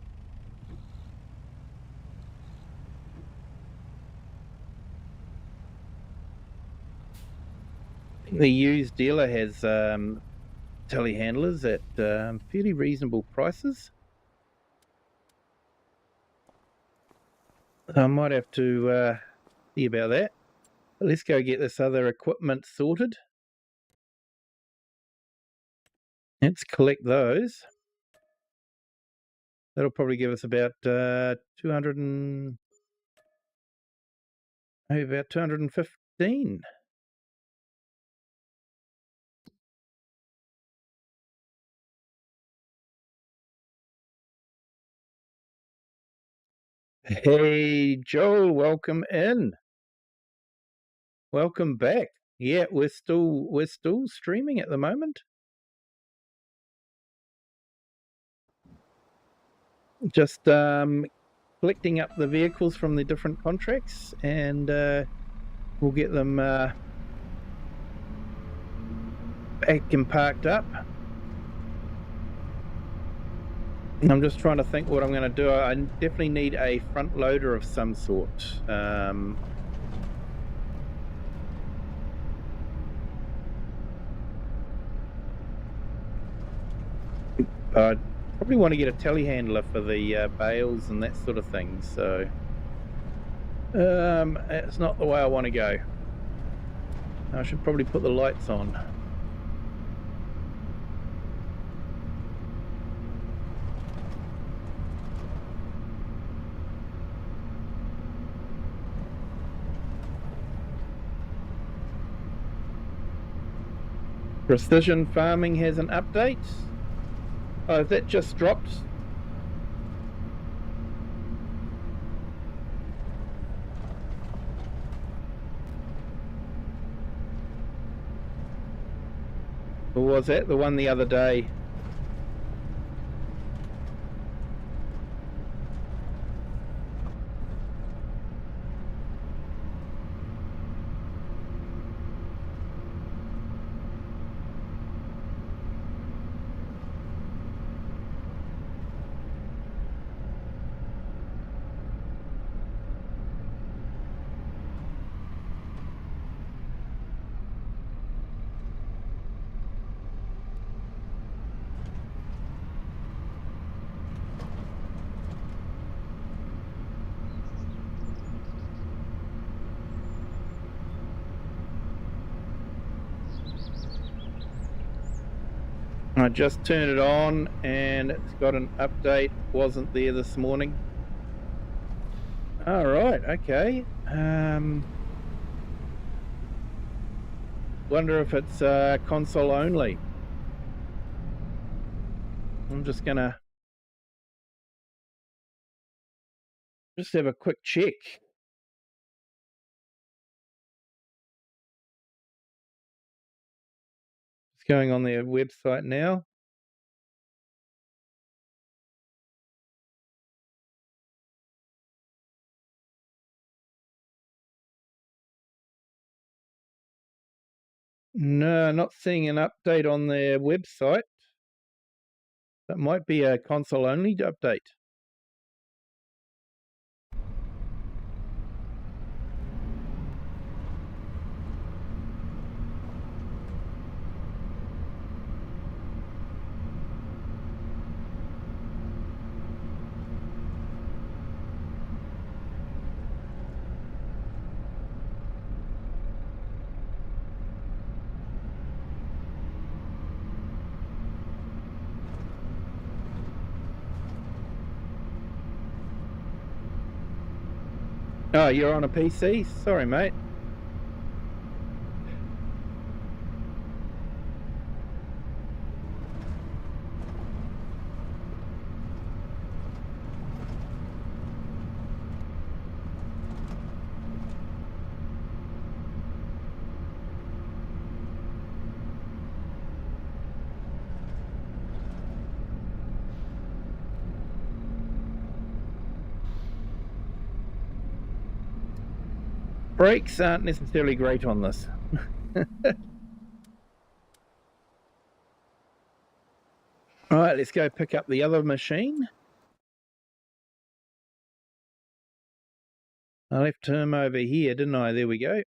I think the used dealer has telehandlers at fairly reasonable prices. I might have to see about that. But let's go get this other equipment sorted. Let's collect those. That'll probably give us about 200 and maybe about 215. Hey Joel, welcome in. Welcome back. Yeah, we're still streaming at the moment. Just collecting up the vehicles from the different contracts, and we'll get them back and parked up. And I'm just trying to think what I'm going to do. I definitely need a front loader of some sort. I'd probably want to get a telehandler for the bales and that sort of thing. So it's not the way I want to go. I should probably put the lights on. Precision Farming has an update. Oh, that just dropped. Or was that the one the other day? I just turned it on and it's got an update. Wasn't there this morning. All right, okay. Wonder if it's console only. I'm just gonna have a quick check. It's going on their website now. No, not seeing an update on their website. That might be a console-only update. Oh, you're on a PC? Sorry, mate. Brakes aren't necessarily great on this. All right, let's go pick up the other machine. I left him over here, didn't I? There we go.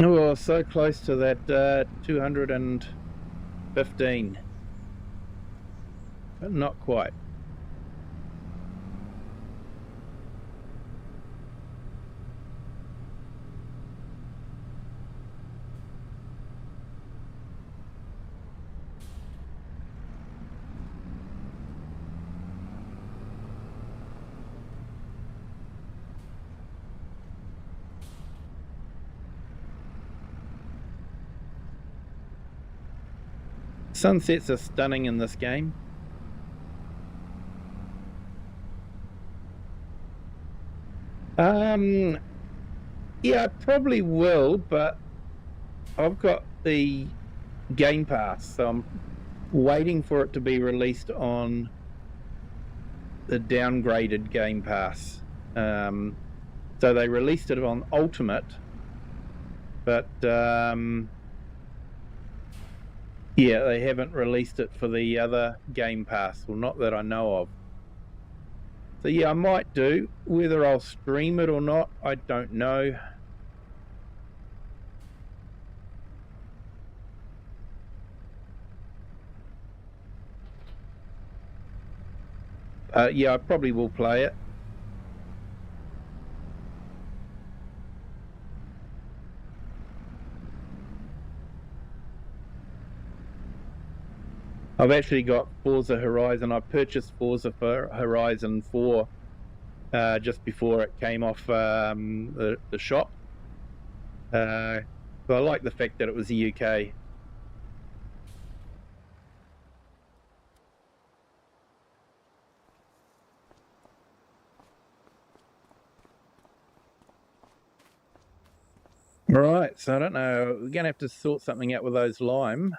Oh, so close to that 215, but not quite. Sunsets are stunning in this game. Yeah, I probably will, but I've got the Game Pass, so I'm waiting for it to be released on the downgraded Game Pass. So they released it on Ultimate, but yeah, they haven't released it for the other Game Pass, well, not that I know of. So yeah, I might do. Whether I'll stream it or not, I don't know. Yeah, I probably will play it. I've actually got Forza Horizon. I purchased Forza Horizon 4 just before it came off the shop. So I like the fact that it was the UK. Right, so I don't know. We're going to have to sort something out with those lime.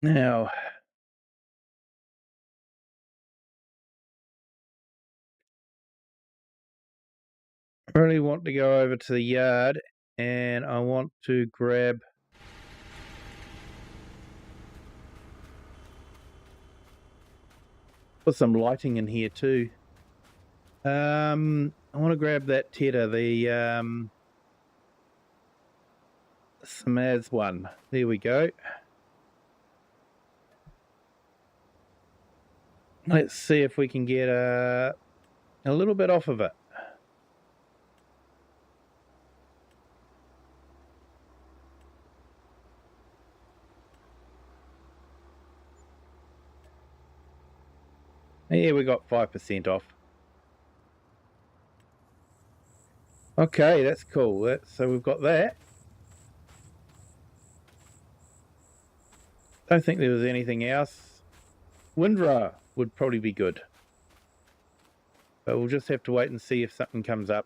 Now, I really want to go over to the yard and I want to grab put some lighting in here too. I want to grab that Tedder, the Smaz one. There we go. Let's see if we can get a little bit off of it. Yeah, we got 5% off. Okay, that's cool. So we've got that. Don't think there was anything else. Windrow would probably be good. But we'll just have to wait and see if something comes up.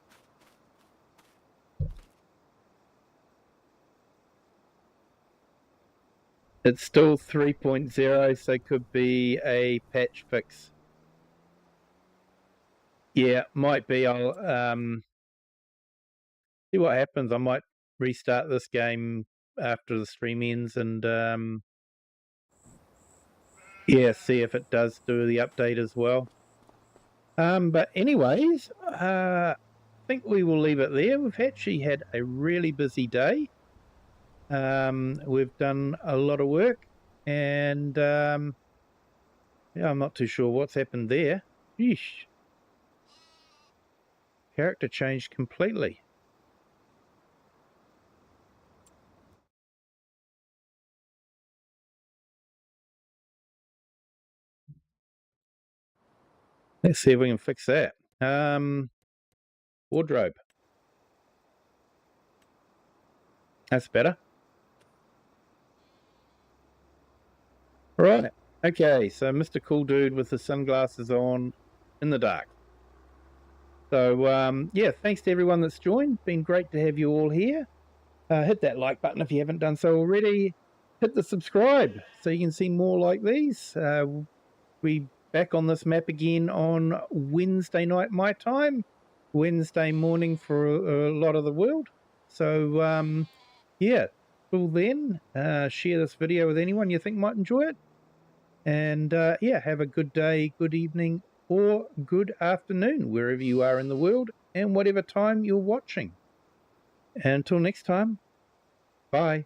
It's still 3.0, so could be a patch fix. Yeah, might be. I'll see what happens. I might restart this game after the stream ends and yeah, see if it does do the update as well. But anyways, I think we will leave it there. We've actually had a really busy day. We've done a lot of work, and yeah, I'm not too sure what's happened there. Yeesh. Character changed completely. Let's see if we can fix that. Wardrobe. That's better. Right. Okay, so Mr. Cool Dude with the sunglasses on in the dark. So, yeah, thanks to everyone that's joined. Been great to have you all here. Hit that like button if you haven't done so already. Hit the subscribe so you can see more like these. We back on this map again on Wednesday night my time, Wednesday morning for a lot of the world. So, yeah, till then, share this video with anyone you think might enjoy it. And yeah, have a good day, good evening, or good afternoon, wherever you are in the world and whatever time you're watching. Until next time, bye.